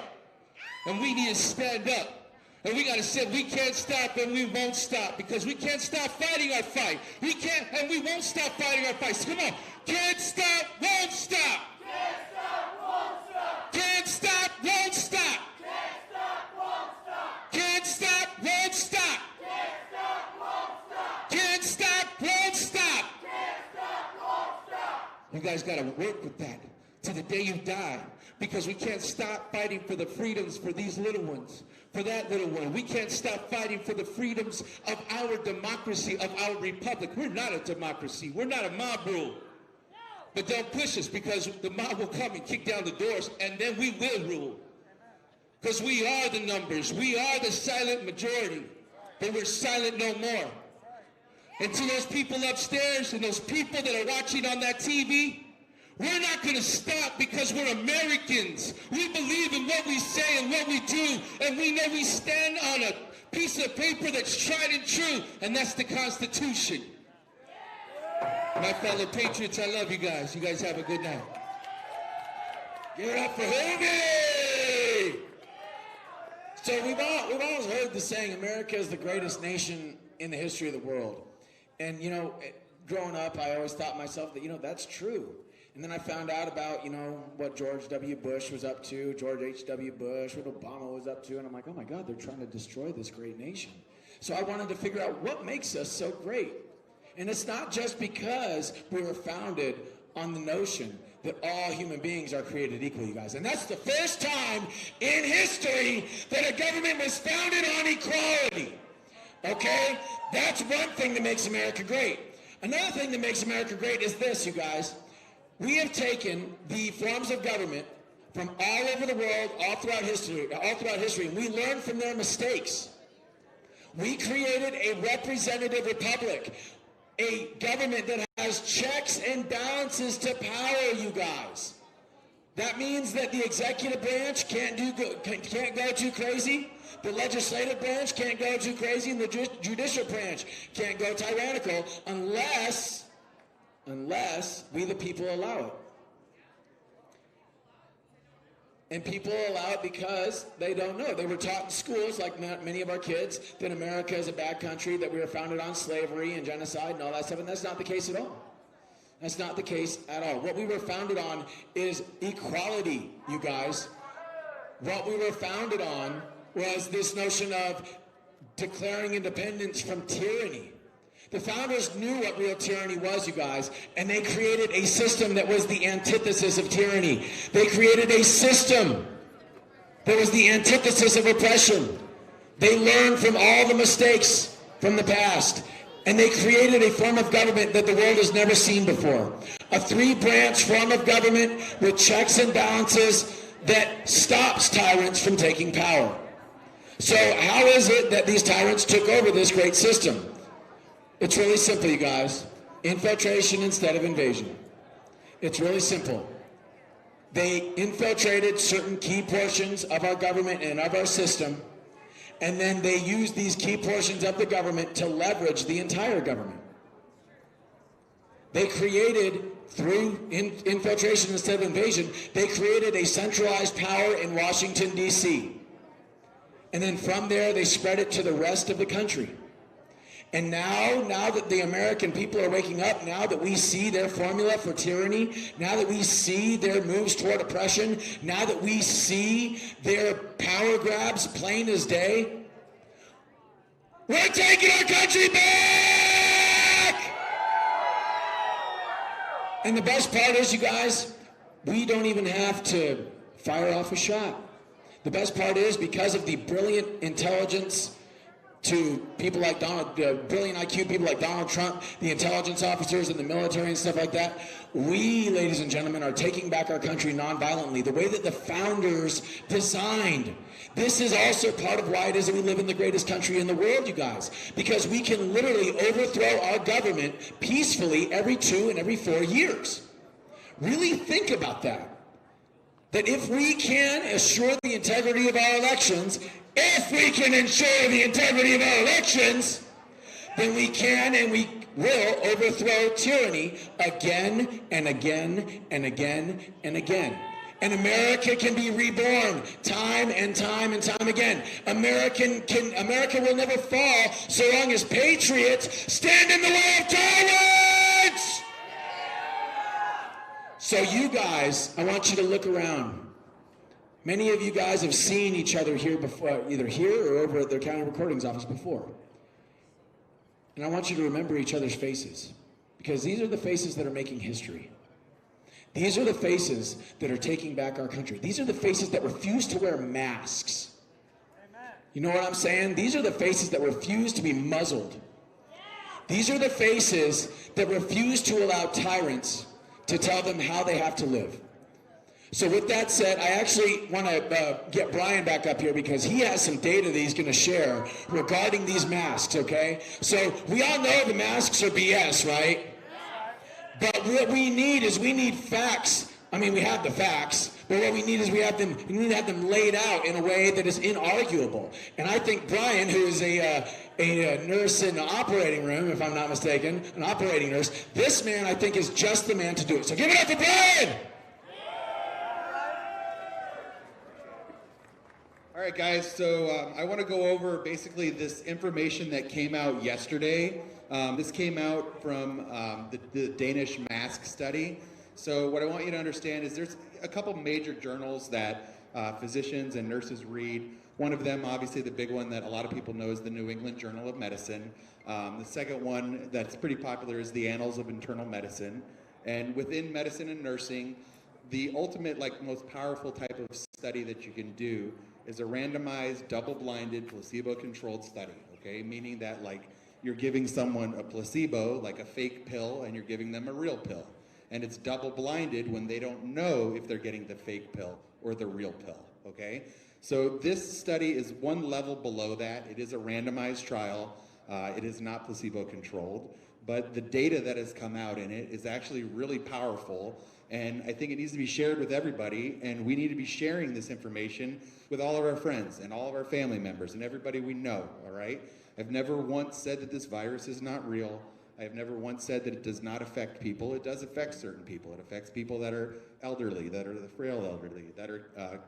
And we need to stand up. And we got to say, we can't stop and we won't stop, because we can't stop fighting our fight. We can't and we won't stop fighting our fights. Come on. Can't stop, won't stop. Can't stop, won't stop. Can't stop, won't stop. Can't stop, won't stop. Can't stop, won't stop. Can't stop, won't stop. Can't stop, won't stop. Can't stop, won't stop. You guys got to work with that to the day you die, because we can't stop fighting for the freedoms for these little ones, for that little one. We can't stop fighting for the freedoms of our democracy, of our republic. We're not a democracy. We're not a mob rule. But don't push us, because the mob will come and kick down the doors, and then we will rule. Because we are the numbers. We are the silent majority. But we're silent no more. And to those people upstairs and those people that are watching on that TV, we're not going to stop, because we're Americans. We believe in what we say and what we do, and we know we stand on a piece of paper that's tried and true, and that's the Constitution. My fellow patriots, I love you guys. You guys have a good night. Give it up for Hoagie! So we've always heard the saying, America is the greatest nation in the history of the world. And, you know, growing up, I always thought myself that, you know, that's true. And then I found out about, you know, what George W. Bush was up to, George H.W. Bush, what Obama was up to. And I'm like, oh, my God, they're trying to destroy this great nation. So I wanted to figure out what makes us so great. And it's not just because we were founded on the notion that all human beings are created equal, you guys. And that's the first time in history that a government was founded on equality. Okay? That's one thing that makes America great. Another thing that makes America great is this, you guys. We have taken the forms of government from all over the world, all throughout history, and we learned from their mistakes. We created a representative republic, a government that has checks and balances to power, you guys. That means that the executive branch can't go too crazy. The legislative branch can't go too crazy, and the judicial branch can't go tyrannical unless we the people allow it. And people allow it because they don't know. They were taught in schools, like many of our kids, that America is a bad country, that we were founded on slavery and genocide and all that stuff, and that's not the case at all. That's not the case at all. What we were founded on is equality, you guys. What we were founded on was this notion of declaring independence from tyranny. The founders knew what real tyranny was, you guys, and they created a system that was the antithesis of tyranny. They created a system that was the antithesis of oppression. They learned from all the mistakes from the past, and they created a form of government that the world has never seen before. A three-branch form of government with checks and balances that stops tyrants from taking power. So how is it that these tyrants took over this great system? It's really simple, you guys. Infiltration instead of invasion. It's really simple. They infiltrated certain key portions of our government and of our system, and then they used these key portions of the government to leverage the entire government. They created, through infiltration instead of invasion, they created a centralized power in Washington, D.C. And then from there, they spread it to the rest of the country. And now that the American people are waking up, now that we see their formula for tyranny, now that we see their moves toward oppression, now that we see their power grabs plain as day, we're taking our country back! And the best part is, you guys, we don't even have to fire off a shot. The best part is, because of the brilliant intelligence to people like brilliant IQ people like Donald Trump, the intelligence officers in the military and stuff like that, we, ladies and gentlemen, are taking back our country non-violently, the way that the founders designed. This is also part of why it is that we live in the greatest country in the world, you guys, because we can literally overthrow our government peacefully every 2 and every 4 years. Really think about that. That if we can assure the integrity of our elections, if we can ensure the integrity of our elections, then we can and we will overthrow tyranny again and again and again and again. And America can be reborn time and time and time again. America will never fall so long as patriots stand in the way of tyrants! So you guys, I want you to look around. Many of you guys have seen each other here before, either here or over at their county recordings office before. And I want you to remember each other's faces, because these are the faces that are making history. These are the faces that are taking back our country. These are the faces that refuse to wear masks. You know what I'm saying? These are the faces that refuse to be muzzled. These are the faces that refuse to allow tyrants to tell them how they have to live. So with that said, I actually want to get Brian back up here, because he has some data that he's going to share regarding these masks, okay? So we all know the masks are BS, right? But what we need is facts. I mean, we have the facts, but what we need is we need to have them laid out in a way that is inarguable. And I think Brian, who is a nurse in the operating room, if I'm not mistaken, an operating nurse, this man, I think, is just the man to do it. So give it up for Brian! All right, guys, so I want to go over basically this information that came out yesterday. This came out from the Danish mask study. So what I want you to understand is there's a couple major journals that physicians and nurses read. One of them, obviously the big one that a lot of people know, is the New England Journal of Medicine. The second one that's pretty popular is the Annals of Internal Medicine. And within medicine and nursing, the ultimate, most powerful type of study that you can do is a randomized, double-blinded, placebo-controlled study, okay? Meaning that, you're giving someone a placebo, like a fake pill, and you're giving them a real pill. And it's double-blinded when they don't know if they're getting the fake pill or the real pill, okay? So this study is one level below that. It is a randomized trial. It is not placebo-controlled. But the data that has come out in it is actually really powerful, and I think it needs to be shared with everybody, and we need to be sharing this information with all of our friends and all of our family members and everybody we know, all right? I've never once said that this virus is not real. I've never once said that it does not affect people. It does affect certain people. It affects people that are elderly, that are the frail elderly, that are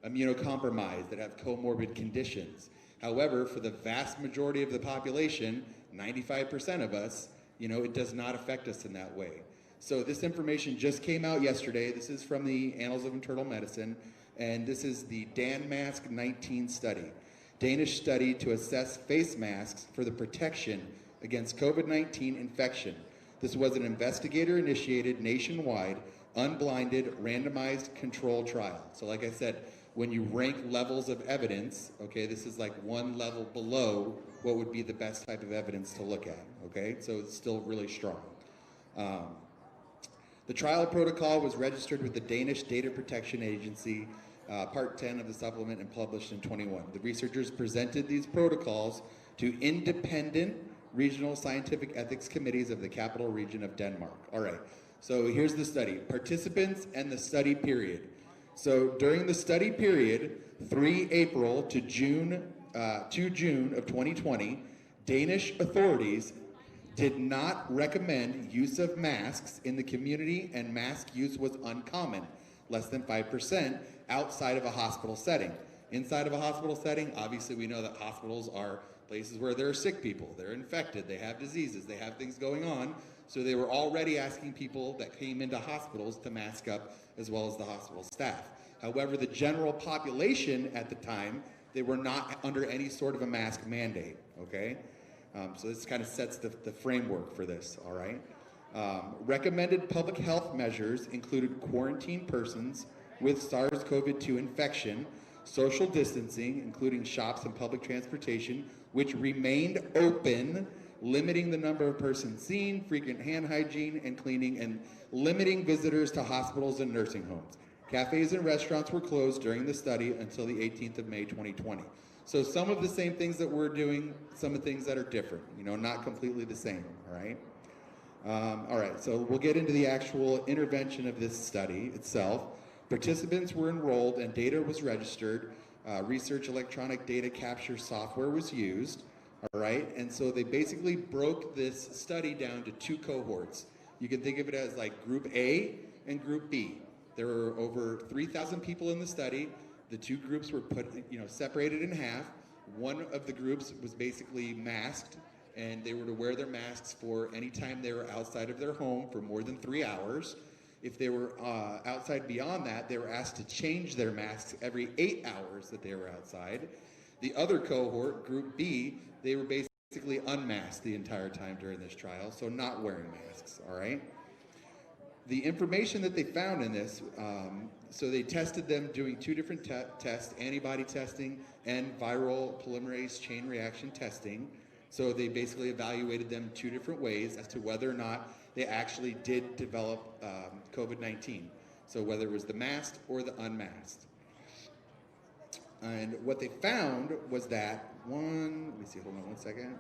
immunocompromised, that have comorbid conditions. However, for the vast majority of the population, 95% of us, it does not affect us in that way. So this information just came out yesterday. This is from the Annals of Internal Medicine, and this is the DanMask 19 study. Danish study to assess face masks for the protection against COVID-19 infection. This was an investigator-initiated, nationwide, unblinded, randomized control trial. So like I said, when you rank levels of evidence, okay, this is one level below what would be the best type of evidence to look at, okay? So it's still really strong. The trial protocol was registered with the Danish Data Protection Agency, Part 10 of the supplement, and published in 21. The researchers presented these protocols to independent regional scientific ethics committees of the capital region of Denmark. All right, so here's the study. Participants and the study period. So during the study period, 3 April to June of 2020, Danish authorities did not recommend use of masks in the community, and mask use was uncommon, less than 5%, outside of a hospital setting. Inside of a hospital setting, obviously we know that hospitals are places where there are sick people, they're infected, they have diseases, they have things going on, so they were already asking people that came into hospitals to mask up, as well as the hospital staff. However, the general population at the time, they were not under any sort of a mask mandate, okay? So this kind of sets the framework for this, all right? Recommended public health measures included quarantine persons with SARS-CoV-2 infection, social distancing, including shops and public transportation, which remained open, limiting the number of persons seen, frequent hand hygiene and cleaning, and limiting visitors to hospitals and nursing homes. Cafes and restaurants were closed during the study until the 18th of May 2020. So some of the same things that we're doing, some of the things that are different, you know, not completely the same, all right? All right, so we'll get into the actual intervention of this study itself. Participants were enrolled and data was registered. Research electronic data capture software was used, all right? And so they basically broke this study down to 2 cohorts. You can think of it as like Group A and Group B. There were over 3,000 people in the study. The 2 groups were separated in half. One of the groups was basically masked, and they were to wear their masks for any time they were outside of their home for more than 3 hours. If they were outside beyond that, they were asked to change their masks every 8 hours that they were outside. The other cohort, Group B, they were basically unmasked the entire time during this trial, so not wearing masks, all right? The information that they found in this, so they tested them doing 2 different tests, antibody testing and viral polymerase chain reaction testing. So they basically evaluated them 2 different ways as to whether or not they actually did develop COVID-19. So whether it was the masked or the unmasked. And what they found was that hold on one second.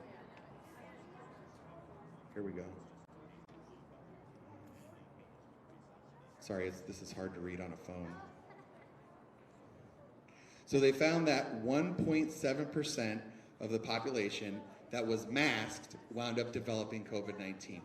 Here we go. Sorry, this is hard to read on a phone. So they found that 1.7% of the population that was masked wound up developing COVID-19,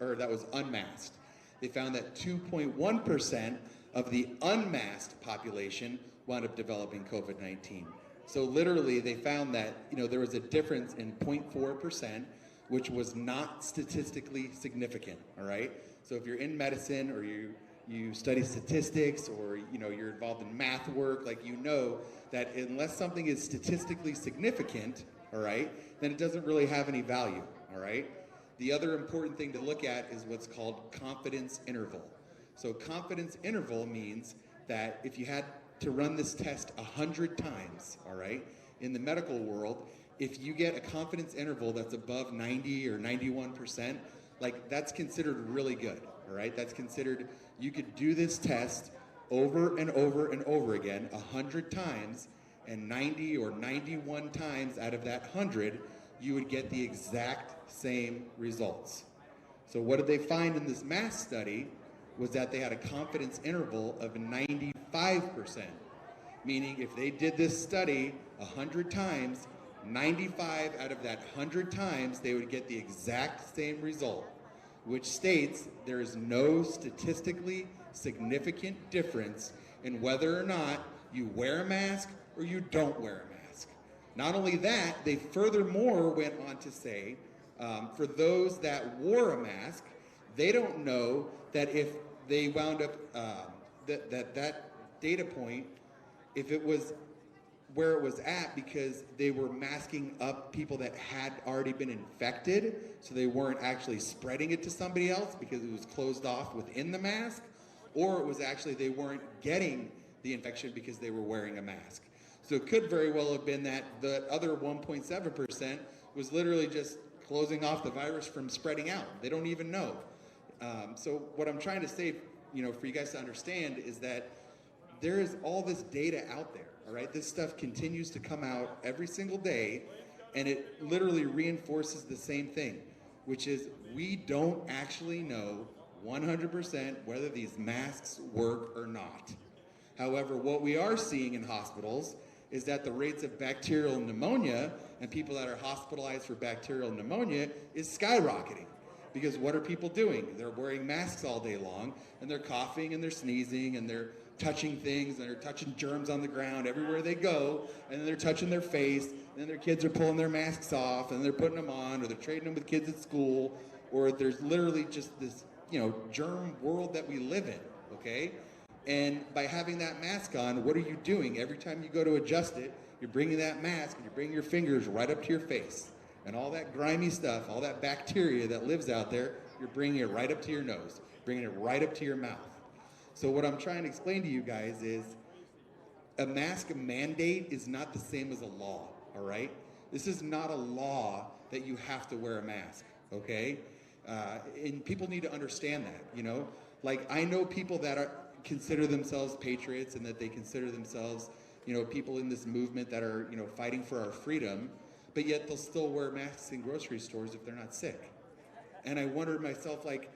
or that was unmasked. They found that 2.1% of the unmasked population wound up developing COVID-19. So literally they found that there was a difference in 0.4%, which was not statistically significant, all right? So if you're in medicine or you study statistics or you're involved in math work, like that unless something is statistically significant, all right, then it doesn't really have any value, all right? The other important thing to look at is what's called confidence interval. So confidence interval means that if you had to run this test 100 times, all right, in the medical world, if you get a confidence interval that's above 90 or 91%, like that's considered really good, all right? That's considered, you could do this test over and over and over again 100 times, and 90 or 91 times out of that 100, you would get the exact same results. So what did they find in this mass study was that they had a confidence interval of 95%, meaning if they did this study 100 times, 95 out of that 100 times, they would get the exact same result, which states there is no statistically significant difference in whether or not you wear a mask or you don't wear a mask. Not only that, they furthermore went on to say, for those that wore a mask, they don't know that if they wound up, that data point, if it was where it was at, because they were masking up people that had already been infected, so they weren't actually spreading it to somebody else because it was closed off within the mask, or it was actually they weren't getting the infection because they were wearing a mask. So it could very well have been that the other 1.7% was literally just closing off the virus from spreading out. They don't even know. So what I'm trying to say, for you guys to understand is that there is all this data out there, all right? This stuff continues to come out every single day, and it literally reinforces the same thing, which is we don't actually know 100% whether these masks work or not. However, what we are seeing in hospitals is that the rates of bacterial pneumonia and people that are hospitalized for bacterial pneumonia is skyrocketing. Because what are people doing? They're wearing masks all day long, and they're coughing and they're sneezing and they're touching things and they're touching germs on the ground everywhere they go, and then they're touching their face, and then their kids are pulling their masks off and they're putting them on, or they're trading them with kids at school, or there's literally just this, germ world that we live in, okay? And by having that mask on, what are you doing? Every time you go to adjust it, you're bringing that mask and you're bringing your fingers right up to your face. And all that grimy stuff, all that bacteria that lives out there, you're bringing it right up to your nose, bringing it right up to your mouth. So what I'm trying to explain to you guys is a mask mandate is not the same as a law, all right? This is not a law that you have to wear a mask, okay? And people need to understand that, Like, I know people that consider themselves patriots and that they consider themselves, people in this movement that are, fighting for our freedom, but yet they'll still wear masks in grocery stores if they're not sick. And I wonder to myself, like,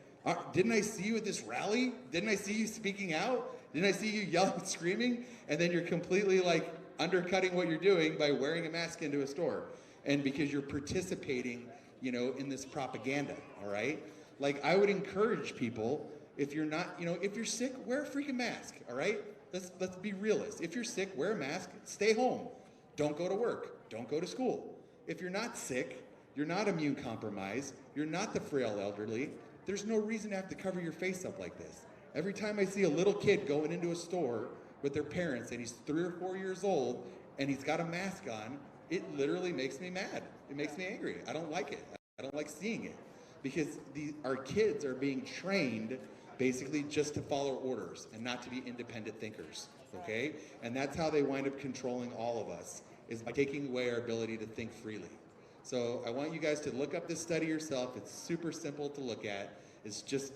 didn't I see you at this rally? Didn't I see you speaking out? Didn't I see you yelling, screaming? And then you're completely like undercutting what you're doing by wearing a mask into a store. And because you're participating, in this propaganda, all right? Like, I would encourage people, if you're not, if you're sick, wear a freaking mask, all right? Let's be realists. If you're sick, wear a mask, stay home. Don't go to work, don't go to school. If you're not sick, you're not immune compromised, you're not the frail elderly, there's no reason to have to cover your face up like this. Every time I see a little kid going into a store with their parents and he's 3 or 4 years old and he's got a mask on, it literally makes me mad. It makes me angry. I don't like it. I don't like seeing it. Because our kids are being trained basically just to follow orders and not to be independent thinkers, okay? And that's how they wind up controlling all of us, is by taking away our ability to think freely. So I want you guys to look up this study yourself. It's super simple to look at. It's just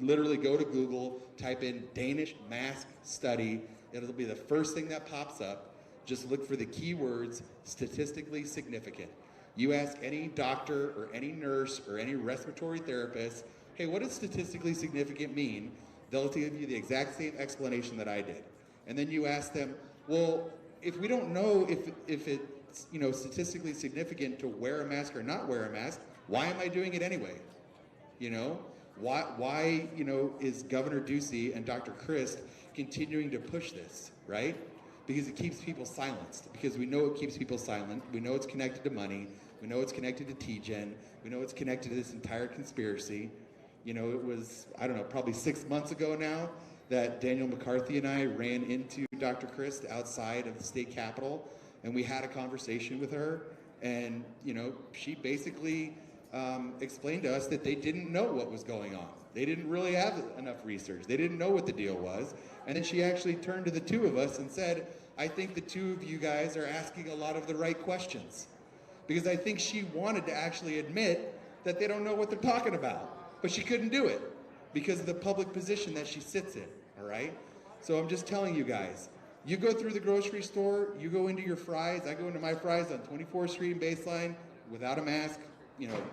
literally go to Google, type in Danish mask study. It'll be the first thing that pops up. Just look for the keywords statistically significant. You ask any doctor or any nurse or any respiratory therapist, hey, what does statistically significant mean? They'll give you the exact same explanation that I did. And then you ask them, well, if we don't know if it's statistically significant to wear a mask or not wear a mask, why am I doing it anyway? Why is Governor Ducey and Dr. Christ continuing to push this, right? Because it keeps people silenced. Because we know it keeps people silent. We know it's connected to money. We know it's connected to TGen. We know it's connected to this entire conspiracy. It was, I don't know, probably 6 months ago now that Daniel McCarthy and I ran into Dr. Christ outside of the state capitol, and we had a conversation with her, and she basically explained to us that they didn't know what was going on. They didn't really have enough research. They didn't know what the deal was. And then she actually turned to the two of us and said, I think the two of you guys are asking a lot of the right questions. Because I think she wanted to actually admit that they don't know what they're talking about. But she couldn't do it because of the public position that she sits in, all right? So I'm just telling you guys, you go through the grocery store, you go into your Fry's, I go into my Fry's on 24th Street and Baseline without a mask,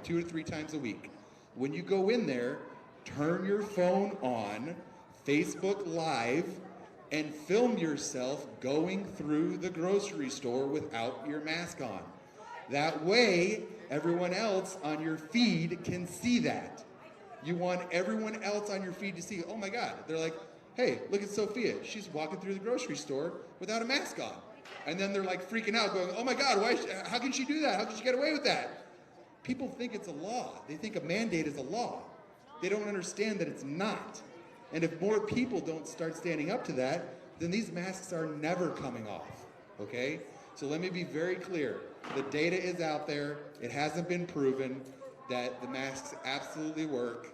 2 or 3 times a week. When you go in there, turn your phone on, Facebook Live, and film yourself going through the grocery store without your mask on. That way, everyone else on your feed can see that. You want everyone else on your feed to see, oh my God, they're like, hey, look at Sophia. She's walking through the grocery store without a mask on. And then they're like freaking out going, oh my God, how can she do that? How can she get away with that? People think it's a law. They think a mandate is a law. They don't understand that it's not. And if more people don't start standing up to that, then these masks are never coming off, okay? So let me be very clear. The data is out there. It hasn't been proven that the masks absolutely work.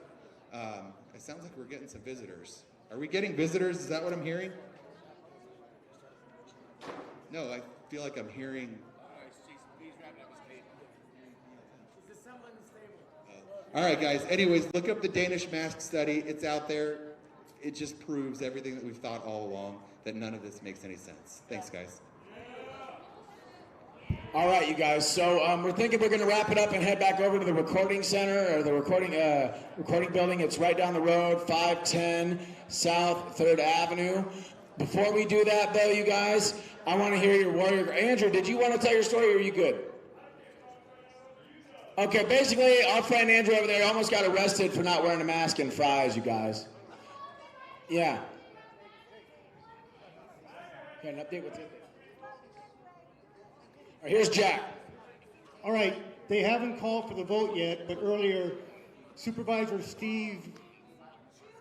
It sounds like we're getting some visitors. Are we getting visitors? Is that what I'm hearing? No, I feel like I'm hearing... He's wrapping up his tape. He's assembling his table. All right, guys. Anyways, look up the Danish mask study. It's out there. It just proves everything that we've thought all along, that none of this makes any sense. Thanks, guys. All right, you guys. So we're thinking we're going to wrap it up and head back over to the recording center or the recording building. It's right down the road, 510 South 3rd Avenue. Before we do that, though, you guys, I want to hear your warrior. Andrew, did you want to tell your story, or are you good? Okay, basically, our friend Andrew over there almost got arrested for not wearing a mask in Fry's, you guys. Yeah. Got an update? What's it? All right, here's Jack. All right, they haven't called for the vote yet, but earlier, Supervisor Steve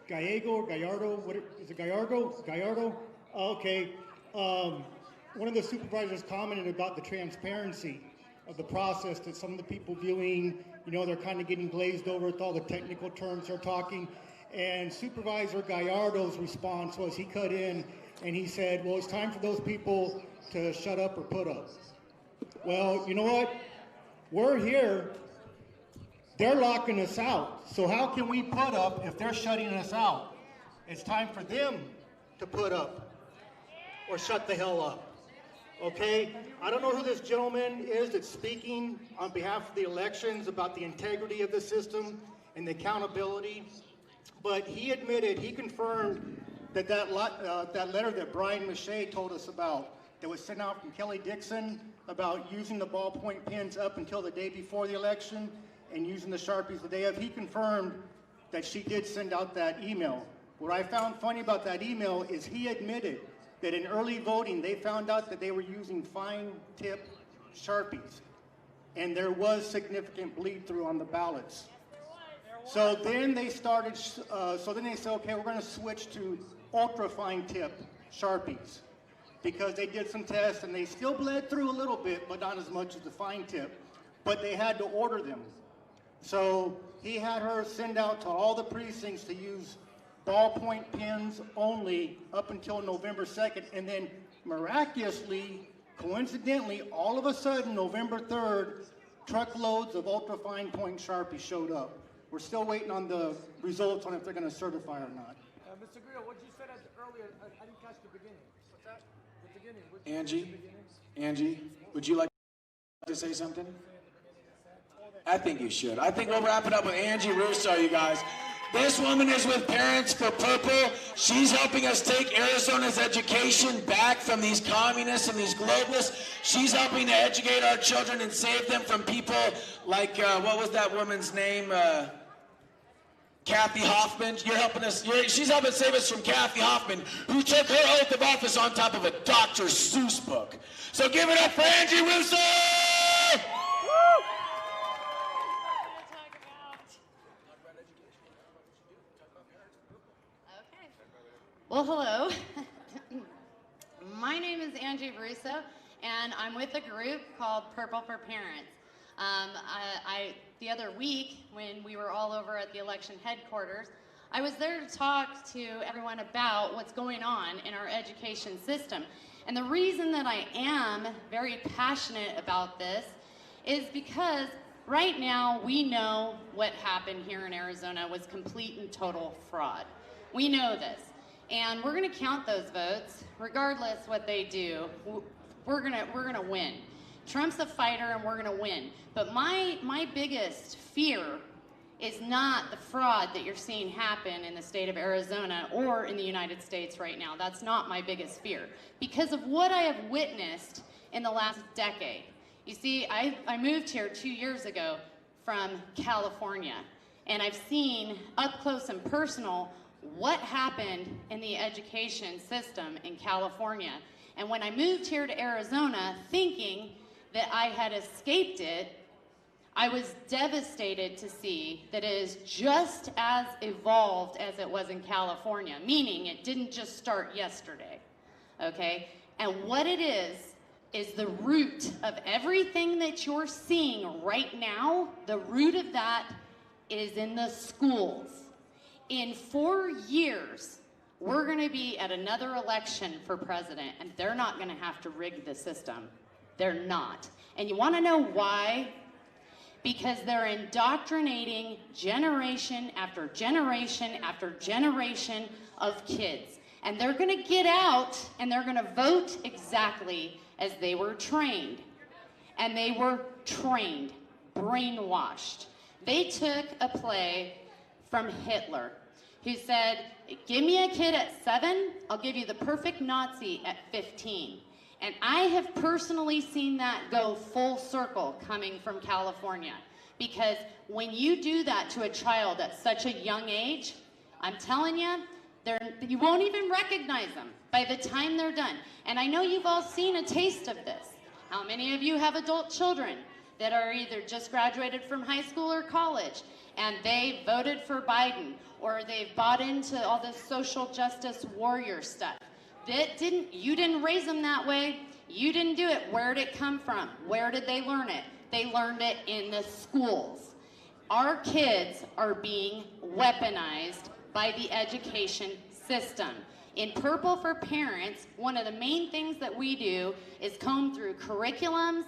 Gallardo, what is it, Gallardo? Okay. One of the supervisors commented about the transparency of the process, that some of the people viewing, they're kind of getting glazed over with all the technical terms they're talking. And Supervisor Gallardo's response was, he cut in and he said, well, it's time for those people to shut up or put up. Well, you know what? We're here. They're locking us out. So how can we put up if they're shutting us out? It's time for them to put up or shut the hell up. Okay? I don't know who this gentleman is that's speaking on behalf of the elections about the integrity of the system and the accountability, but he admitted, he confirmed that that letter that Brian Mache told us about that was sent out from Kelly Dixon about using the ballpoint pens up until the day before the election and using the Sharpies the day of, he confirmed that she did send out that email. What I found funny about that email is he admitted that in early voting, they found out that they were using fine tip Sharpies. And there was significant bleed through on the ballots. So then they started, they said, okay, we're gonna switch to ultra fine tip Sharpies, because they did some tests and they still bled through a little bit, but not as much as the fine tip, but they had to order them. So he had her send out to all the precincts to use ballpoint pens only up until November 2nd, and then miraculously, coincidentally, all of a sudden, November 3rd, truckloads of ultra-fine point Sharpies showed up. We're still waiting on the results on if they're going to certify or not. Mr. Grillo, what you said earlier, I didn't catch the beginning. What's that? The beginning. Angie, would you like to say something? I think you should. I think we'll wrap it up with Angie Russo, you guys. This woman is with Parents for Purple. She's helping us take Arizona's education back from these communists and these globalists. She's helping to educate our children and save them from people like, what was that woman's name? Kathy Hoffman. You're helping us. She's helping save us from Kathy Hoffman, who took her oath of office on top of a Dr. Seuss book. So give it up for Angie Russo! Well, hello. My name is Angie Russo, and I'm with a group called Purple for Parents. The other week, when we were all over at the election headquarters, I was there to talk to everyone about what's going on in our education system. And the reason that I am very passionate about this is because right now we know what happened here in Arizona was complete and total fraud. We know this. And we're gonna count those votes, regardless what they do. We're gonna win. Trump's a fighter and we're gonna win. But my biggest fear is not the fraud that you're seeing happen in the state of Arizona or in the United States right now. That's not my biggest fear. Because of what I have witnessed in the last decade. You see, I moved here 2 years ago from California, and I've seen up close and personal what happened in the education system in California. And when I moved here to Arizona thinking that I had escaped it, I was devastated to see that it is just as evolved as it was in California, meaning it didn't just start yesterday, okay? And what it is the root of everything that you're seeing right now, the root of that is in the schools. In 4 years, we're gonna be at another election for president, and they're not gonna have to rig the system. They're not. And you wanna know why? because they're indoctrinating generation after generation after generation of kids. And they're going to get out and they're going to vote exactly as they were trained. And they were trained, brainwashed. They took a play from Hitler, who said, give me a kid at 7, I'll give you the perfect Nazi at 15. And I have personally seen that go full circle coming from California. Because when you do that to a child at such a young age, I'm telling you, you won't even recognize them by the time they're done. And I know you've all seen a taste of this. How many of you have adult children that are either just graduated from high school or college, and they voted for Biden, or they've bought into all this social justice warrior stuff? You didn't raise them that way. You didn't do it. Where did it come from? Where did they learn it? They learned it in the schools. Our kids are being weaponized by the education system. In Purple for Parents, one of the main things that we do is comb through curriculums.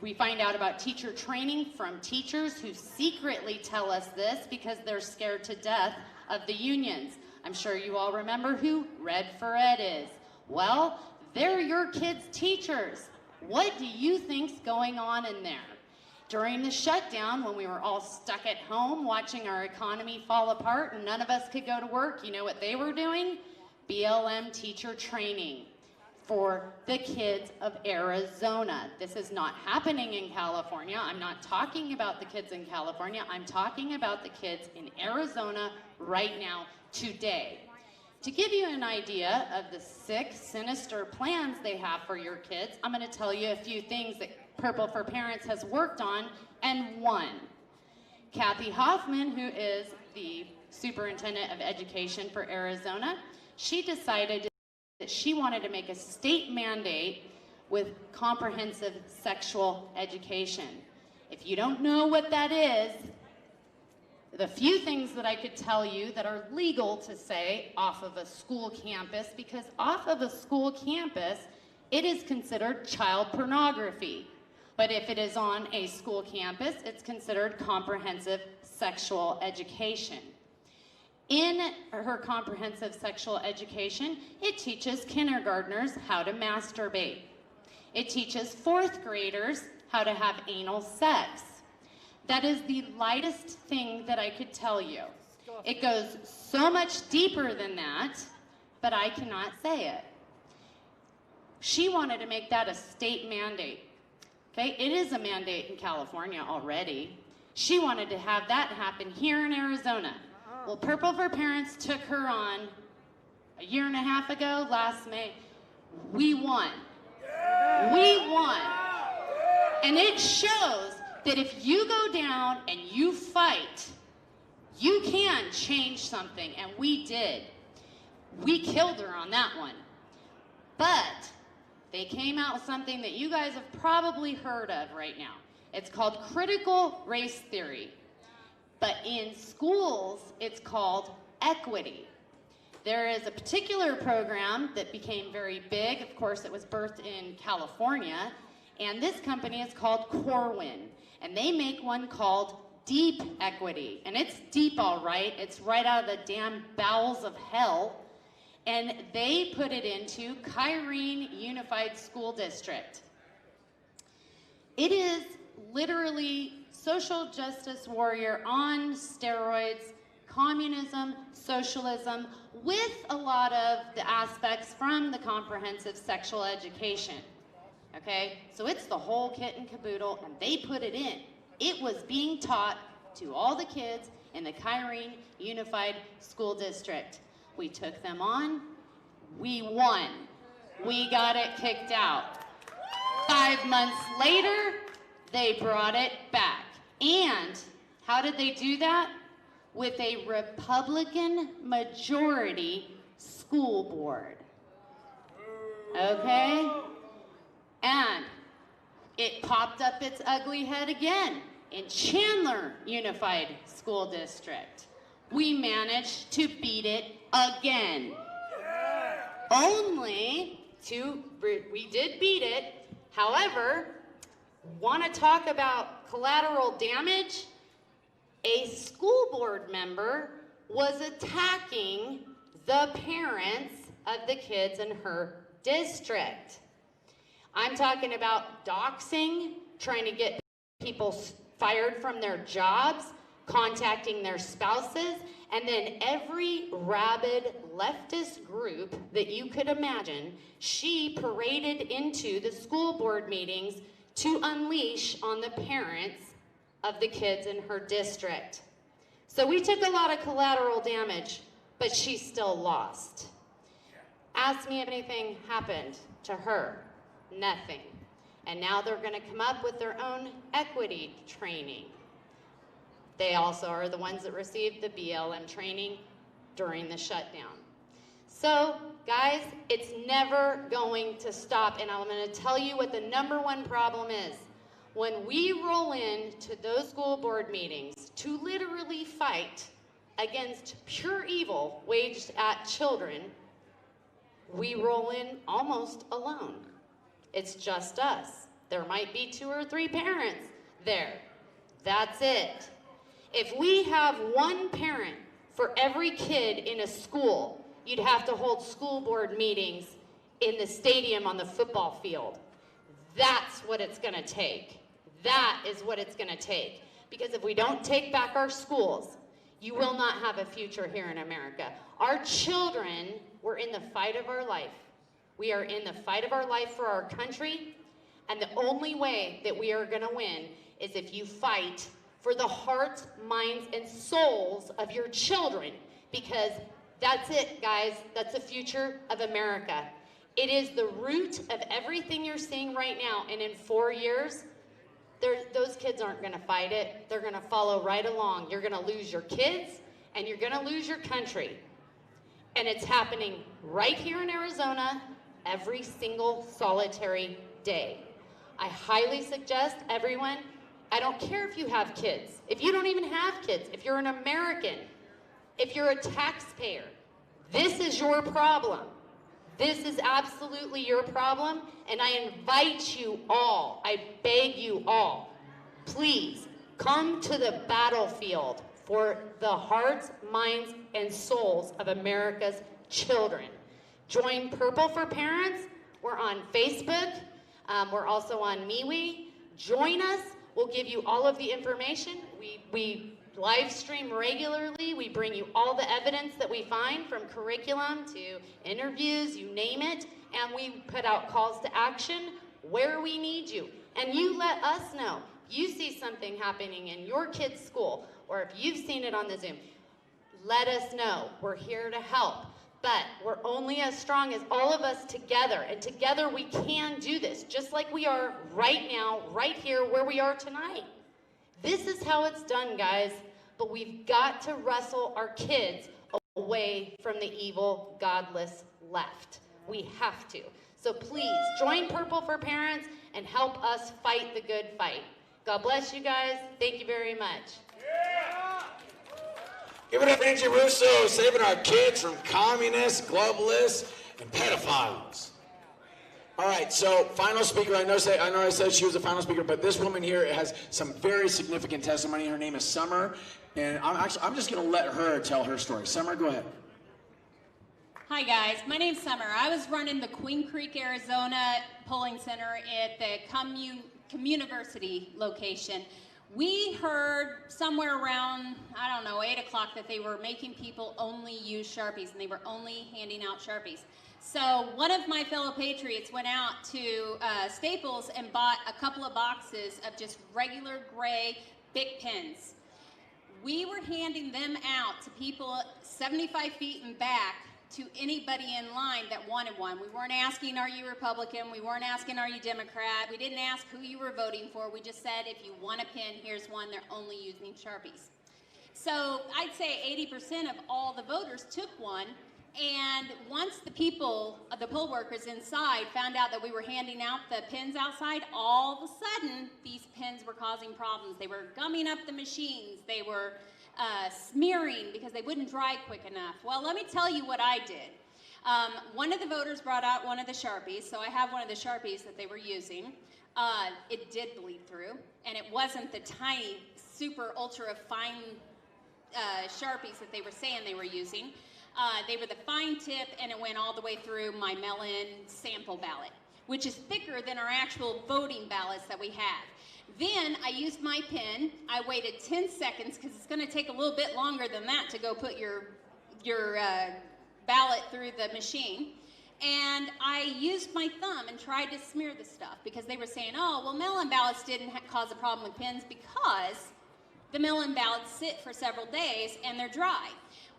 We find out about teacher training from teachers who secretly tell us this because they're scared to death of the unions. I'm sure you all remember who Red for Ed is. Well, they're your kids' teachers. What do you think's going on in there? During the shutdown, when we were all stuck at home watching our economy fall apart and none of us could go to work, you know what they were doing? BLM teacher training for the kids of Arizona. This is not happening in California. I'm not talking about the kids in California. I'm talking about the kids in Arizona right now, today. To give you an idea of the sick, sinister plans they have for your kids, I'm going to tell you a few things that Purple for Parents has worked on and won. Kathy Hoffman, who is the Superintendent of Education for Arizona, she decided that she wanted to make a state mandate with comprehensive sexual education. If you don't know what that is, the few things that I could tell you that are legal to say off of a school campus, because off of a school campus, it is considered child pornography. But if it is on a school campus, it's considered comprehensive sexual education. In her comprehensive sexual education, it teaches kindergartners how to masturbate. It teaches 4th graders how to have anal sex. That is the lightest thing that I could tell you. It goes so much deeper than that, but I cannot say it. She wanted to make that a state mandate. Okay, it is a mandate in California already. She wanted to have that happen here in Arizona. Well, Purple for Parents took her on a year and a half ago, last May. We won. We won. And it shows that if you go down and you fight, you can change something, and we did. We killed her on that one. But they came out with something that you guys have probably heard of right now. It's called critical race theory. But in schools, it's called equity. There is a particular program that became very big. Of course, it was birthed in California. And this company is called Corwin. And they make one called deep equity. And it's deep, all right. It's right out of the damn bowels of hell. And they put it into Kyrene Unified School District. It is literally social justice warrior on steroids, communism, socialism, with a lot of the aspects from the comprehensive sexual education. Okay, so it's the whole kit and caboodle, and they put it in. It was being taught to all the kids in the Kyrene Unified School District. We took them on, we won. We got it kicked out. 5 months later, they brought it back. And how did they do that? With a Republican majority school board. Okay? And it popped up its ugly head again in Chandler Unified School District. We managed to beat it again. We did beat it. However, Want to talk about collateral damage? A school board member was attacking the parents of the kids in her district. I'm talking about doxing, trying to get people fired from their jobs, contacting their spouses, and then every rabid leftist group that you could imagine, she paraded into the school board meetings to unleash on the parents of the kids in her district. So we took a lot of collateral damage, but she still lost. Ask me if anything happened to her. Nothing. And now they're going to come up with their own equity training. They also are the ones that received the BLM training during the shutdown. So, guys, it's never going to stop. And I'm going to tell you what the #1 problem is. When we roll into those school board meetings to literally fight against pure evil waged at children, we roll in almost alone. It's just us. There might be 2 or 3 parents there. That's it. If we have 1 parent for every kid in a school, you'd have to hold school board meetings in the stadium on the football field. That's what it's going to take. That is what it's going to take. Because if we don't take back our schools, you will not have a future here in America. Our children were in the fight of our life. We are in the fight of our life for our country, and the only way that we are going to win is if you fight for the hearts, minds, and souls of your children, because that's it, guys. That's the future of America. It is the root of everything you're seeing right now, and in 4 years, those kids aren't going to fight it. They're going to follow right along. You're going to lose your kids, and you're going to lose your country. And it's happening right here in Arizona every single solitary day. I highly suggest everyone, I don't care if you have kids, if you don't even have kids, if you're an American, if you're a taxpayer, this is your problem. This is absolutely your problem, and I invite you all, I beg you all, please come to the battlefield for the hearts, minds, and souls of America's children. Join Purple for Parents. We're on Facebook. We're also on MeWe. Join us. We'll give you all of the information. We live stream regularly. We bring you all the evidence that we find, from curriculum to interviews, you name it, and we put out calls to action where we need you. And you let us know. You see something happening in your kid's school, or if you've seen it on the Zoom, let us know. We're here to help. But we're only as strong as all of us together, and together we can do this, just like we are right now, right here, where we are tonight. This is how it's done, guys, but we've got to wrestle our kids away from the evil, godless left. We have to. So please, join Purple for Parents and help us fight the good fight. God bless you guys. Thank you very much. Give it up for Angie Russo, saving our kids from communists, globalists, and pedophiles. All right, so final speaker. I know I said she was the final speaker, but this woman here has some very significant testimony. Her name is Summer, and I'm just going to let her tell her story. Summer, go ahead. Hi guys, my name's Summer. I was running the Queen Creek, Arizona polling center at the Communiversity location. We heard somewhere around, I don't know, 8 o'clock that they were making people only use Sharpies, and they were only handing out Sharpies. So one of my fellow Patriots went out to Staples and bought a couple of boxes of just regular gray Bic pens. We were handing them out to people 75 feet and back, to anybody in line that wanted one. We weren't asking, are you Republican? We weren't asking, are you Democrat? We didn't ask who you were voting for. We just said, if you want a pen, here's one. They're only using Sharpies. So I'd say 80% of all the voters took one. And once the people, the poll workers inside, found out that we were handing out the pens outside, all of a sudden, these pens were causing problems. They were gumming up the machines. They were smearing because they wouldn't dry quick enough. Well, let me tell you what I did. One of the voters brought out one of the Sharpies, so I have one of the Sharpies that they were using. It did bleed through, and it wasn't the tiny, super ultra fine Sharpies that they were saying they were using. They were the fine tip, and it went all the way through my mail-in sample ballot, which is thicker than our actual voting ballots that we have. Then I used my pen. I waited 10 seconds because it's going to take a little bit longer than that to go put your ballot through the machine. And I used my thumb and tried to smear the stuff because they were saying, oh, well, mail-in ballots didn't cause a problem with pens because the mail-in ballots sit for several days and they're dry.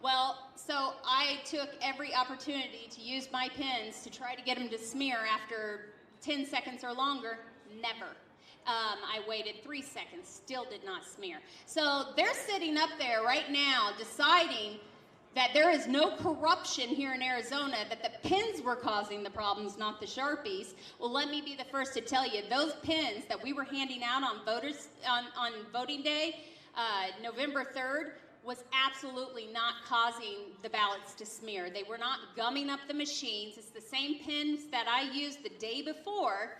Well, so I took every opportunity to use my pens to try to get them to smear after 10 seconds or longer. Never. I waited 3 seconds, still did not smear. So they're sitting up there right now deciding that there is no corruption here in Arizona, that the pens were causing the problems, not the Sharpies. Well, let me be the first to tell you, those pens that we were handing out on voting day, November 3rd, was absolutely not causing the ballots to smear. They were not gumming up the machines. It's the same pens that I used the day before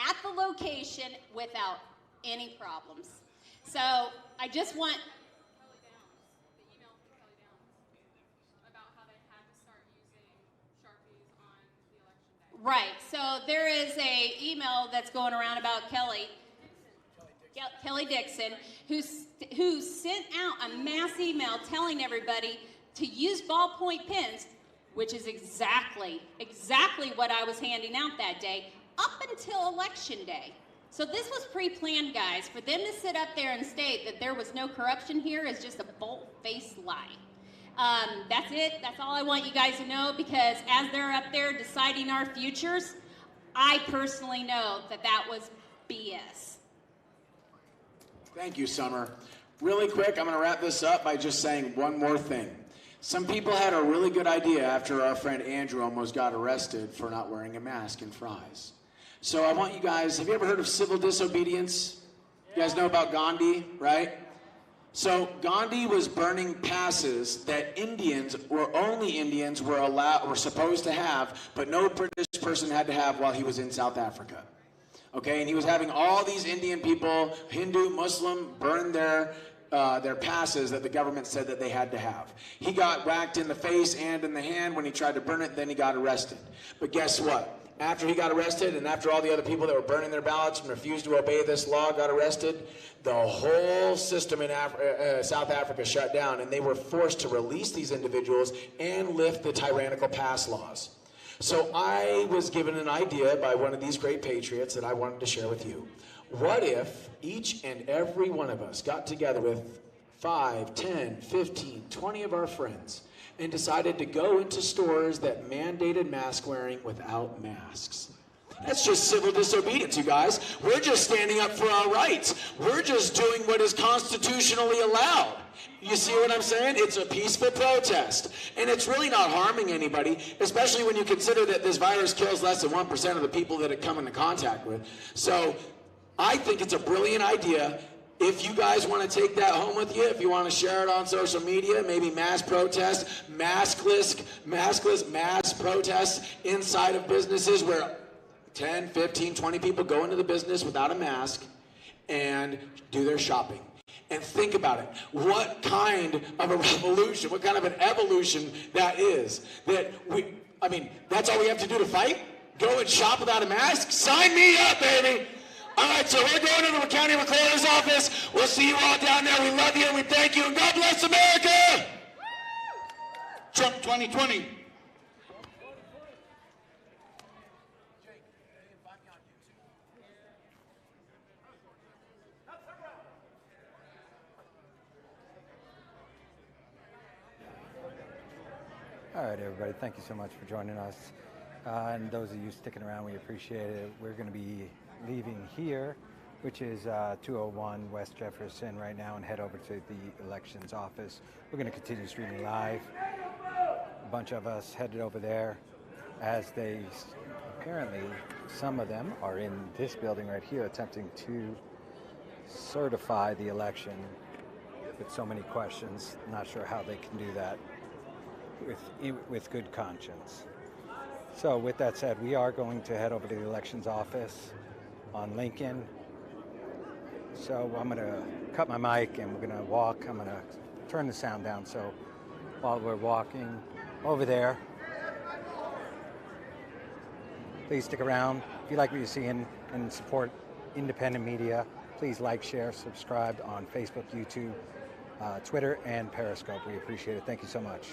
at the location without any problems. So I just want... Right, so there is a email that's going around about Kelly Dixon, who sent out a mass email telling everybody to use ballpoint pens, which is exactly what I was handing out that day, up until Election Day. So this was pre-planned, guys. For them to sit up there and state that there was no corruption here is just a bold-faced lie. That's it. That's all I want you guys to know, because as they're up there deciding our futures, I personally know that that was BS. Thank you, Summer. Really quick, I'm going to wrap this up by just saying one more thing. Some people had a really good idea after our friend Andrew almost got arrested for not wearing a mask in Fry's. So I want you guys, have you ever heard of civil disobedience? You guys know about Gandhi, right? So Gandhi was burning passes that only Indians were supposed to have, but no British person had to have while he was in South Africa. Okay, and he was having all these Indian people, Hindu, Muslim, burn their passes that the government said that they had to have. He got whacked in the face and in the hand when he tried to burn it, then he got arrested. But guess what? After he got arrested, and after all the other people that were burning their ballots and refused to obey this law got arrested, the whole system in South Africa shut down, and they were forced to release these individuals and lift the tyrannical pass laws. So I was given an idea by one of these great patriots that I wanted to share with you. What if each and every one of us got together with 5, 10, 15, 20 of our friends and decided to go into stores that mandated mask wearing without masks? That's just civil disobedience, you guys. We're just standing up for our rights. We're just doing what is constitutionally allowed. You see what I'm saying? It's a peaceful protest. And it's really not harming anybody, especially when you consider that this virus kills less than 1% of the people that it come into contact with. So I think it's a brilliant idea. If you guys want to take that home with you, if you want to share it on social media, maybe mass protest, maskless mass protests inside of businesses where 10, 15, 20 people go into the business without a mask and do their shopping. And think about it. What kind of a revolution, what kind of an evolution that is. That's all we have to do to fight? Go and shop without a mask? Sign me up, baby! All right, so we're going to the county recorder's office. We'll see you all down there. We love you and we thank you. And God bless America! Trump 2020. All right, everybody, thank you so much for joining us. And those of you sticking around, we appreciate it. We're going to be leaving here, which is 201 West Jefferson right now, and head over to the elections office. We're going to continue streaming live. A bunch of us headed over there as apparently some of them are in this building right here attempting to certify the election with so many questions. Not sure how they can do that with good conscience. So with that said, we are going to head over to the elections office on Lincoln. So I'm gonna cut my mic and we're gonna walk. I'm gonna turn the sound down so while we're walking over there, please stick around. If you like what you see and support independent media, please like, share, subscribe on Facebook, YouTube, Twitter, and Periscope. We appreciate it. Thank you so much.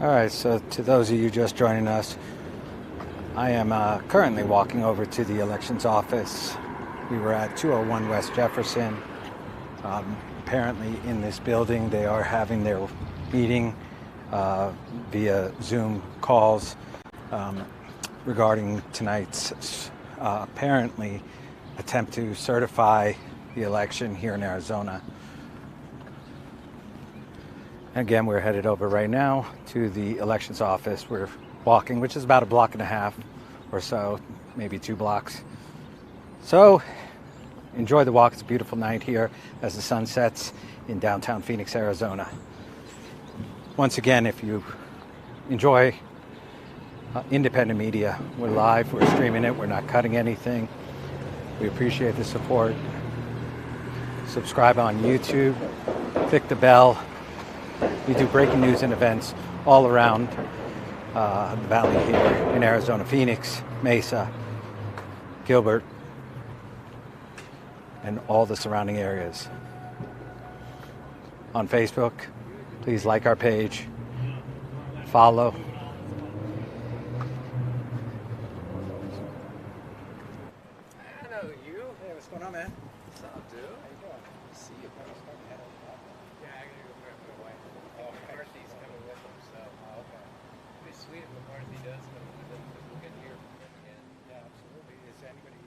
All right, so to those of you just joining us, I am currently walking over to the elections office. We were at 201 West Jefferson. Apparently in this building they are having their meeting via Zoom calls regarding tonight's apparently attempt to certify the election here in Arizona. Again, we're headed over right now to the elections office. We're walking, which is about 1.5 blocks or so, maybe 2 blocks. So enjoy the walk. It's a beautiful night here as the sun sets in downtown Phoenix, Arizona. Once again, if you enjoy independent media, we're live, we're streaming it, we're not cutting anything. We appreciate the support. Subscribe on YouTube, click the bell. We do breaking news and events all around the valley here in Arizona, Phoenix, Mesa, Gilbert, and all the surrounding areas. On Facebook, please like our page, follow. I know you. Hey, what's going on, man? What's up, dude? How you doing? See you, bro. Yeah, I gotta go grab my wife. Oh, McCarthy's coming with him, so. Oh, okay. It'd be sweet if McCarthy does come with him, because we'll get to hear from him again. Yeah, absolutely. Is anybody...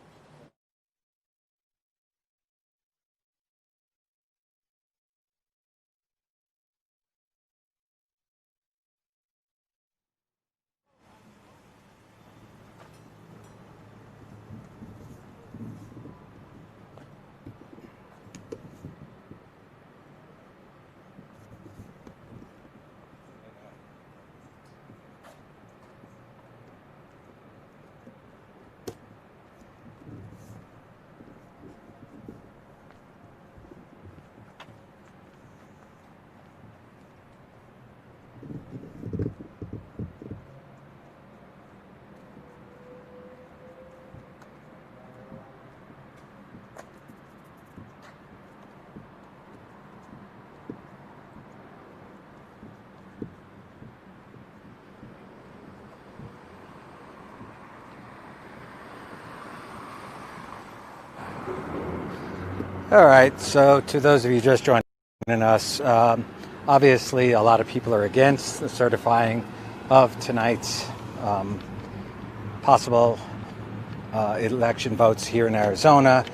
All right, so to those of you just joining us, obviously a lot of people are against the certifying of tonight's possible election votes here in Arizona,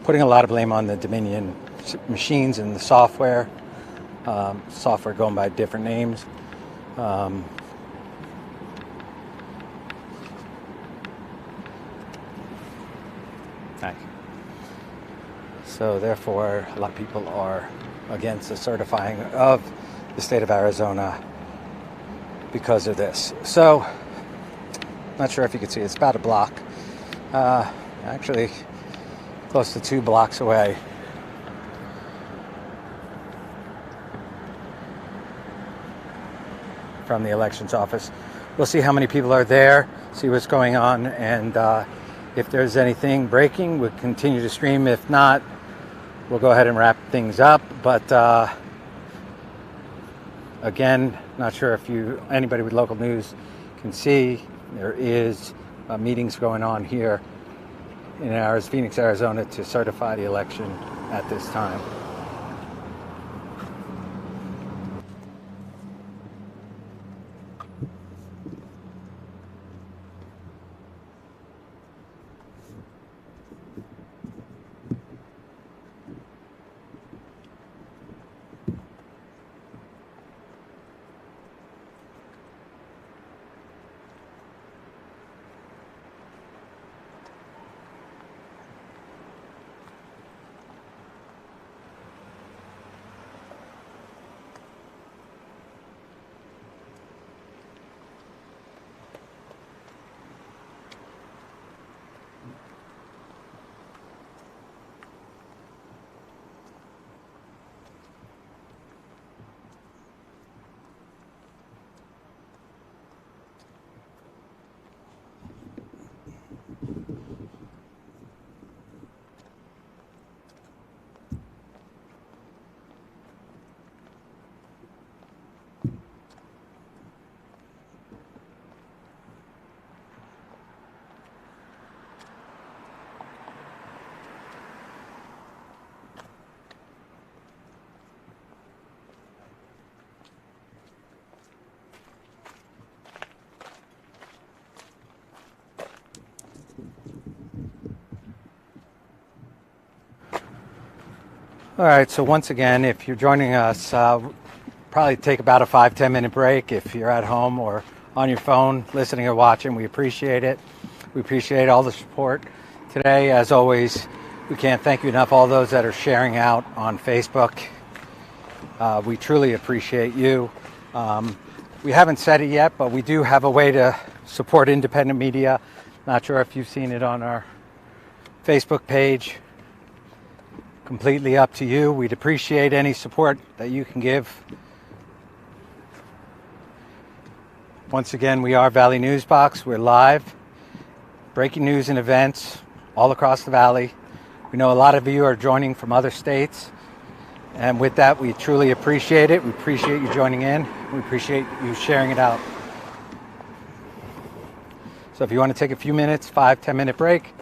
putting a lot of blame on the Dominion machines and the software going by different names. So therefore, a lot of people are against the certifying of the state of Arizona because of this. So Not sure if you can see. It's about a block. Actually, close to 2 blocks away. From the elections office. We'll see how many people are there, see what's going on, and if there's anything breaking, we'll continue to stream. If not, we'll go ahead and wrap things up. But again, not sure if anybody with local news can see, there is meetings going on here in Phoenix, Arizona to certify the election at this time. All right, so once again, if you're joining us, probably take about a 5-10 minute break if you're at home or on your phone listening or watching. We appreciate it. We appreciate all the support today. As always, we can't thank you enough, all those that are sharing out on Facebook. We truly appreciate you. We haven't said it yet, but we do have a way to support independent media. Not sure if you've seen it on our Facebook page. Completely up to you. We'd appreciate any support that you can give. Once again, we are Valley News Box. We're live. Breaking news and events all across the Valley. We know a lot of you are joining from other states. And with that, we truly appreciate it. We appreciate you joining in. We appreciate you sharing it out. So if you want to take a few minutes, 5-10 minute break,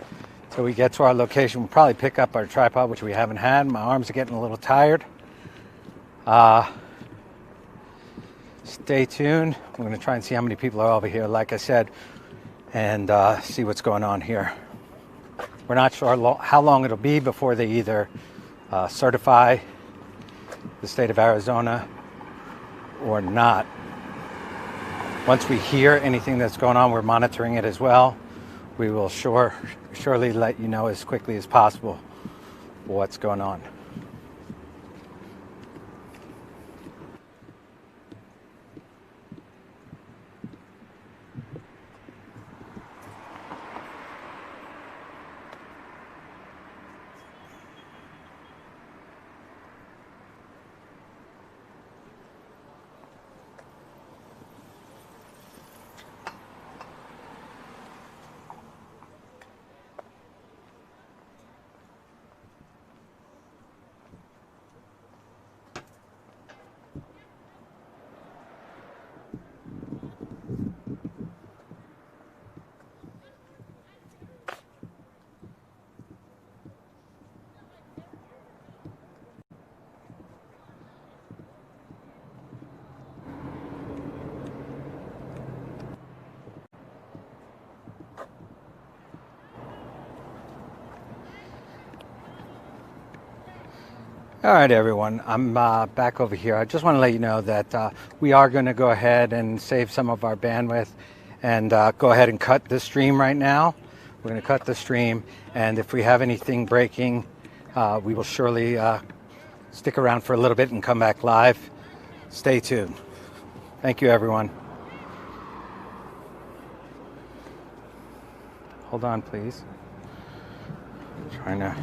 till we get to our location, we'll probably pick up our tripod, which we haven't had. My arms are getting a little tired. Stay tuned. We're going to try and see how many people are over here, like I said, and see what's going on here. We're not sure how long it'll be before they either certify the state of Arizona or not. Once we hear anything that's going on, we're monitoring it as well. We will surely let you know as quickly as possible what's going on. All right, everyone, I'm back over here. I just want to let you know that we are going to go ahead and save some of our bandwidth and go ahead and cut the stream right now. We're going to cut the stream, and if we have anything breaking, we will surely stick around for a little bit and come back live. Stay tuned. Thank you, everyone. Hold on, please. I'm trying to